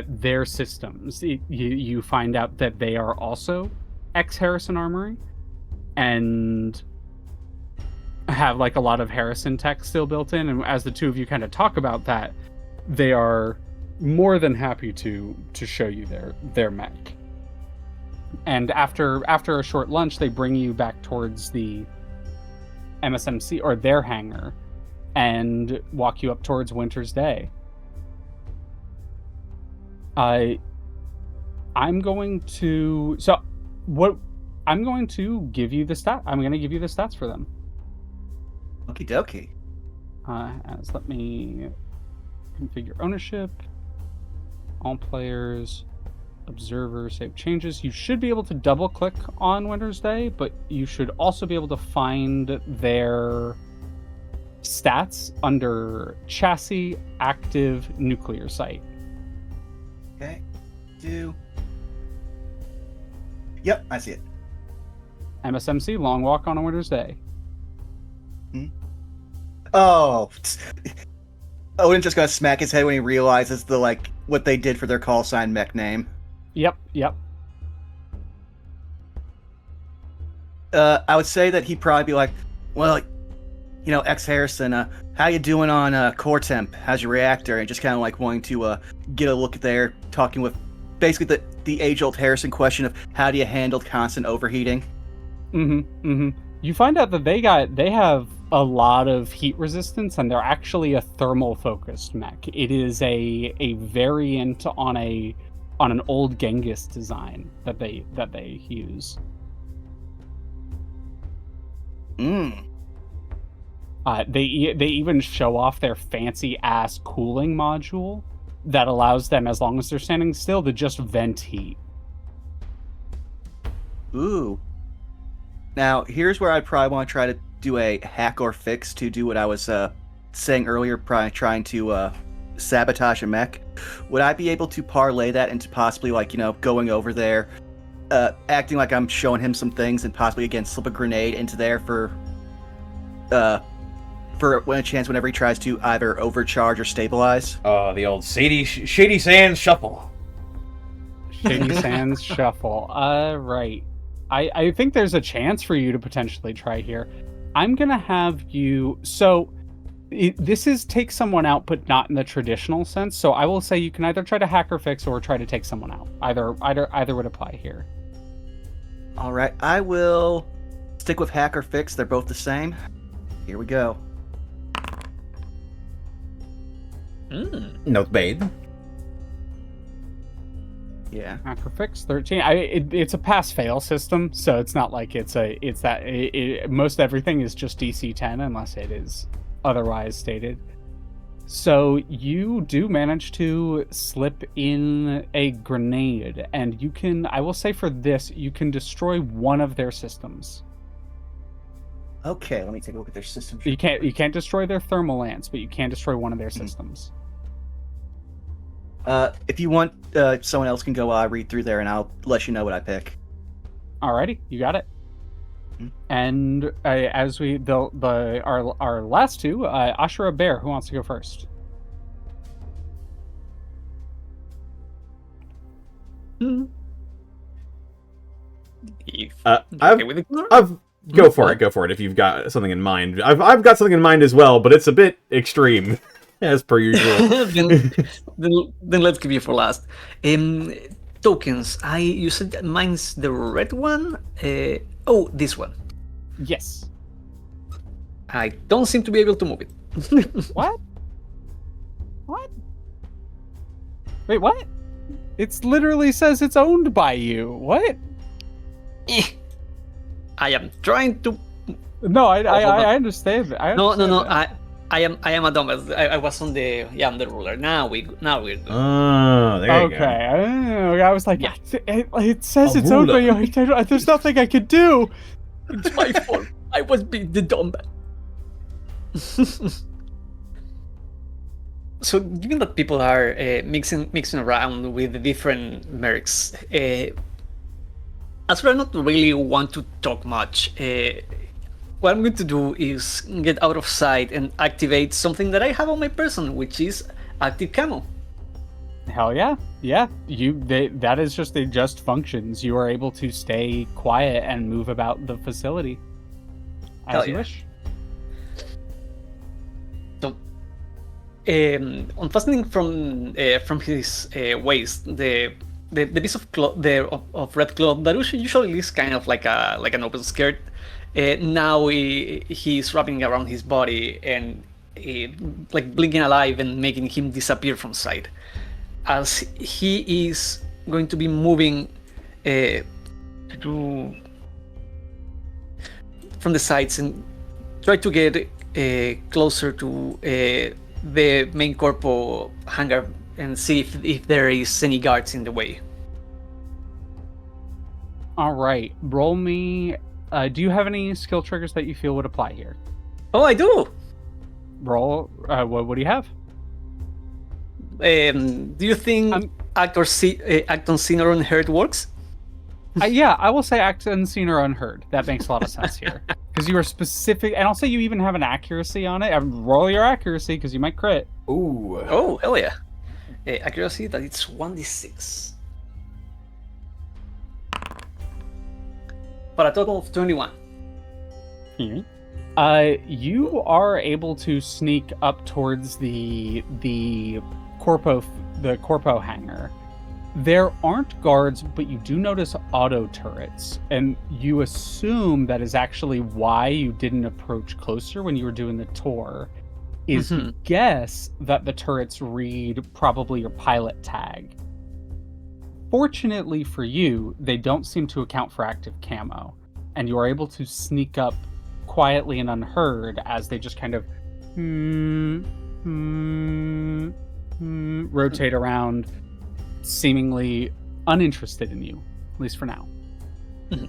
their systems. You find out that they are also ex-Harrison Armory and have like a lot of Harrison tech still built in, and as the two of you kind of talk about that, they are more than happy to show you their mech. And after a short lunch, they bring you back towards the MSMC or their hangar and walk you up towards Winter's Day. I'm going to... So what I'm going to give you the I'm going to give you the stats for them. Okie dokie. Let me configure ownership. All players, observer, save changes. You should be able to double click on Winter's Day, but you should also be able to find their stats under chassis active nuclear site. Okay. Yep, I see it. MSMC, long walk on a Winter's Day. Oh. Odin's just gonna smack his head when he realizes what they did for their call sign mech name. Yep. I would say that he'd probably be like, well, X Harrison, how you doing on core temp? How's your reactor? And just kind of like wanting to get a look there, talking with basically the age-old Harrison question of how do you handle constant overheating? You find out that they have a lot of heat resistance, and they're actually a thermal focused mech. It is a variant on an old Genghis design that they use. They even show off their fancy ass cooling module that allows them, as long as they're standing still, to just vent heat. Ooh. Now, here's where I'd probably want to try to do a hack or fix to do what I was saying earlier, probably trying to sabotage a mech. Would I be able to parlay that into possibly, going over there, acting like I'm showing him some things, and possibly, again, slip a grenade into there for a chance whenever he tries to either overcharge or stabilize? Oh, the old Shady Sands shuffle. Shady Sands shuffle. Right. I think there's a chance for you to potentially try here. I'm going to have you... So, this is take someone out, but not in the traditional sense. So I will say you can either try to hack or fix or try to take someone out. Either would apply here. All right. I will stick with hack or fix. They're both the same. Here we go. Not bad. Yeah. Hack or fix 13. It's a pass-fail system, so it's not like most everything is just DC 10 unless it is otherwise stated. So you do manage to slip in a grenade, and you can, I will say for this, you can destroy one of their systems. Okay, let me take a look at their system. You can't destroy their thermal lance, but you can destroy one of their systems. If you want, someone else can go read through there, and I'll let you know what I pick. Alrighty, you got it. And as we our last two, Asura Bear, who wants to go first? Go for it if you've got something in mind. I've got something in mind as well, but it's a bit extreme, as per usual. then let's give you for last. Tokens. You said mine's the red one. This one. Yes. I don't seem to be able to move it. What? Wait, what? It literally says it's owned by you. What? I am trying to. No, I understand that. No. I am a dumbass. I was on the ruler. Now we're good. Oh, there you go. Okay. I was like, yeah. It says it's owned by you. There's nothing I could do. It's my fault. I was being the dumbass. So, given that people are mixing around with the different mercs, Asura not really want to talk much. What I'm going to do is get out of sight and activate something that I have on my person, which is active camo. Hell yeah. Yeah. That is just, it just functions. You are able to stay quiet and move about the facility as you wish. So, unfastening from his waist the piece of cloth of red cloth that usually is kind of like an open skirt. Now he's wrapping around his body and like blinking alive and making him disappear from sight. As he is going to be moving from the sides and try to get closer to the main corpo hangar and see if there is any guards in the way. All right, roll me. Do you have any skill triggers that you feel would apply here? Oh, I do. Roll. What do you have? Do you think act unseen or unheard works? Yeah, I will say act unseen or unheard. That makes a lot of sense here. Because you are specific, and I'll say you even have an accuracy on it. Roll your accuracy, because you might crit. Ooh. Oh, hell yeah. Accuracy, that it's 1d6. For a total of 21. You are able to sneak up towards the corpo hangar. There aren't guards, but you do notice auto turrets, and you assume that is actually why you didn't approach closer when you were doing the tour, is you guess that the turrets read probably your pilot tag. Fortunately for you, they don't seem to account for active camo, and you are able to sneak up quietly and unheard as they just kind of rotate around, seemingly uninterested in you, at least for now. And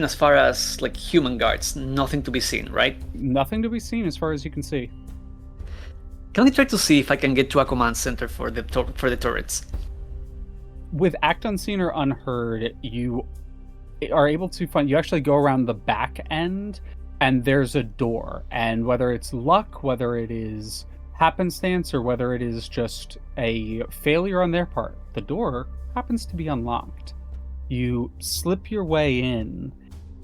as far as like human guards, nothing to be seen, right? Nothing to be seen as far as you can see. Can I try to see if I can get to a command center for the turrets? With act unseen or unheard, you are able to find. You actually go around the back end, and there's a door. And whether it's luck, whether it is happenstance, or whether it is just a failure on their part, the door happens to be unlocked. You slip your way in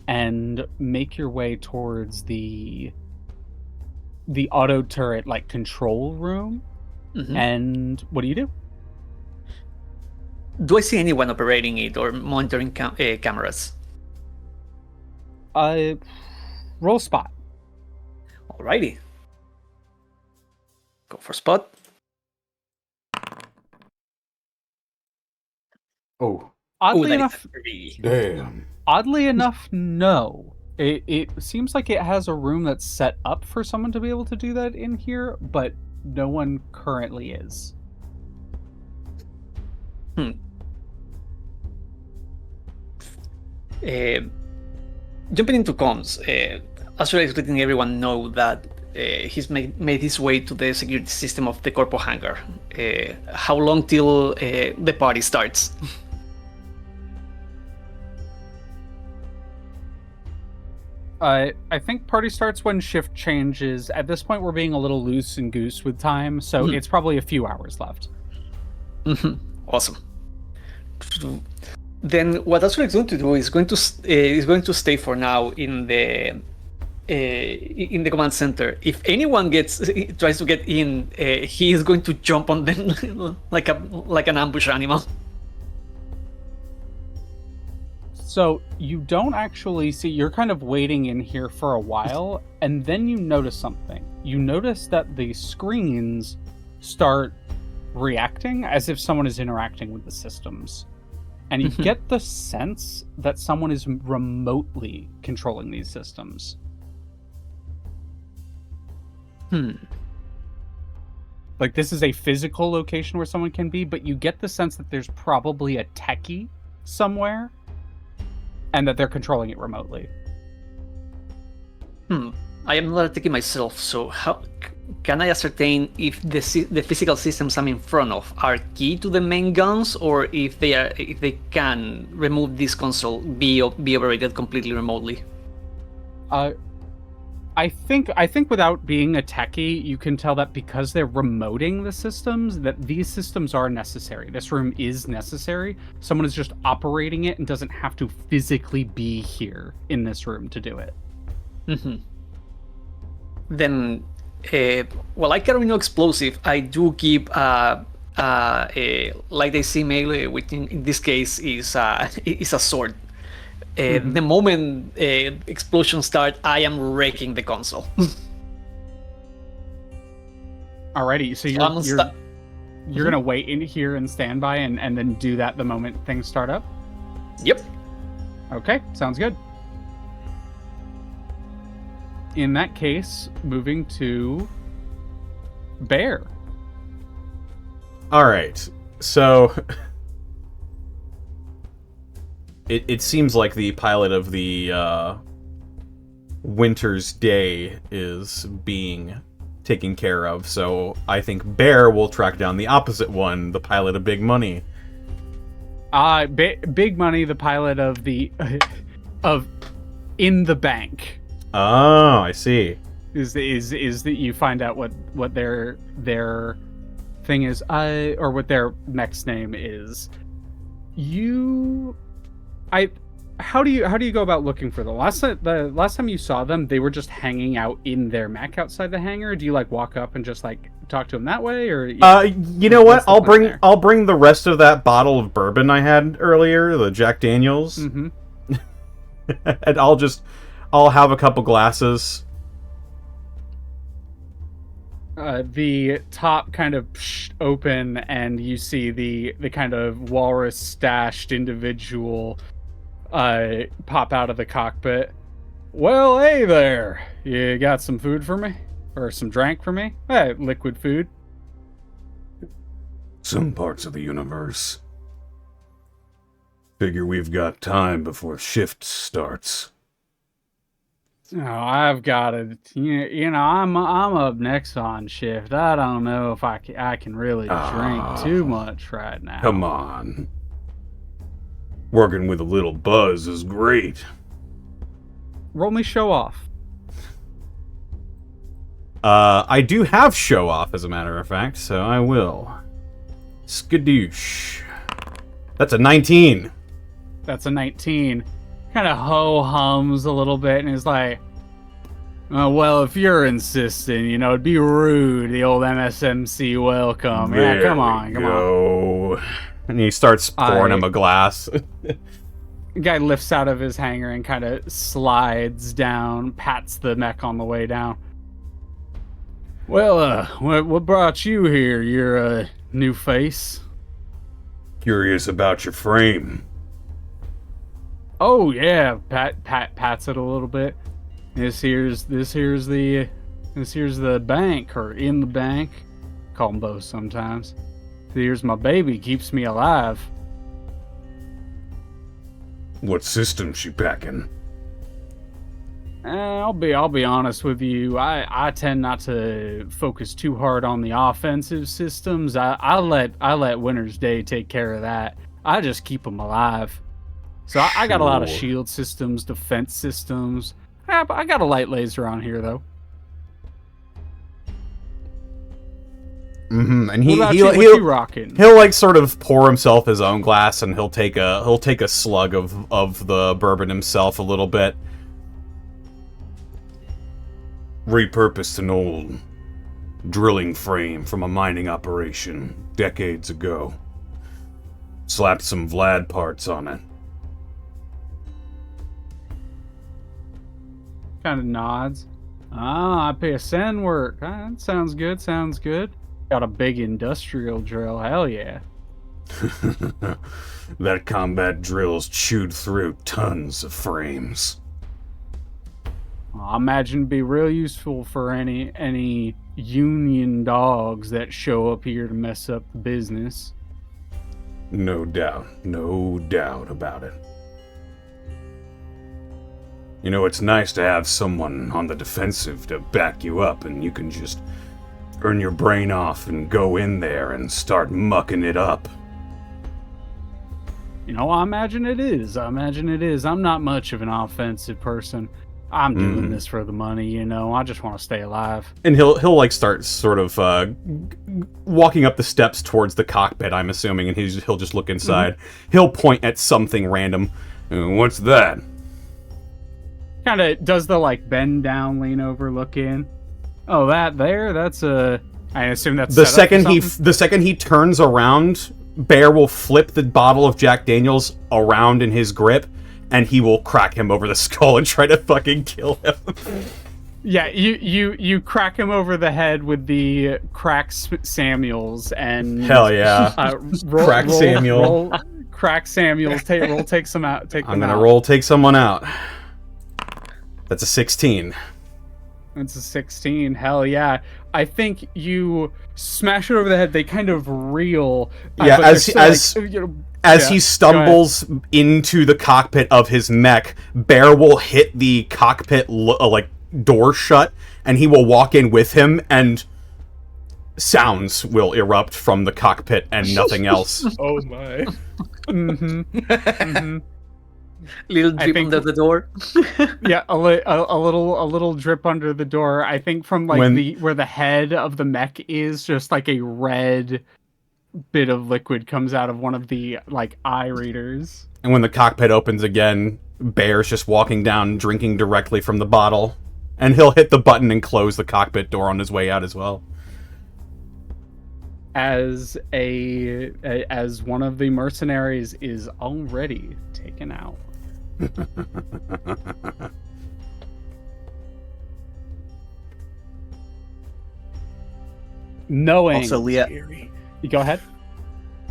and make your way towards the auto turret like control room. And what do? Do I see anyone operating it or monitoring cameras? Roll spot. Alrighty. Go for spot. Oh. Oddly enough, Damn. Oddly enough, no. It seems like it has a room that's set up for someone to be able to do that in here, but no one currently is. Jumping into comms, Asura is letting everyone know that he's made his way to the security system of the corpo hangar. How long till the party starts? I think party starts when shift changes. At this point, we're being a little loose and goose with time, so it's probably a few hours left. Awesome. Then what Asura is going to do is going to stay for now in the command center. If anyone tries to get in, he is going to jump on them like an ambush animal. So you don't actually see, you're kind of waiting in here for a while, and then you notice something. You notice that the screens start reacting as if someone is interacting with the systems. And you get the sense that someone is remotely controlling these systems. Like, this is a physical location where someone can be, but you get the sense that there's probably a techie somewhere, and that they're controlling it remotely. I am not a techie myself, so how can I ascertain if the physical systems I'm in front of are key to the main guns, or if they can remove this console, be operated completely remotely? I think without being a techie, you can tell that because they're remoting the systems, that these systems are necessary. This room is necessary. Someone is just operating it and doesn't have to physically be here in this room to do it. Then, well, I carry no explosive. I do keep like they see melee, which in this case is a sword. The moment explosions start, I am wrecking the console. Alrighty, so you're gonna wait in here and stand by and then do that the moment things start up? Yep. Okay, sounds good. In that case, moving to Bear. All right. So it seems like the pilot of the Winter's Day is being taken care of. So I think Bear will track down the opposite one, the pilot of Big Money. Big Money, the pilot of the of In the Bank. Oh, I see. Is that you find out what their thing is, or what their next name is. How do you go about looking for them? The last time you saw them, they were just hanging out in their mech outside the hangar. Do you like walk up and just like talk to them that way, or you know what? I'll bring the rest of that bottle of bourbon I had earlier, the Jack Daniels, Mm-hmm. and I'll have a couple glasses. The top kind of open, and you see the kind of walrus stashed individual pop out of the cockpit. Well, hey there. You got some food for me? Or some drink for me? Hey, liquid food. Some parts of the universe. Figure we've got time before shift starts. Oh, I've got it. You know, I'm up next on shift. I don't know if I can really drink too much right now. Come on. Working with a little buzz is great. Roll me show off. I do have show off, as a matter of fact, so I will. Skadoosh. That's a 19. That's a 19. Kind of ho-hums a little bit and is like, oh, well, if you're insisting, you know, it'd be rude, the old MSMC welcome. Yeah, come on. And he starts pouring him a glass. The guy lifts out of his hangar and kind of slides down, pats the mech on the way down. Well, what brought you here? You're a new face? Curious about your frame. Oh yeah, pats it a little bit. This here's the bank, or in the bank. Call them both sometimes. Here's my baby, keeps me alive. What system she packing? I'll be honest with you. I tend not to focus too hard on the offensive systems. I let Winter's Day take care of that. I just keep them alive. So I got a lot of shield systems, defense systems. I got a light laser on here though. Mm-hmm. And what you rocking? He'll like sort of pour himself his own glass, and he'll take a slug of the bourbon himself a little bit. Repurposed an old drilling frame from a mining operation decades ago. Slapped some Vlad parts on it. Kind of nods. I pay a send work. That sounds good. Got a big industrial drill. Hell yeah. That combat drill's chewed through tons of frames. I imagine it'd be real useful for any union dogs that show up here to mess up the business. No doubt about it. You know, it's nice to have someone on the defensive to back you up, and you can just turn your brain off and go in there and start mucking it up. You know, I imagine it is. I'm not much of an offensive person. I'm doing this for the money, you know. I just want to stay alive. And he'll like start sort of walking up the steps towards the cockpit, I'm assuming, and he'll just look inside. Mm-hmm. He'll point at something random. What's that? Kind of does the like bend down, lean over, look in. Oh, that there, that's a. I assume that's the second he turns around, Bear will flip the bottle of Jack Daniels around in his grip, and he will crack him over the skull and try to fucking kill him. Yeah, you crack him over the head with the crack Samuels and hell yeah, Samuel. Crack Samuels. Take some out. I'm gonna roll take someone out. That's a 16. It's a 16. Hell yeah. I think you smash it over the head. They kind of reel. Yeah, but as he stumbles into the cockpit of his mech, Bear will hit the cockpit door shut, and he will walk in with him, and sounds will erupt from the cockpit and nothing else. Oh my. Little drip under the door. Yeah, a little drip under the door. I think from where the head of the mech is, just like a red bit of liquid comes out of one of the eye readers. And when the cockpit opens again, Bear's just walking down, drinking directly from the bottle, and he'll hit the button and close the cockpit door on his way out as well. As one of the mercenaries is already taken out. Knowing. Also, Leah, you go ahead.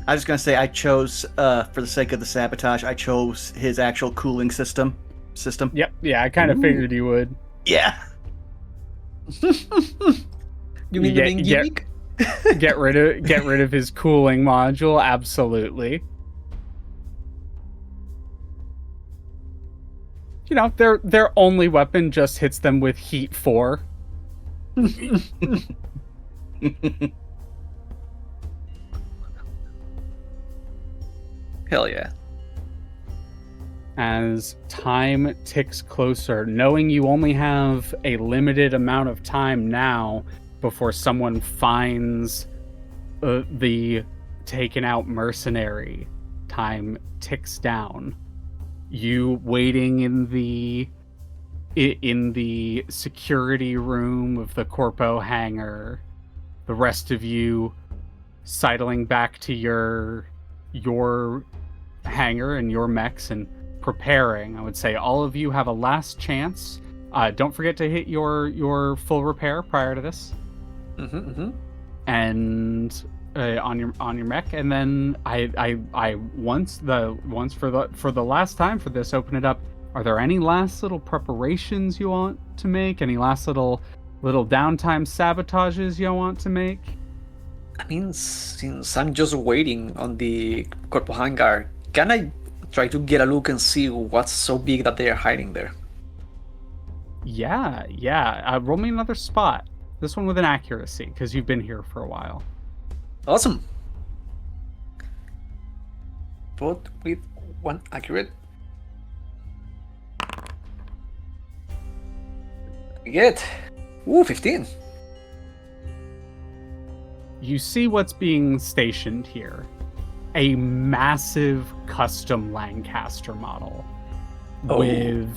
I was going to say I chose, for the sake of the sabotage, I chose his actual cooling system. Yep. Yeah, I kind of figured you would. Yeah. You mean the main gimmick? Get rid of his cooling module. Absolutely. You know, their only weapon just hits them with heat 4. Hell yeah. As time ticks closer, knowing you only have a limited amount of time now before someone finds the taken out mercenary, time ticks down. You waiting in the security room of the Corpo hangar, the rest of you sidling back to your hangar and your mechs and preparing. I would say all of you have a last chance. Don't forget to hit your full repair prior to this. And on your mech, and then I once for the last time for this, open it up. Are there any last little preparations you want to make? Any last little downtime sabotages you want to make? I mean, since I'm just waiting on the Corpo hangar, can I try to get a look and see what's so big that they are hiding there? Yeah. Roll me another spot. This one with an accuracy, because you've been here for a while. Awesome. Both with one accurate. We get 15. You see what's being stationed here. A massive custom Lancaster model with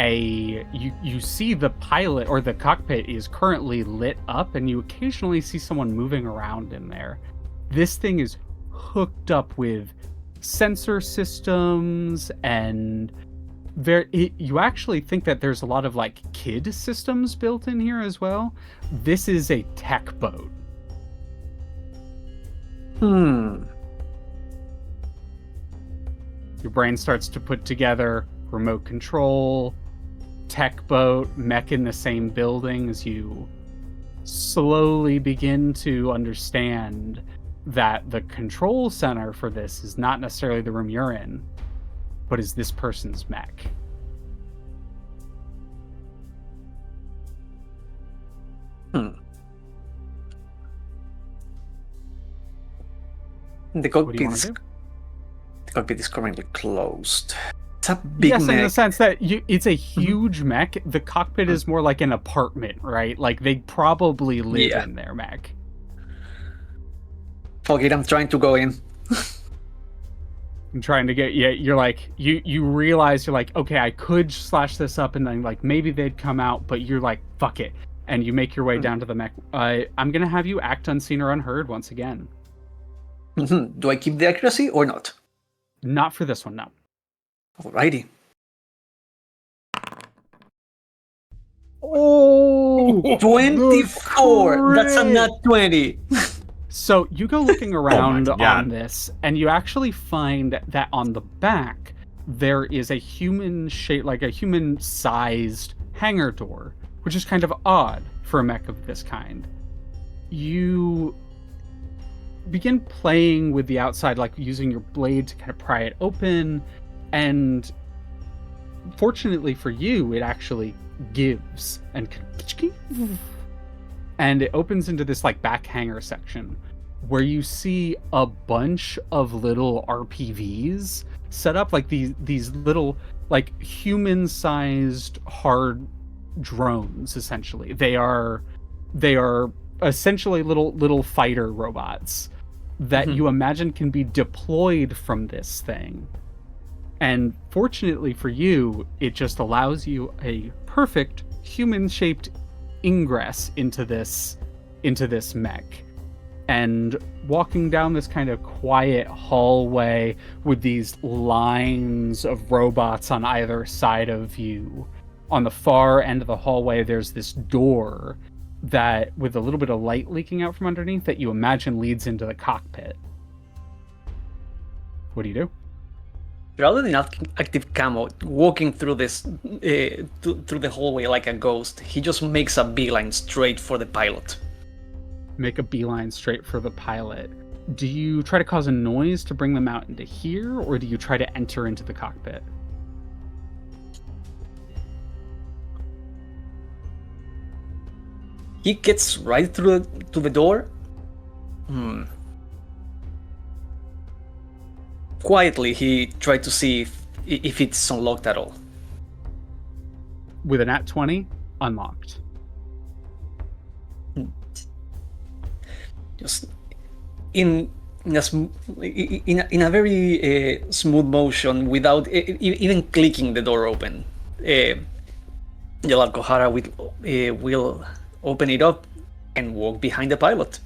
you see the pilot or the cockpit is currently lit up, and you occasionally see someone moving around in there. This thing is hooked up with sensor systems, and you actually think that there's a lot of kid systems built in here as well. This is a tech boat. Your brain starts to put together remote control, tech boat, mech in the same building, as you slowly begin to understand that the control center for this is not necessarily the room you're in, but is this person's mech. The cockpit is currently closed. It's a big mech. In the sense that it's a huge mech. The cockpit is more like an apartment, right? They probably live in their mech. Fuck it, I'm trying to go in. I'm trying to get you realize okay, I could slash this up and then maybe they'd come out, but you're fuck it, and you make your way down to the mech. I'm gonna have you act unseen or unheard once again. Do I keep the accuracy or not? Not for this one, no. Alrighty. Oh, 24! That's a nat 20! So you go looking around God. on this, and you actually find that on the back there is a human shape, like a human-sized hangar door, which is kind of odd for a mech of this kind. You begin playing with the outside, like using your blade to kind of pry it open, and fortunately for you, it actually gives and it opens into this like back hangar section where you see a bunch of little RPVs set up, like these little like human-sized hard drones. Essentially, they are essentially little fighter robots that you imagine can be deployed from this thing. And fortunately for you, it just allows you a perfect human-shaped ingress into this mech. And walking down this kind of quiet hallway with these lines of robots on either side of you, on the far end of the hallway, there's this door that, with a little bit of light leaking out from underneath, that you imagine leads into the cockpit. What do you do? Rather than active camo, walking through this through the hallway like a ghost, he just makes a beeline straight for the pilot. Make a beeline straight for the pilot. Do you try to cause a noise to bring them out into here, or do you try to enter into the cockpit? He gets right through to the door. Quietly, he tried to see if it's unlocked at all. With a nat 20, unlocked. Just in a very smooth motion, without even clicking the door open, Jalal Kohara will open it up and walk behind the pilot.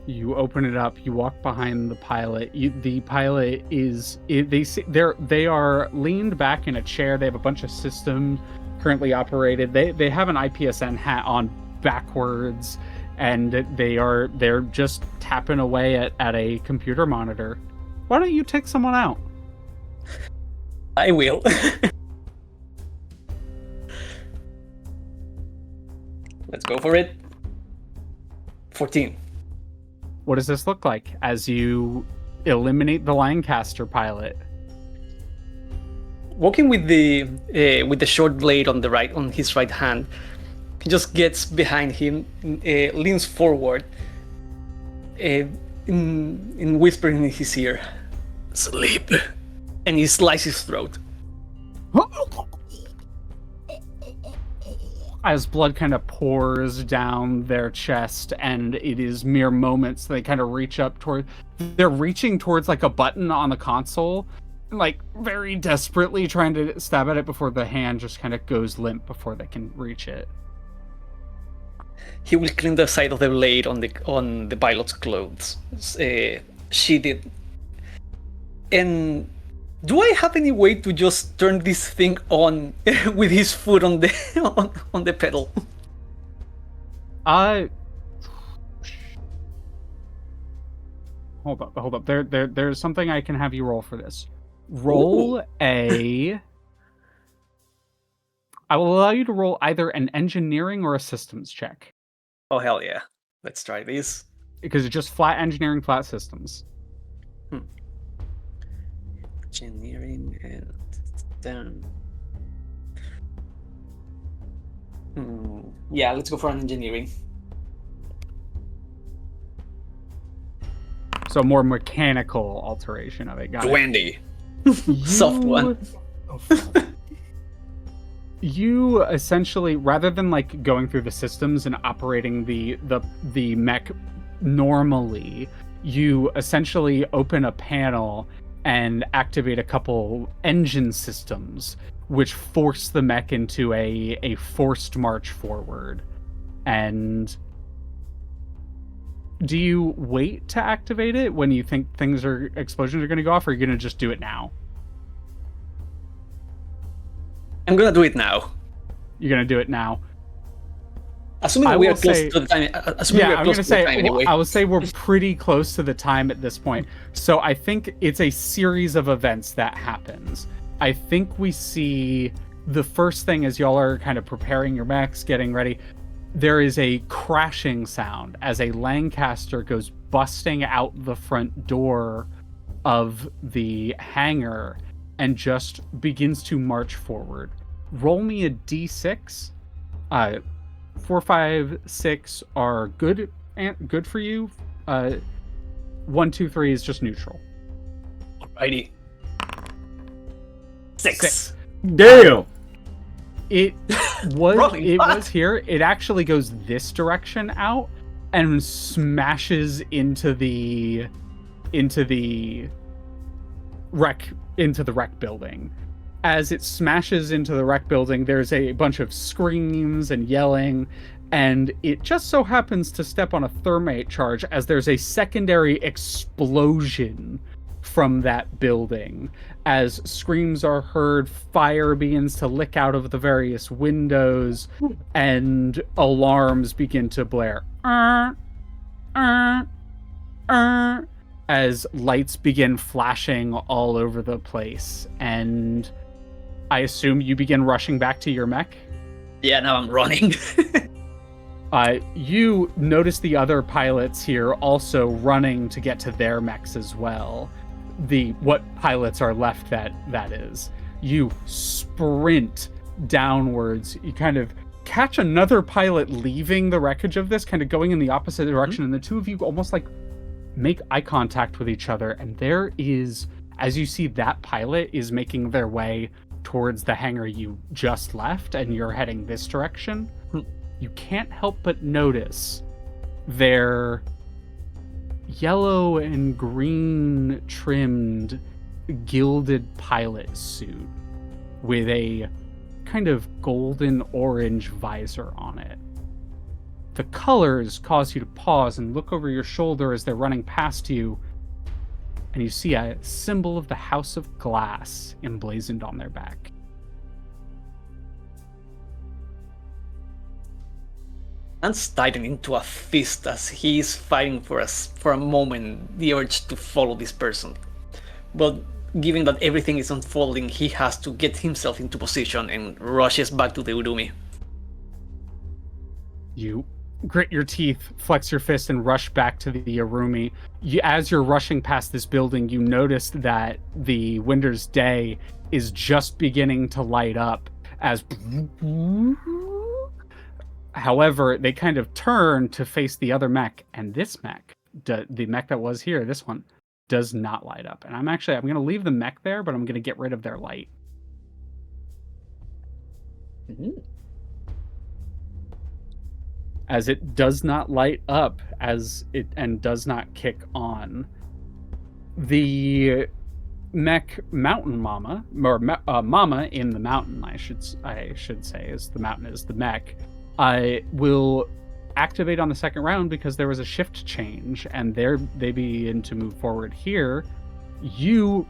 You open it up. You walk behind the pilot. The pilot is they are leaned back in a chair. They have a bunch of systems currently operated. They have an IPSN hat on backwards, and they're just tapping away at a computer monitor. Why don't you take someone out? I will. Let's go for it. 14. What does this look like as you eliminate the Lancaster pilot? Walking with the short blade on his right hand, he just gets behind him, leans forward, in whispering in his ear, "Sleep," and he slices his throat. As blood kind of pours down their chest, and it is mere moments they kind of reach up toward. They're reaching towards like a button on the console, like very desperately trying to stab at it before the hand just kind of goes limp before they can reach it. He will clean the side of the blade on the pilot's clothes. She did. And do I have any way to just turn this thing on with his foot on the on the pedal? Hold up. There's something I can have you roll for this. Roll I will allow you to roll either an engineering or a systems check. Oh hell yeah! Let's try this. Because it's just flat engineering, flat systems. Engineering and then. Yeah, let's go for an engineering. So more mechanical alteration of it. Got 20. Soft one. You essentially, rather than like going through the systems and operating the mech normally, you essentially open a panel and activate a couple engine systems, which force the mech into a forced march forward. And do you wait to activate it when you think explosions are going to go off, or are you going to just do it now? I'm gonna do it now. You're going to do it now. Assuming I we are will close say- to the time. Assuming we are I'm close gonna to the say time anyway. I would say we're pretty close to the time at this point. So I think it's a series of events that happens. I think we see the first thing as y'all are kind of preparing your mechs, getting ready. There is a crashing sound as a Lancaster goes busting out the front door of the hangar and just begins to march forward. Roll me a d6. 4, 5, 6 are good for you. 1, 2, 3 is just neutral. Alrighty. 6. Damn. It was Rolling fast. was here. It actually goes this direction out and smashes into the wreck building. As it smashes into the wreck building, there's a bunch of screams and yelling, and it just so happens to step on a thermite charge as there's a secondary explosion from that building. As screams are heard, fire begins to lick out of the various windows, and alarms begin to blare. As lights begin flashing all over the place, and I assume you begin rushing back to your mech. Yeah, now I'm running. You notice the other pilots here also running to get to their mechs as well. What pilots are left that is. You sprint downwards. You kind of catch another pilot leaving the wreckage of this, kind of going in the opposite direction, and the two of you almost like make eye contact with each other, and there is, as you see, that pilot is making their way towards the hangar you just left, and you're heading this direction. You can't help but notice their yellow and green trimmed gilded pilot suit with a kind of golden orange visor on it. The colors cause you to pause and look over your shoulder as they're running past you, and you see a symbol of the House of Glass emblazoned on their back. Hands tighten into a fist as he is fighting for a moment the urge to follow this person. But given that everything is unfolding, he has to get himself into position and rushes back to the Urumi. You grit your teeth, flex your fist, and rush back to the Urumi. As you're rushing past this building, you notice that the Winter's Day is just beginning to light up as... However, they kind of turn to face the other mech, and this mech, the mech that was here, this one, does not light up. And I'm going to leave the mech there, but I'm going to get rid of their light. Mm-hmm. As it does not light up and does not kick on. The mech Mountain Mama, or Mama in the mountain, I should say, is the mountain is the mech, will activate on the second round because there was a shift change, and they begin to move forward here. You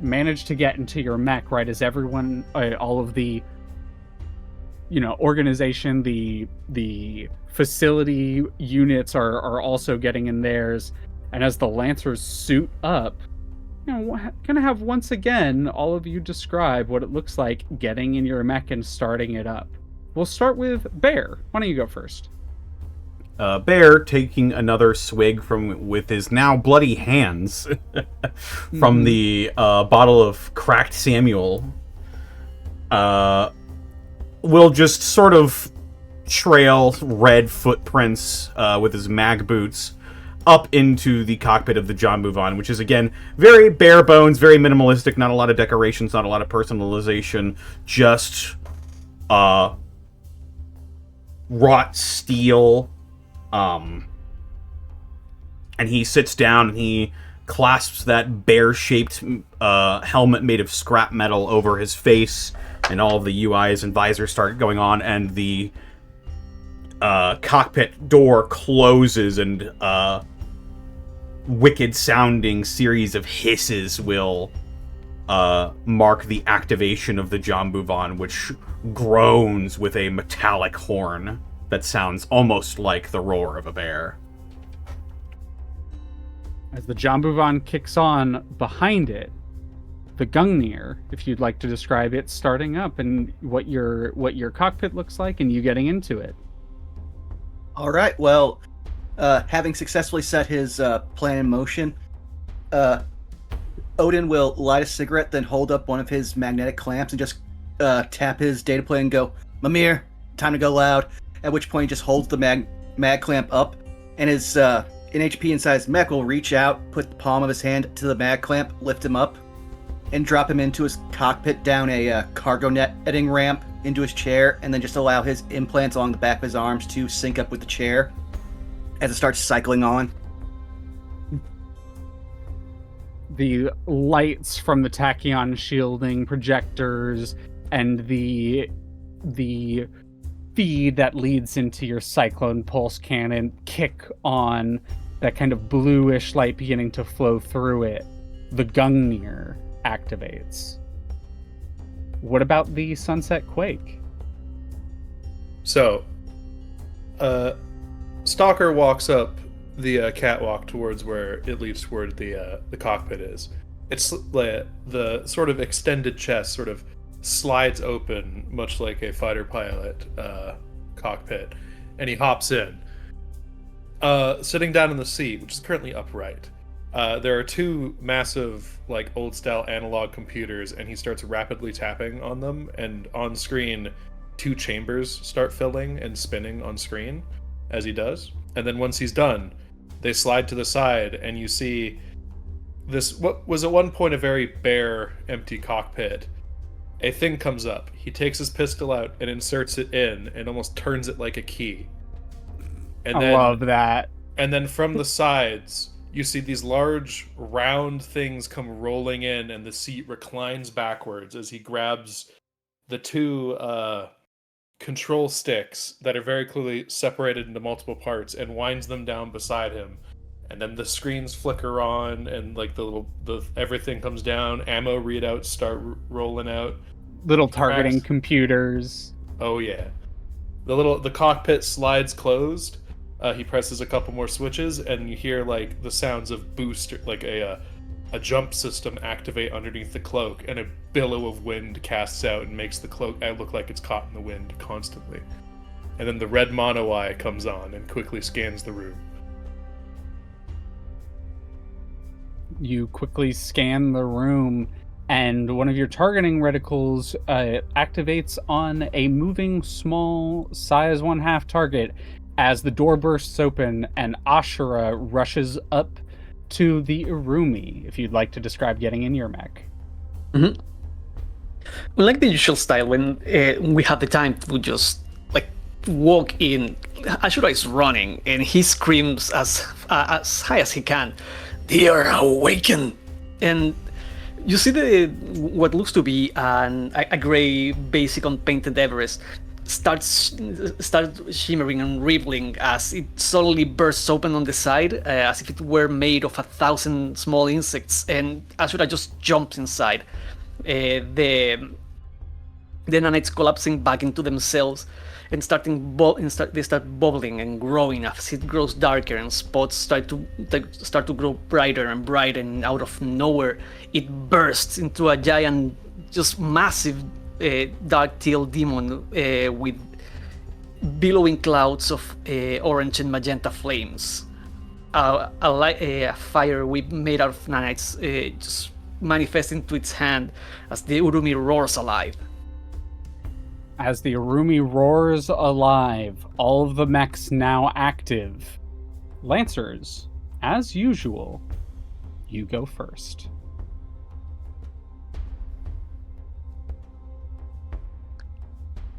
manage to get into your mech right as everyone, all of the organization, the facility units are also getting in theirs, and as the Lancers suit up, gonna have once again all of you describe what it looks like getting in your mech and starting it up. We'll start with Bear. Why don't you go first? Bear, taking another swig with his now bloody hands from the bottle of cracked Samuel, will just sort of trail red footprints with his mag boots up into the cockpit of the Jambuvon, which is, again, very bare bones, very minimalistic, not a lot of decorations, not a lot of personalization, just wrought steel. And he sits down and he clasps that bear-shaped helmet made of scrap metal over his face, and all of the UIs and visors start going on, and the cockpit door closes, and wicked-sounding series of hisses will mark the activation of the Jambuvon, which groans with a metallic horn. that sounds almost like the roar of a bear. As the Jambouvan kicks on behind it, the Gungnir, if you'd like to describe it starting up and what your cockpit looks like and you getting into it. All right. Well, having successfully set his plan in motion, Odin will light a cigarette, then hold up one of his magnetic clamps and just tap his data plane and go, "Mimir, time to go loud." At which point he just holds the mag clamp up, and his NHP inside his mech will reach out, put the palm of his hand to the mag clamp, lift him up, and drop him into his cockpit down a cargo netting ramp into his chair, and then just allow his implants along the back of his arms to sync up with the chair as it starts cycling on. The lights from the tachyon shielding projectors and the feed that leads into your cyclone pulse cannon kick on, that kind of bluish light beginning to flow through it. The Gungnir activates. What about the Sunset Quake? So, Stalker walks up the catwalk towards where it leads toward the cockpit is. It's the sort of extended chest sort of slides open, much like a fighter pilot cockpit, and he hops in. Sitting down in the seat, which is currently upright, there are two massive, like, old-style analog computers, and he starts rapidly tapping on them, and on screen, two chambers start filling and spinning on screen as he does. And then once he's done, they slide to the side, and you see this, what was at one point a very bare, empty cockpit. A thing comes up. He takes his pistol out and inserts it in and almost turns it like a key. And I love that. And then from the sides, you see these large, round things come rolling in, and the seat reclines backwards as he grabs the two control sticks that are very clearly separated into multiple parts and winds them down beside him. And then the screens flicker on, and like the everything comes down. Ammo readouts start rolling out. Little targeting computers. Oh yeah, the cockpit slides closed. He presses a couple more switches, and you hear like the sounds of booster, like a jump system activate underneath the cloak, and a billow of wind casts out and makes the cloak look like it's caught in the wind constantly. And then the red mono eye comes on and quickly scans the room. You quickly scan the room, and one of your targeting reticles activates on a moving small size 1/2 target as the door bursts open and Asura rushes up to the Irumi, if you'd like to describe getting in your mech. Mm-hmm. Well, like the usual style, when we have the time to just like walk in, Asura is running and he screams as high as he can, "They are awakened!" And you see what looks to be a gray basic unpainted Everest starts shimmering and rippling as it suddenly bursts open on the side, as if it were made of 1,000 small insects, and Asura just jumps inside. The nanites collapsing back into themselves and they start bubbling and growing as it grows darker, and spots start to grow brighter and brighter, and out of nowhere it bursts into a giant, just massive dark teal demon with billowing clouds of orange and magenta flames. A fire whip made out of nanites just manifests into its hand as the Urumi roars alive. As the Irumi roars alive, all of the mechs now active. Lancers, as usual, you go first.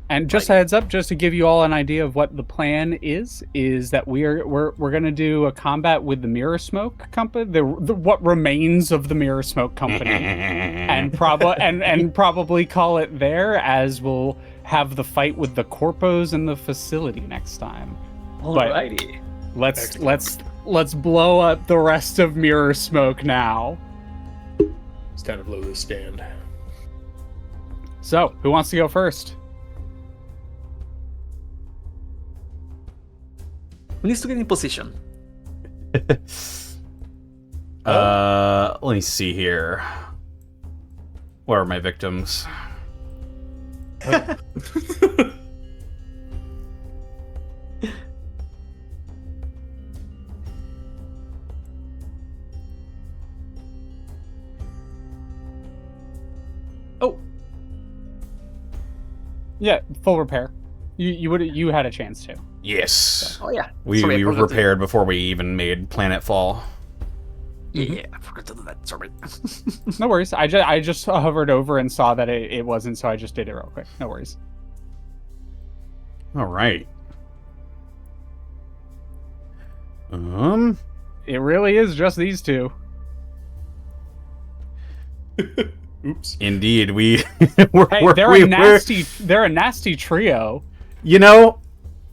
And just a heads up, just to give you all an idea of what the plan is that we're going to do a combat with the Mirror Smoke Company, the what remains of the Mirror Smoke Company, and probably call it there, as we'll have the fight with the corpos in the facility next time. Alrighty. But let's blow up the rest of Mirror Smoke now. It's time to blow this stand. So, who wants to go first? needs to get in position? Let me see here. Where are my victims? Oh, Yeah, full repair. You had a chance to. Yes. oh yeah. We Sorry, I forgot to- repaired before we even made planetfall. Yeah, I forgot to do that. Sorry. No worries. I just hovered over and saw that it wasn't, so I just did it real quick. No worries. All right. It really is just these two. Oops. Indeed, we Hey, they're a nasty trio. You know,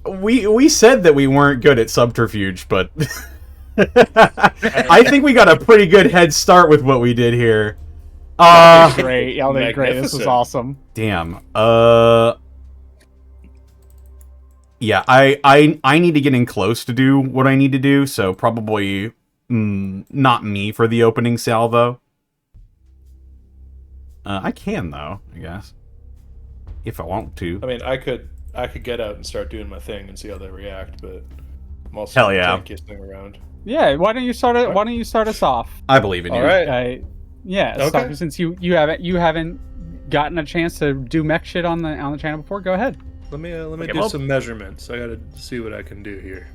we said that we weren't good at subterfuge, but I think we got a pretty good head start with what we did here. Great, y'all did great. This was Magnificent. awesome. Damn. Yeah, I need to get in close to do what I need to do, so probably not me for the opening salvo. I can though, I guess, if I want to. I mean, I could get out and start doing my thing and see how they react, but I'm also Hell yeah. the tankiest thing around. Yeah, why don't you start us off? I believe in you. All right. Yeah, Okay. Stalker, since you haven't gotten a chance to do mech shit on the channel before, go ahead. Let me Okay, do well- some measurements. I gotta see what I can do here.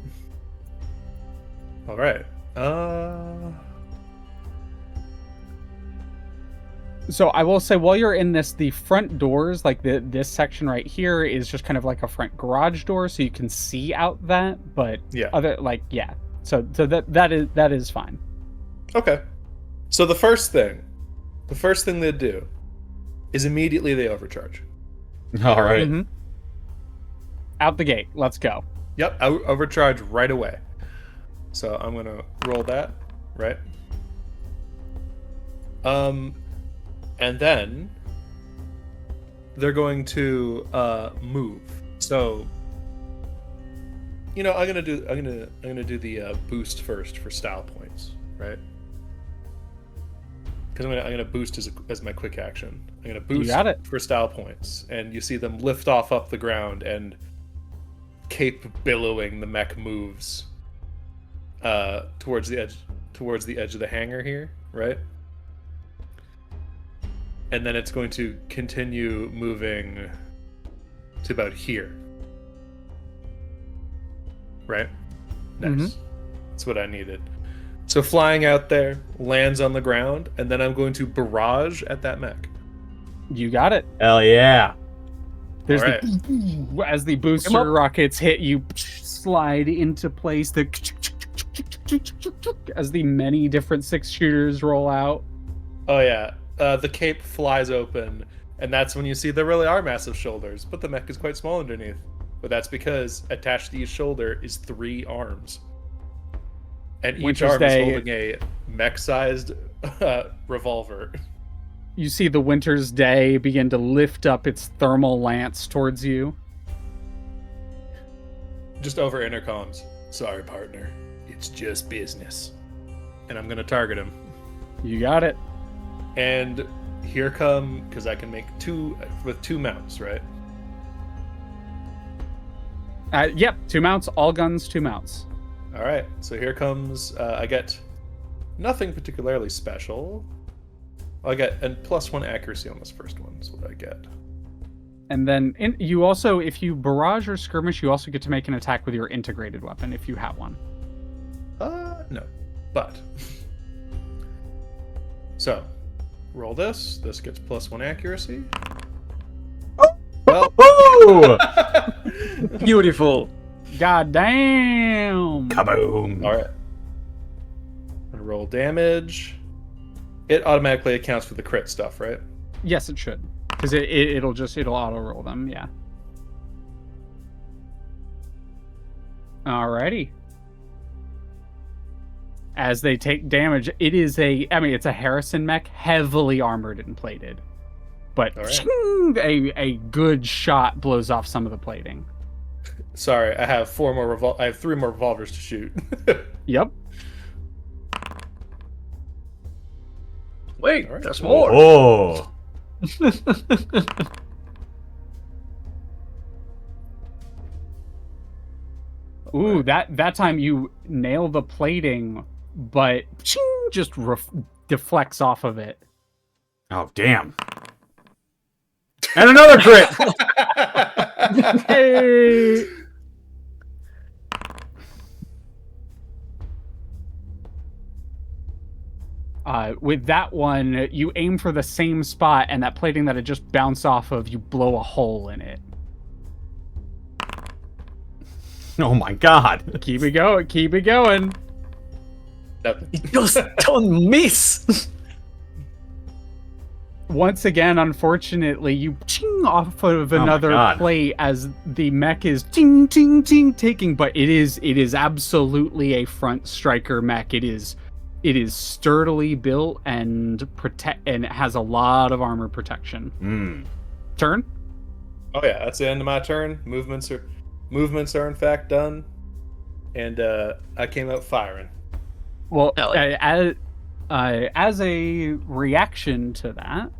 All right. So I will say, while you're in this, the front doors, like this section right here, is just kind of like a front garage door, so you can see out that. But Yeah. So that is fine. Okay. So the first thing they do is immediately they overcharge. All right. Mhm. Out the gate. Let's go. Yep, I overcharge right away. So I'm gonna roll that, right? And then they're going to move. So, you know, I'm gonna do the boost first for style points, right? Because I'm gonna boost as my quick action. I'm gonna boost got it. for style points, and you see them lift off up the ground, and cape billowing, the mech moves towards the edge of the hangar here, right? And then it's going to continue moving to about here. Right? Nice. That's what I needed. So flying out there, lands on the ground, and then I'm going to barrage at that mech. You got it. Hell yeah. There's All right. as the booster rockets hit, you slide into place. As the many different 6-shooters roll out. Oh yeah. The cape flies open, and that's when you see there really are massive shoulders, but the mech is quite small underneath. But that's because attached to each shoulder is 3 arms. And each Winter's arm Day. is holding a mech-sized revolver. You see the Winter's Day begin to lift up its thermal lance towards you. Just over intercoms. Sorry, partner. It's just business. And I'm going to target him. You got it. And here come, because I can make 2 with 2 mounts, right? Yep, 2 mounts, all guns, 2 mounts. All right, so here comes. I get nothing particularly special. I get a +1 accuracy on this first one. Is what I get. And then you also, if you barrage or skirmish, you also get to make an attack with your integrated weapon if you have one. No, but so roll this. This gets +1 accuracy. Well, Woo! Beautiful. God damn! Kaboom! all right. And roll damage. It automatically accounts for the crit stuff, right? Yes, it should, because it'll auto roll them. Yeah. Alrighty. As they take damage, it's a Harrison mech, heavily armored and plated, but All right. a good shot blows off some of the plating. Sorry, I have three more revolvers to shoot. Yep. Wait, All right. there's more. Oh. Ooh, that time you nail the plating, but ching, just deflects off of it. Oh, damn. And another crit! Hey! With that one, you aim for the same spot, and that plating that it just bounced off of, you blow a hole in it. Oh my god. Keep it going, keep it going. Nothing. Just don't miss. Once again, unfortunately, you ching off of another God. plate as the mech is ting ting ting taking, but it is absolutely a front striker mech. It is sturdily built and it has a lot of armor protection. Turn. Oh yeah, that's the end of my turn. Movements are in fact done, and I came out firing. Well, Hell yeah. as a reaction to that,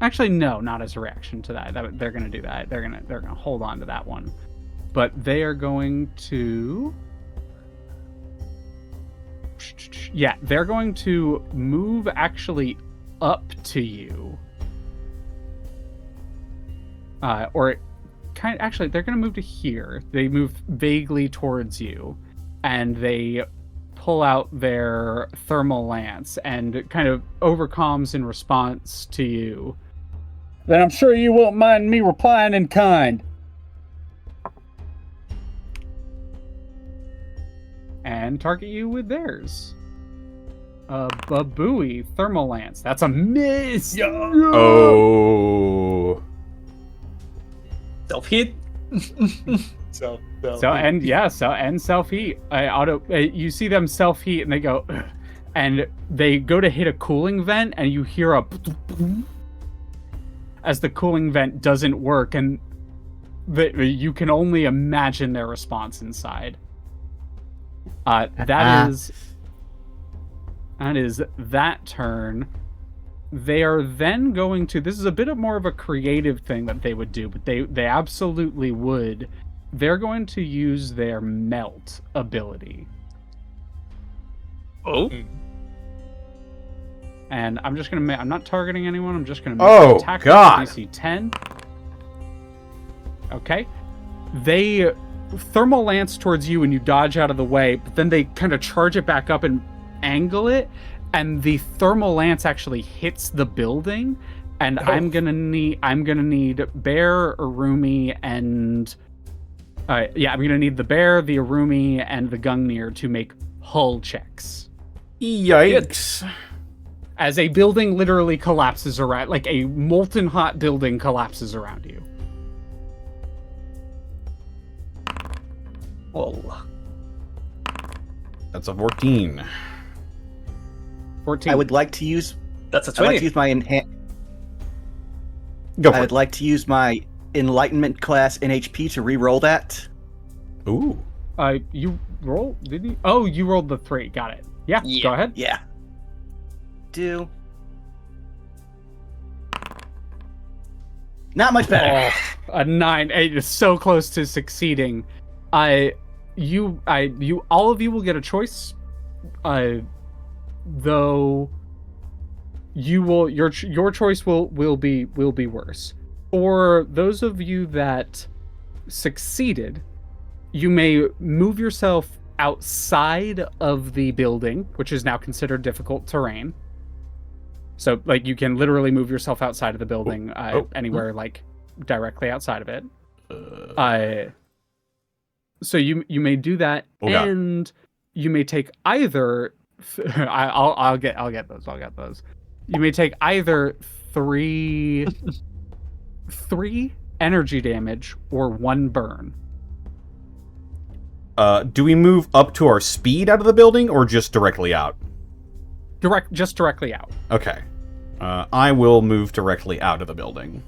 actually no, not as a reaction to that. They're gonna do that. They're gonna hold on to that one, but they are going to. Yeah, they're going to move actually up to you. Actually, they're going to move to here. They move vaguely towards you, and they pull out their thermal lance and kind of overcomes in response to you. Then I'm sure you won't mind me replying in kind. And target you with theirs. Babooey thermal lance. That's a miss. Oh. Self hit. So self heat. You see them self heat, and they go, ugh, and they go to hit a cooling vent, and you hear a as the cooling vent doesn't work, and you can only imagine their response inside. That is that turn. They are then going to. This is a bit more of a creative thing that they would do, but they absolutely would. They're going to use their melt ability. Oh. And I'm just gonna. I'm not targeting anyone. I'm just gonna. Oh, attack God. DC 10. Okay. They thermal lance towards you, and you dodge out of the way. But then they kind of charge it back up and angle it, and the thermal lance actually hits the building. And I'm gonna need Bear, Arumi, and I'm gonna need the Bear, the Arumi, and the Gungnir to make hull checks. Yikes. As a building literally collapses around, like a molten hot building collapses around you. Oh. That's a 14. 14. I would like to use. That's a I'd 20. like to use my Go for I it. would like to use my Enlightenment class NHP to re-roll that. Ooh. You roll? Did you? Oh, you rolled the 3. Got it. Yeah. Yeah. Go ahead. Yeah. Do. Not much better. Oh, a 9. It is so close to succeeding. All of you will get a choice. Though you will your choice will be worse. For those of you that succeeded, you may move yourself outside of the building, which is now considered difficult terrain. So, like, you can literally move yourself outside of the building, anywhere, like, directly outside of it. So you may do that, and you may take either. I'll get those. You may take either 3 energy damage or 1 burn. Do we move up to our speed out of the building, or just directly out? Just directly out. Okay. I will move directly out of the building.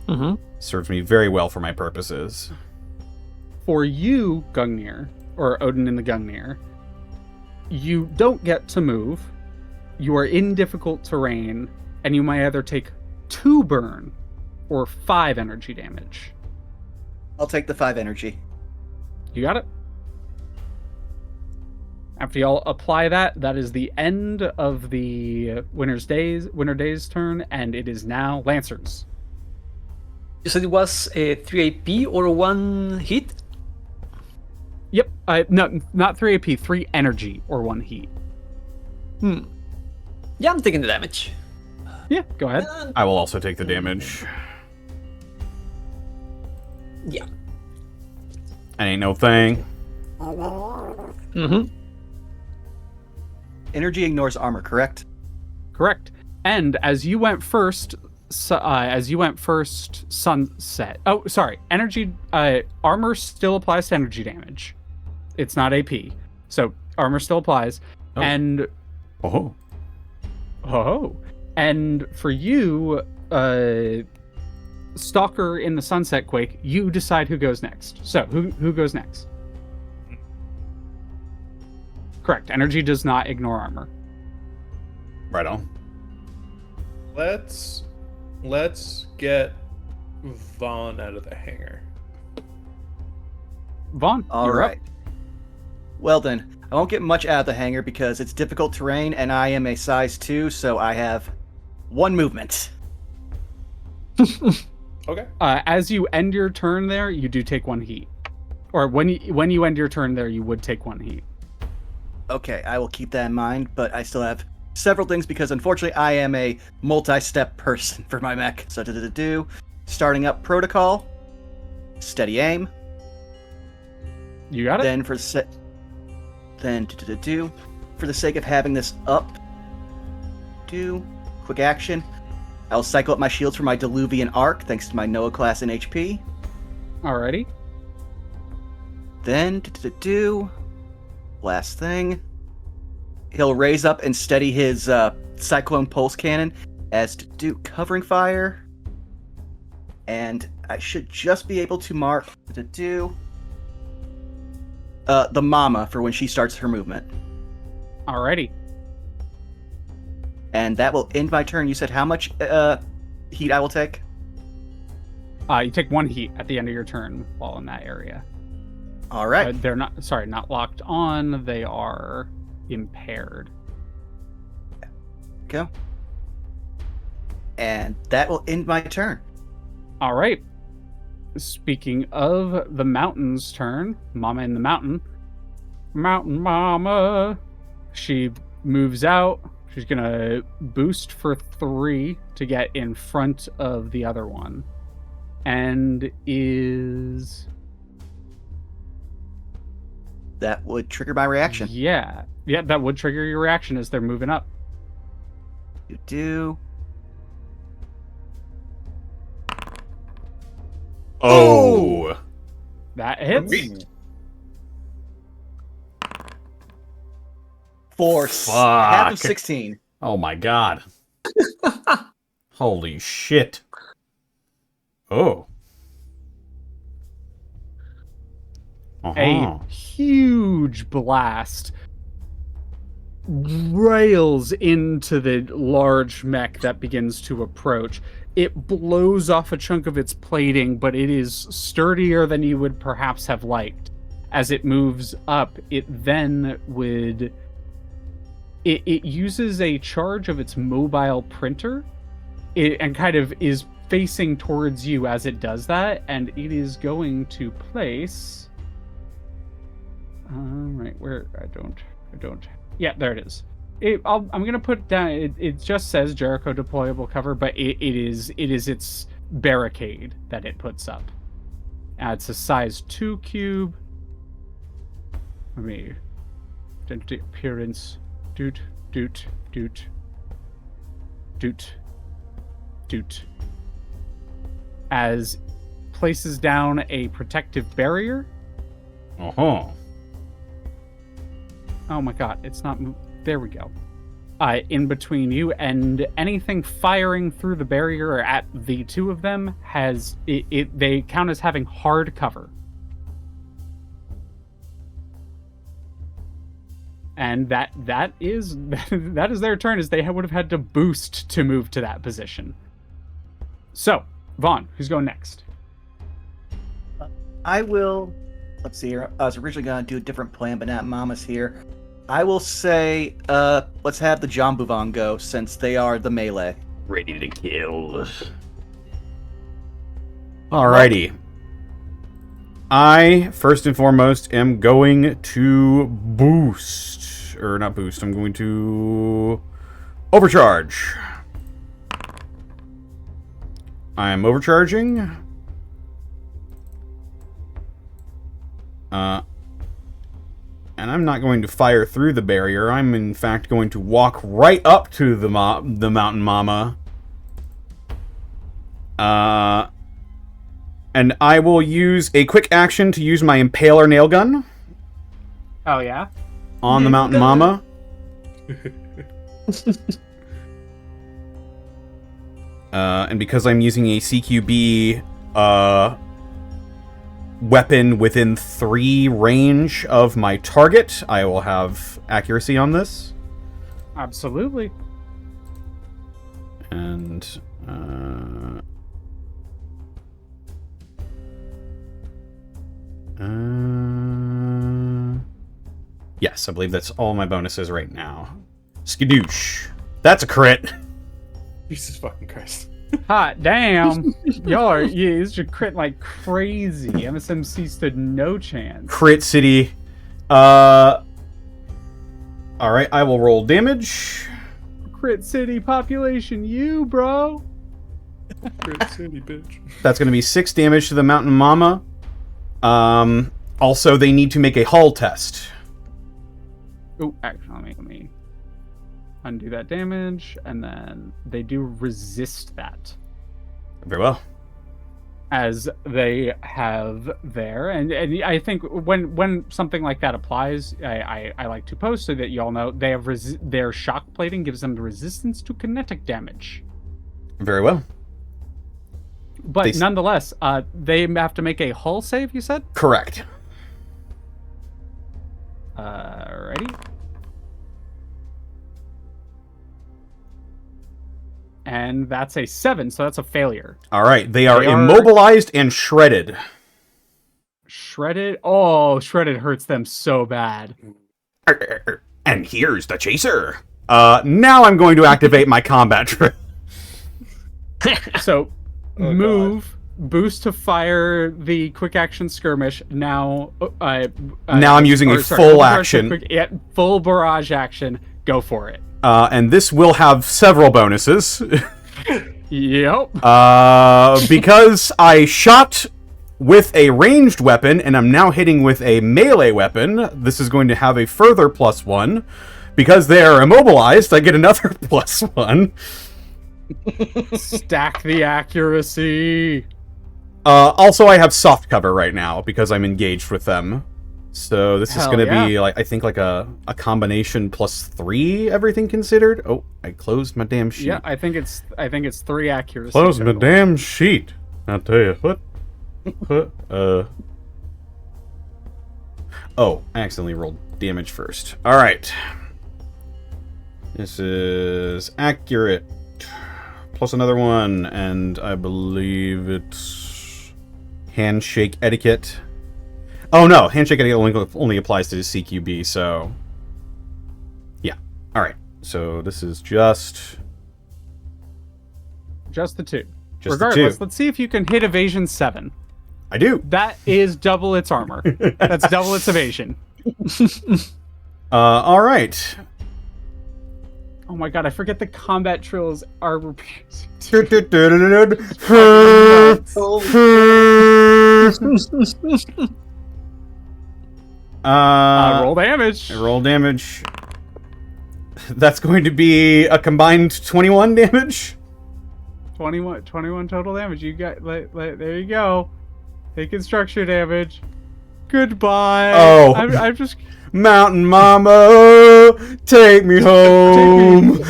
Mm-hmm. Serves me very well for my purposes. For you, Gungnir, or Odin in the Gungnir, you don't get to move. You are in difficult terrain, and you might either take 2 burn or 5 energy damage. I'll take the 5 energy. You got it? After y'all apply that, that is the end of the Winter Days turn, and it is now Lancers. You said it was a 3 AP or 1 hit? Yep, no, not 3 AP, 3 energy or 1 heat. Yeah, I'm taking the damage. Yeah, go ahead. I will also take the damage. Yeah. Ain't no thing. Mm-hmm. Energy ignores armor, correct? Correct. And as you went first, Sunset. Oh, sorry. Energy armor still applies to energy damage. It's not AP, so armor still applies. Oh. And and for you, Stalker in the Sunset Quake, you decide who goes next. So who goes next? Correct. Energy does not ignore armor. Right on. Let's get Vaughn out of the hangar. Vaughn, All you're right. up. Well then, I won't get much out of the hangar because it's difficult terrain and I am a size 2, so I have 1 movement. Okay. As you end your turn there, you do take 1 heat. Or when you end your turn there, you would take 1 heat. Okay, I will keep that in mind, but I still have several things because unfortunately I am a multi-step person for my mech. So starting up protocol, steady aim. You got it? Then for the sake of having this up, quick action. I'll cycle up my shields for my Diluvian Arc thanks to my Noah class in HP. Alrighty. Then last thing, he'll raise up and steady his Cyclone Pulse Cannon as to do covering fire. And I should just be able to mark the Mama for when she starts her movement. Alrighty. And that will end my turn. You said how much heat I will take? You take 1 heat at the end of your turn while in that area. All right. They're not locked on. They are impaired. Go. And that will end my turn. All right. Speaking of the mountain's turn, Mama in the mountain. Mountain Mama. She moves out. She's going to boost for 3 to get in front of the other one. And is... That would trigger my reaction. Yeah, that would trigger your reaction as they're moving up. Oh! That hits. Force. Fuck. Half of 16. Oh my god. Holy shit. Oh. A huge blast rails into the large mech that begins to approach. It blows off a chunk of its plating, but it is sturdier than you would perhaps have liked. As it moves up, it then would... It uses a charge of its mobile printer and kind of is facing towards you as it does that, and it is going to place... right, where I don't. Yeah, there it is. I'm gonna put down. It just says Jericho deployable cover, but it is its barricade that it puts up. It's a size 2 cube. Let me identity appearance. Doot. As places down a protective barrier. Oh my god, it's not... There we go. In between you and anything firing through the barrier or at the two of them has... They count as having hard cover. And that is their turn, as they would have had to boost to move to that position. So, Vaughn, who's going next? I will. Let's see here. I was originally going to do a different plan, but now Mama's here. I will say, let's have the Jambuvan go, since they are the melee. Ready to kill. Alrighty. I, first and foremost, am going to boost. Or not boost, I'm going to overcharge. I am overcharging. And I'm not going to fire through the barrier. I'm in fact going to walk right up to the Mountain Mama. And I will use a quick action to use my Impaler nail gun. Oh, yeah? On the Mountain Mama. And because I'm using a CQB weapon within 3 range of my target, I will have accuracy on this. Absolutely. And yes, I believe that's all my bonuses right now. Skadoosh. That's a crit. Jesus fucking Christ. Hot damn. It's your crit like crazy. MSMC stood no chance. Crit City. Alright, I will roll damage. Crit City population, you, bro. Crit City, bitch. That's going to be 6 damage to the Mountain Mama. Also, they need to make a hull test. Oh, actually, let me undo that damage, and then they do resist that. Very well. As they have there, and I think when something like that applies, I like to post so that you all know they have their shock plating gives them the resistance to kinetic damage. Very well. But nonetheless, they have to make a hull save, you said? Correct. Ready? And that's a 7, so that's a failure. All right, they are immobilized and shredded. Shredded? Oh, shredded hurts them so bad. And here's the chaser. Now I'm going to activate my combat drill. So, move, boost to fire the quick action skirmish. Now, now I'm using a full action. Full barrage action. Go for it. And this will have several bonuses. Yep. Because I shot with a ranged weapon, and I'm now hitting with a melee weapon, this is going to have a further +1. Because they are immobilized, I get another +1. Stack the accuracy. Also, I have soft cover right now, because I'm engaged with them. So this is going to be, like, I think, like a combination +3, everything considered. Oh, I closed my damn sheet. Yeah, I think it's 3 accuracy. Closed my damn sheet. I'll tell you what. Oh, I accidentally rolled damage first. All right. This is accurate. Plus another 1, and I believe it's handshake etiquette. Oh no, handshake etiquette only applies to the CQB, so... Yeah. Alright, so this is just the 2. Just Regardless, the 2. Let's see if you can hit evasion 7. I do. That is double its armor. That's double its evasion. Alright. Oh my god, I forget the combat trills are... roll damage. Roll damage. That's going to be a combined 21 damage. 21 total damage. You got there you go. Taking structure damage. Goodbye. Oh, I'm just Mountain Mama, take me home.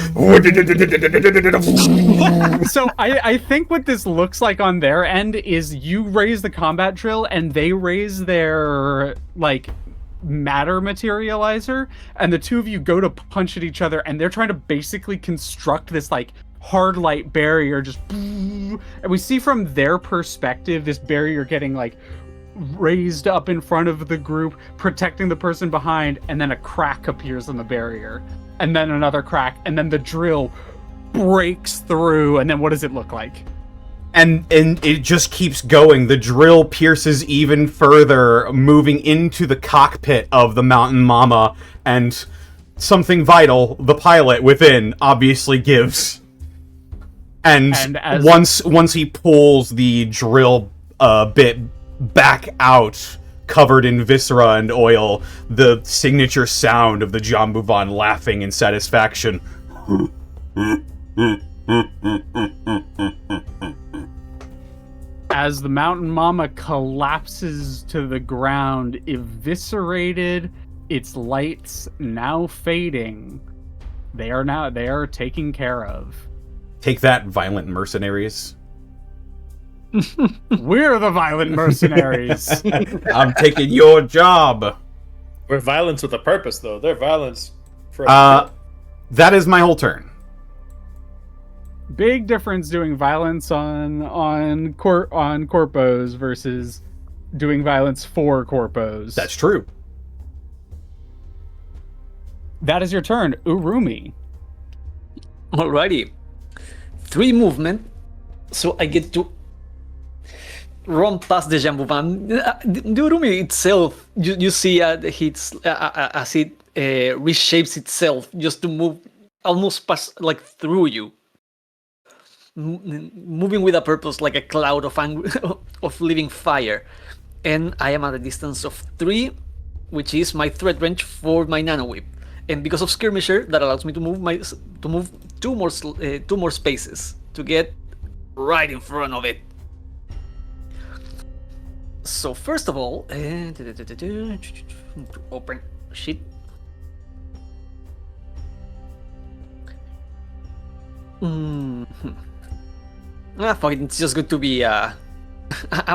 So I think what this looks like on their end is you raise the combat drill and they raise their like matter materializer, and the two of you go to punch at each other, and they're trying to basically construct this like hard light barrier, just, and we see from their perspective this barrier getting like raised up in front of the group, protecting the person behind, and then a crack appears in the barrier, and then another crack, and then the drill breaks through, and then what does it look like? And it just keeps going. The drill pierces even further, moving into the cockpit of the Mountain Mama, and something vital, the pilot within, obviously gives. And once he pulls the drill bit back out, covered in viscera and oil, the signature sound of the Jambuvan laughing in satisfaction. As the Mountain Mama collapses to the ground, eviscerated, its lights now fading. They are taken care of. Take that, violent mercenaries. We're the violent mercenaries. I'm taking your job. We're violence with a purpose, though. They're violence for that is my whole turn. Big difference doing violence on corpos versus doing violence for corpos. That's true. That is your turn, Urumi. Alrighty. 3 movement, so I get to run past the Jambuvan. The Urumi itself, you see as it reshapes itself just to move almost past, like through you. Moving with a purpose, like a cloud of living fire. And I am at a distance of 3, which is my threat range for my nano whip. And because of Skirmisher, that allows me to move 2 more spaces to get right in front of it. So first of all, open sheet. Fuck it, it's just good to be a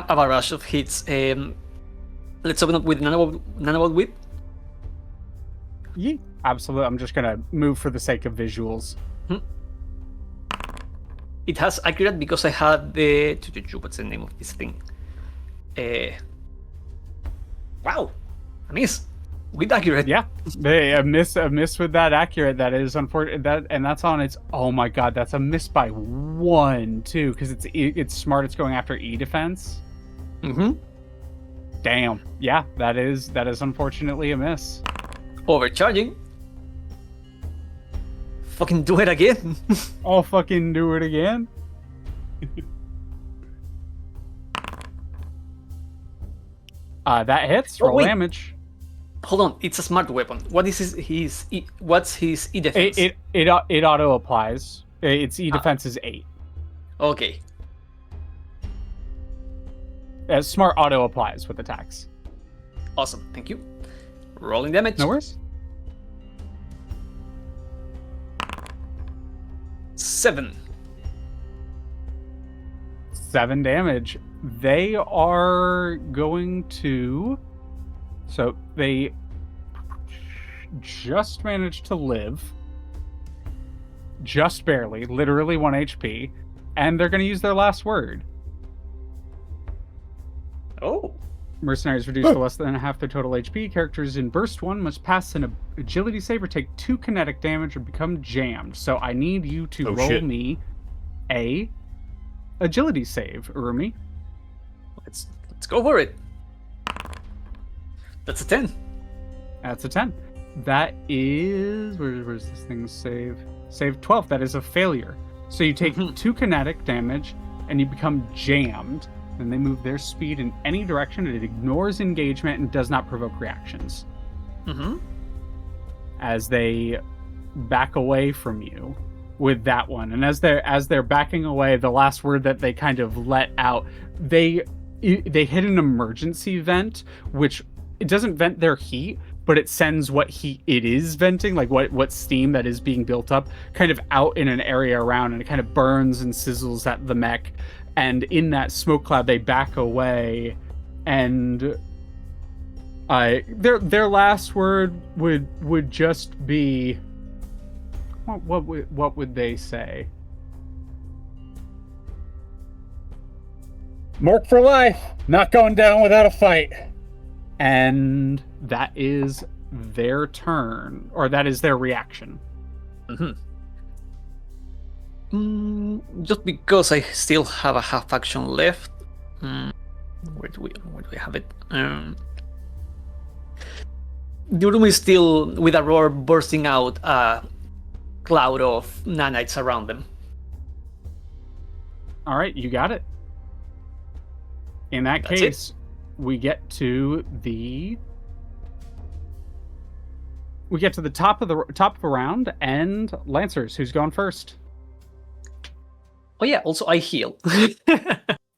barrage of hits. Let's open up with Nanobot Whip. Yeah, absolutely. I'm just gonna move for the sake of visuals. It has accurate because I had the... What's the name of this thing? Wow, a miss with accurate. Yeah, a miss with that accurate. That is unfortunate. And that's on its. Oh my god, that's a miss by 1 too, because it's smart. It's going after E defense. Damn. Yeah, that is unfortunately a miss. Overcharging. Fucking do it again. I'll fucking do it again. That hits. Roll damage. Hold on, it's a smart weapon. What is what's his E defense? It auto applies. Its E defense is 8. Okay. Smart auto applies with attacks. Awesome, thank you. Rolling damage. No worries. 7 damage. They are going to... So they just managed to live. Just barely. Literally 1 HP. And they're going to use their last word. Oh. Mercenaries reduced to less than half their total HP. Characters in Burst 1 must pass an agility save or take 2 kinetic damage or become jammed. So I need you to roll me a agility save, Urumi. Let's go for it. That's a 10. That's a 10. That is... Where's this thing save? Save 12. That is a failure. So you take 2 kinetic damage, and you become jammed. And they move their speed in any direction. It ignores engagement and does not provoke reactions. As they back away from you with that one. And as they're backing away, the last word that they kind of let out, they hit an emergency vent, which... It doesn't vent their heat, but it sends what heat it is venting, like what steam that is being built up, kind of out in an area around, and it kind of burns and sizzles at the mech. And in that smoke cloud, they back away, and Their last word would just be what would they say? Merc for life, not going down without a fight. And that is their turn, or that is their reaction. Just because I still have a half action left. Where do we have it? The room is still with a roar bursting out, a cloud of nanites around them. All right, you got it. In that That's case, we get to the top of the round, and Lancers, who's going first? Oh yeah, also I heal.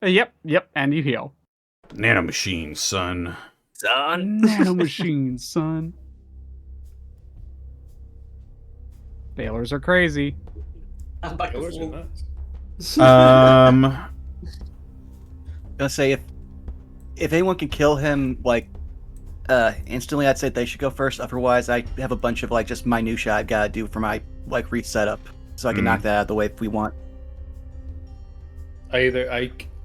Yep, and you heal. Nanomachine, son. Son. Nanomachines, son. Bailers are crazy. I'm back to Killers are full. nuts. Gonna say if anyone can kill him like instantly, I'd say they should go first. Otherwise, I have a bunch of like just minutia I've got to do for my like reset up, so I can knock that out of the way if we want. I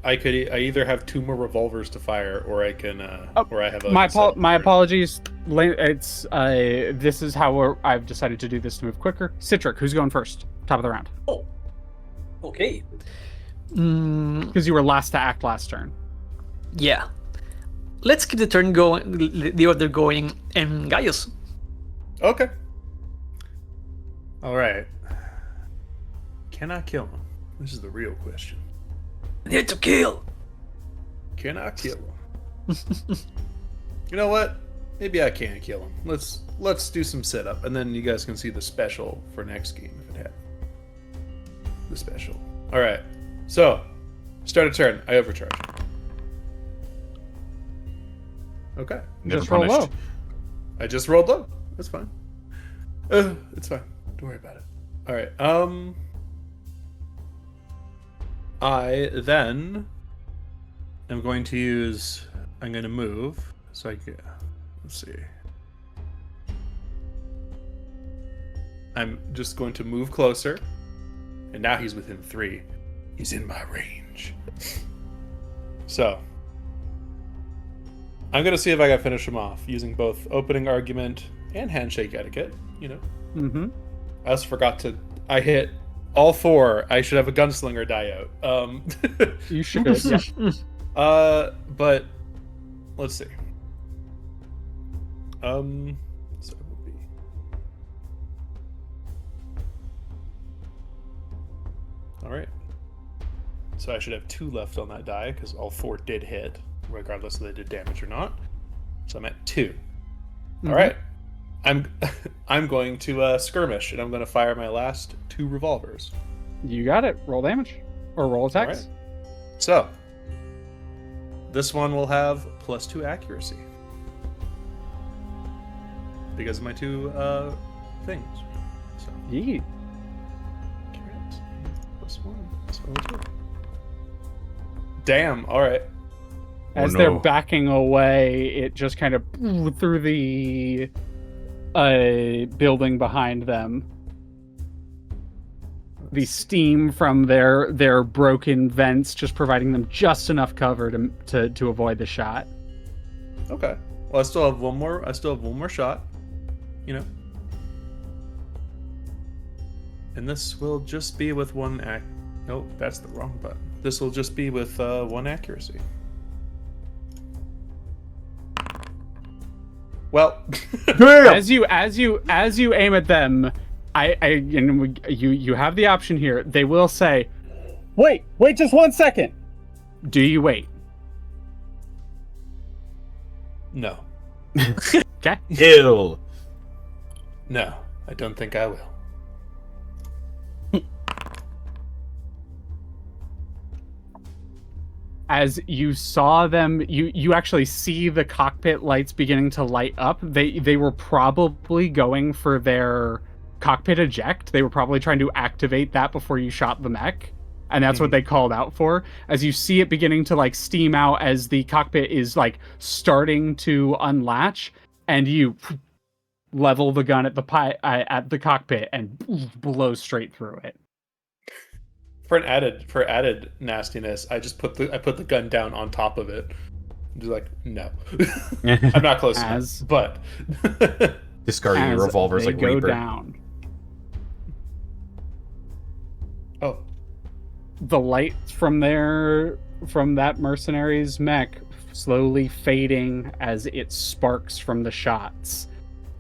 either have 2 more revolvers to fire, or I can, or I have a. My set my ready. apologies. It's this is how I've decided to do this to move quicker. Citric, who's going first? Top of the round. Oh, okay. Because you were last to act last turn. Yeah. Let's keep the turn going, the order going, and Gaius. Okay. All right. Can I kill him? This is the real question. Need to kill. Can I kill him? You know what? Maybe I can kill him. Let's do some setup, and then you guys can see the special for next game if it had the special. All right. So, start a turn. I overcharge. Okay. Just roll low. I just rolled low. That's fine. It's fine. Don't worry about it. All right. I then am going to use. I'm going to move. So I can. Let's see. I'm just going to move closer, and now he's within 3. He's in my range. So I'm going to see if I can finish him off using both opening argument and handshake etiquette. You know. Mm-hmm. I also forgot to. I hit all 4. I should have a gunslinger die out. You should. Yeah. But let's see. So it would be. All right. So I should have 2 left on that die because all 4 did hit, regardless if they did damage or not. So I'm at 2. All right. I'm going to skirmish, and I'm going to fire my last 2 revolvers. You got it. Roll damage or roll attacks. All right. So this one will have +2 accuracy because of my 2 things. So Yeet. +1, so 2. Damn. All right. As they're backing away, it just kind of through the building behind them. The steam from their broken vents just providing them just enough cover to avoid the shot. Okay. Well, I still have one more shot. You know. And this will just be with 1 Nope, that's the wrong button. This will just be with 1 accuracy. Well, as you aim at them, you have the option here. They will say, "Wait just 1 second." Do you wait? no. Okay. Kill. No, I don't think I will. As you saw them, you actually see the cockpit lights beginning to light up. They were probably going for their cockpit eject. They were probably trying to activate that before you shot the mech. And that's what they called out for. As you see it beginning to like steam out as the cockpit is like starting to unlatch, and you level the gun at the cockpit and blow straight through it. For added nastiness, I put the gun down on top of it. I'm just like, no. I'm not close enough. But discarding your revolvers like go Reaper. Down. Oh. The light from that mercenary's mech slowly fading as it sparks from the shots.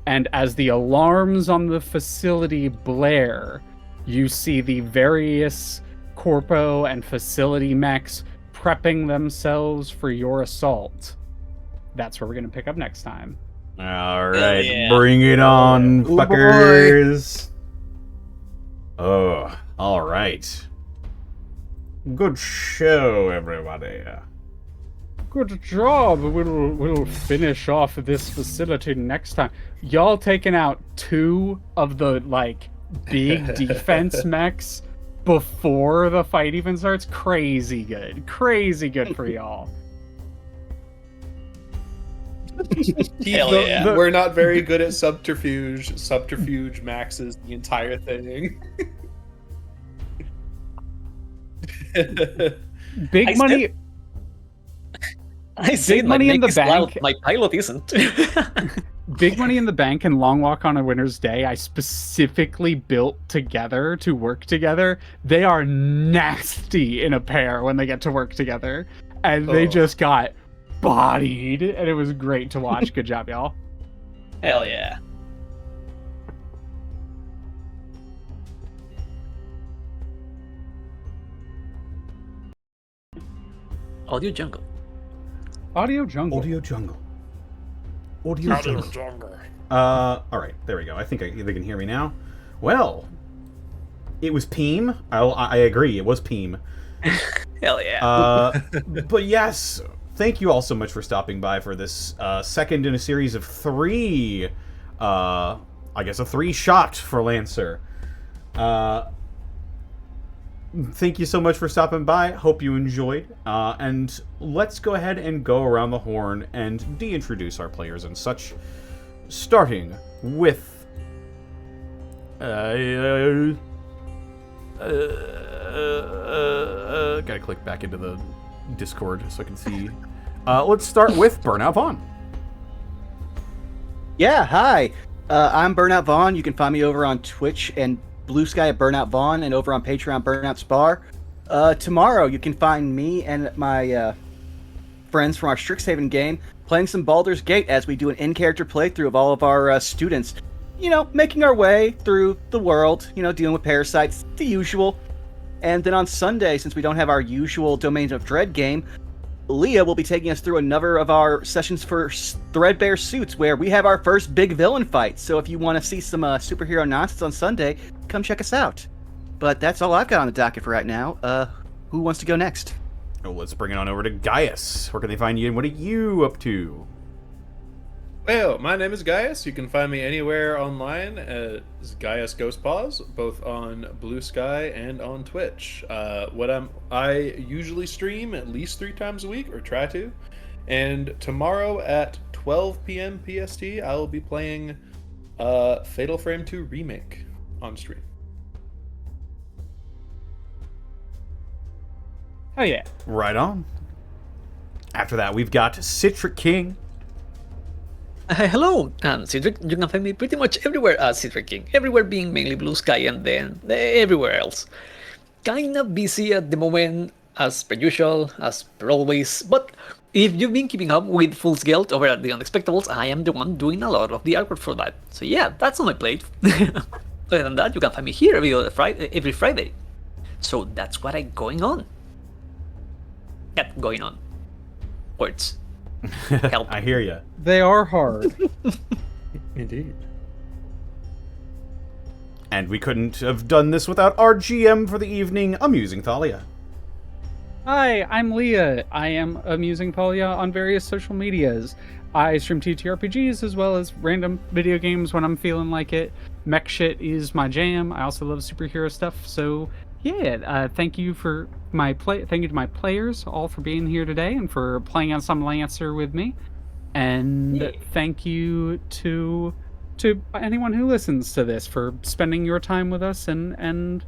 And as the alarms on the facility blare, you see the various corpo and facility mechs prepping themselves for your assault. That's where we're going to pick up next time. All right, bring it on, fuckers. Oh, all right. Good show, everybody. Good job. We'll finish off this facility next time. Y'all taking out 2 of the like big defense mechs before the fight even starts. Crazy good for y'all. We're not very good at subterfuge. Subterfuge maxes the entire thing. Big money. I say money in the bank. My pilot isn't. Big Money in the Bank and Long Walk on a Winter's Day, I specifically built together to work together. They are nasty in a pair when they get to work together. And they just got bodied. And it was great to watch. Good job, y'all. Hell yeah. Audio Jungle. Audio Jungle. Audio Jungle. Audio Jungle. All right, there we go. I think they can hear me now. Well, it was Peem. I agree, it was Peem. Hell yeah. But yes, thank you all so much for stopping by for this second in a series of 3. I guess a 3-shot for Lancer. Thank you so much for stopping by. Hope you enjoyed. And let's go ahead and go around the horn and de-introduce our players and such. Starting with... gotta click back into the Discord so I can see. Let's start with BurnoutVaughan. Yeah, hi. I'm BurnoutVaughan. You can find me over on Twitch and Blue Sky at BurnoutVaughan and over on Patreon BurnoutSpar. Tomorrow you can find me and my friends from our Strixhaven game playing some Baldur's Gate as we do an in-character playthrough of all of our students. You know, making our way through the world, you know, dealing with parasites, the usual. And then on Sunday, since we don't have our usual Domains of Dread game, Leah will be taking us through another of our sessions for Threadbare Suits, where we have our first big villain fight. So if you want to see some superhero nonsense on Sunday, come check us out. But that's all I've got on the docket for right now. Who wants to go next? Oh, let's bring it on over to Gaius. Where can they find you and what are you up to? Well, my name is Gaius. You can find me anywhere online as GaiusGhostpaws, both on Blue Sky and on Twitch. I usually stream at least 3 times a week, or try to. And tomorrow at 12 p.m. PST, I will be playing Fatal Frame 2 Remake on stream. Oh yeah. Right on. After that, we've got CitricKing. Hello, I'm Citric. You can find me pretty much everywhere as CitricKing. Everywhere being mainly Blue Sky and then everywhere else. Kinda busy at the moment, as per usual, as per always. But if you've been keeping up with Fool's Guild over at the Unexpectables, I am the one doing a lot of the artwork for that. So yeah, that's on my plate. Other than that, you can find me here every Friday. So that's what I'm going on. Going on. Words. Help. I hear you. They are hard. Indeed. And we couldn't have done this without our GM for the evening, aMusingThalia. Hi, I'm Leah. I am aMusingThalia on various social medias. I stream TTRPGs as well as random video games when I'm feeling like it. Mech shit is my jam. I also love superhero stuff, so Thank you for thank you to my players all for being here today and for playing on some Lancer with me. And thank you to anyone who listens to this for spending your time with us and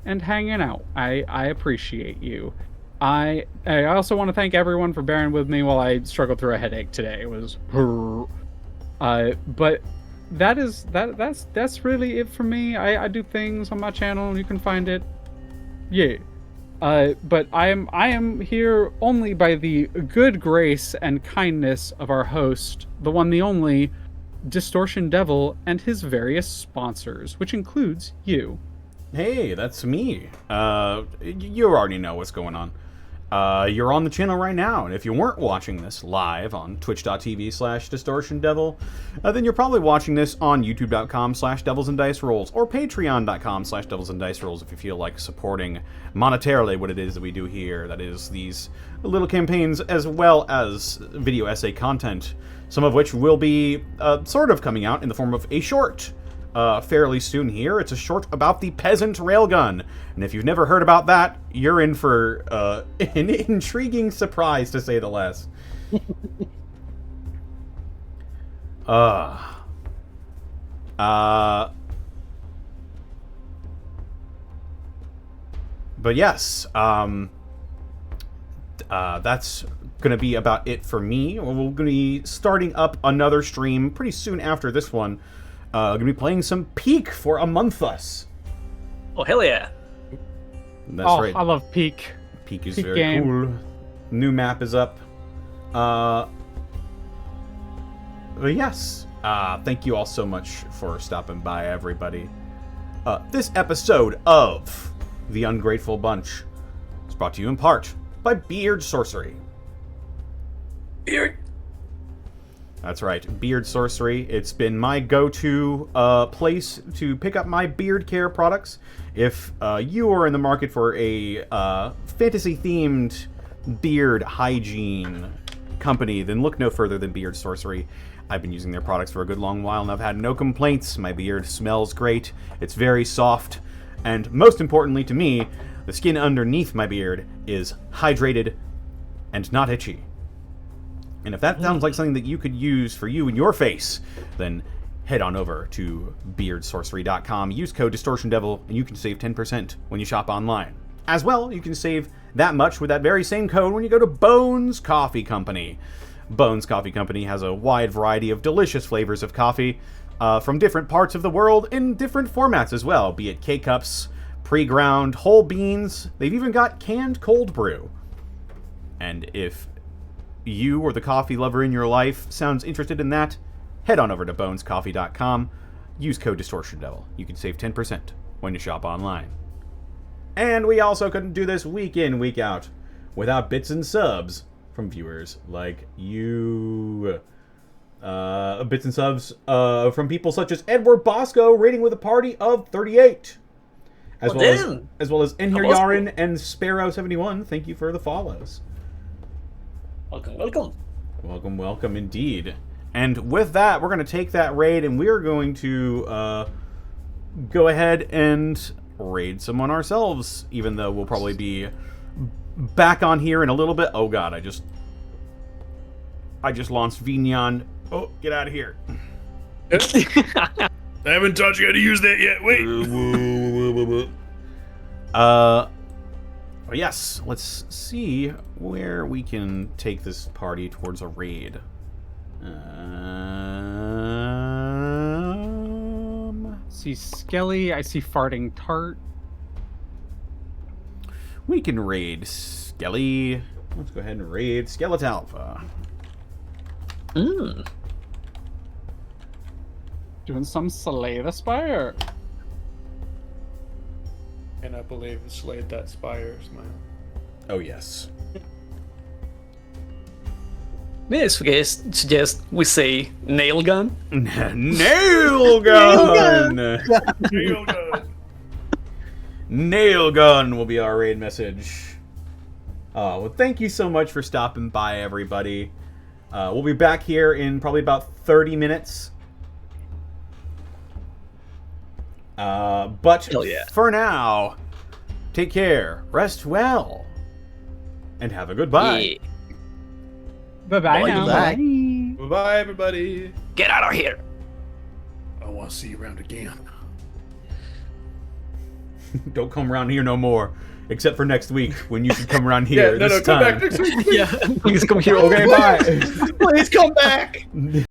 hanging out. I appreciate you. I also want to thank everyone for bearing with me while I struggled through a headache today. It was but that's really it for me. I do things on my channel and you can find it. But I am here only by the good grace and kindness of our host, the one, the only, DistortionDevil, and his various sponsors, which includes you. Hey, that's me. You already know what's going on. You're on the channel right now, and if you weren't watching this live on twitch.tv/DistortionDevil, then you're probably watching this on youtube.com/DevilsAndDiceRolls or patreon.com/DevilsAndDiceRolls if you feel like supporting monetarily what it is that we do here. That is these little campaigns as well as video essay content, some of which will be sort of coming out in the form of a short fairly soon here. It's a short about the peasant railgun. And if you've never heard about that, you're in for an intriguing surprise, to say the less. But yes, that's going to be about it for me. We're going to be starting up another stream pretty soon after this one. Going to be playing some Peak for Among Us. Oh, hell yeah. That's right. I love Peak. Peak is Peak very game. cool. New map is up. But yes, thank you all so much for stopping by, everybody. This episode of The Ungrateful Bunch is brought to you in part by Beard Sorcery. Beard. That's right, Beard Sorcery. It's been my go-to place to pick up my beard care products. If you are in the market for a fantasy-themed beard hygiene company, then look no further than Beard Sorcery. I've been using their products for a good long while, and I've had no complaints. My beard smells great. It's very soft. And most importantly to me, the skin underneath my beard is hydrated and not itchy. And if that sounds like something that you could use for you and your face, then head on over to beardsorcery.com. Use code DistortionDevil, and you can save 10% when you shop online. As well, you can save that much with that very same code when you go to Bones Coffee Company. Bones Coffee Company has a wide variety of delicious flavors of coffee from different parts of the world in different formats as well, be it K-Cups, pre-ground, whole beans. They've even got canned cold brew. And if you or the coffee lover in your life sounds interested in that, head on over to bonescoffee.com. Use code DistortionDevil. You can save 10% when you shop online. And we also couldn't do this week in, week out without bits and subs from viewers like you. Bits and subs from people such as Edward Bosco, rating with a party of 38. As well as Enhir Yarin and Sparrow71. Thank you for the follows. Welcome. Welcome indeed. And with that, we're going to take that raid and we are going to go ahead and raid someone ourselves, even though we'll probably be back on here in a little bit. Oh god, I just launched Vignon. Oh, get out of here. I haven't taught you how to use that yet. Wait. Yes, let's see where we can take this party towards a raid. See Skelly, I see Farting Tart. We can raid Skelly. Let's go ahead and raid Skeletalpha. Doing some Slay the Spire. And I believe slayed that spire, smile. Oh, yes. May I suggest we say nail gun? Nail gun! Nail gun. Nail gun will be our raid message. Well, thank you so much for stopping by, everybody. We'll be back here in probably about 30 minutes. But Hell yeah. for now, take care, rest well, and have a good bye. Yeah. Bye-bye now. Bye. Bye. Bye, everybody. Get out of here. I want to see you around again. Don't come around here no more, except for next week when you can come around here. Yeah, no, this come time. back next week. Yeah, please come here. Okay, bye. Please come back.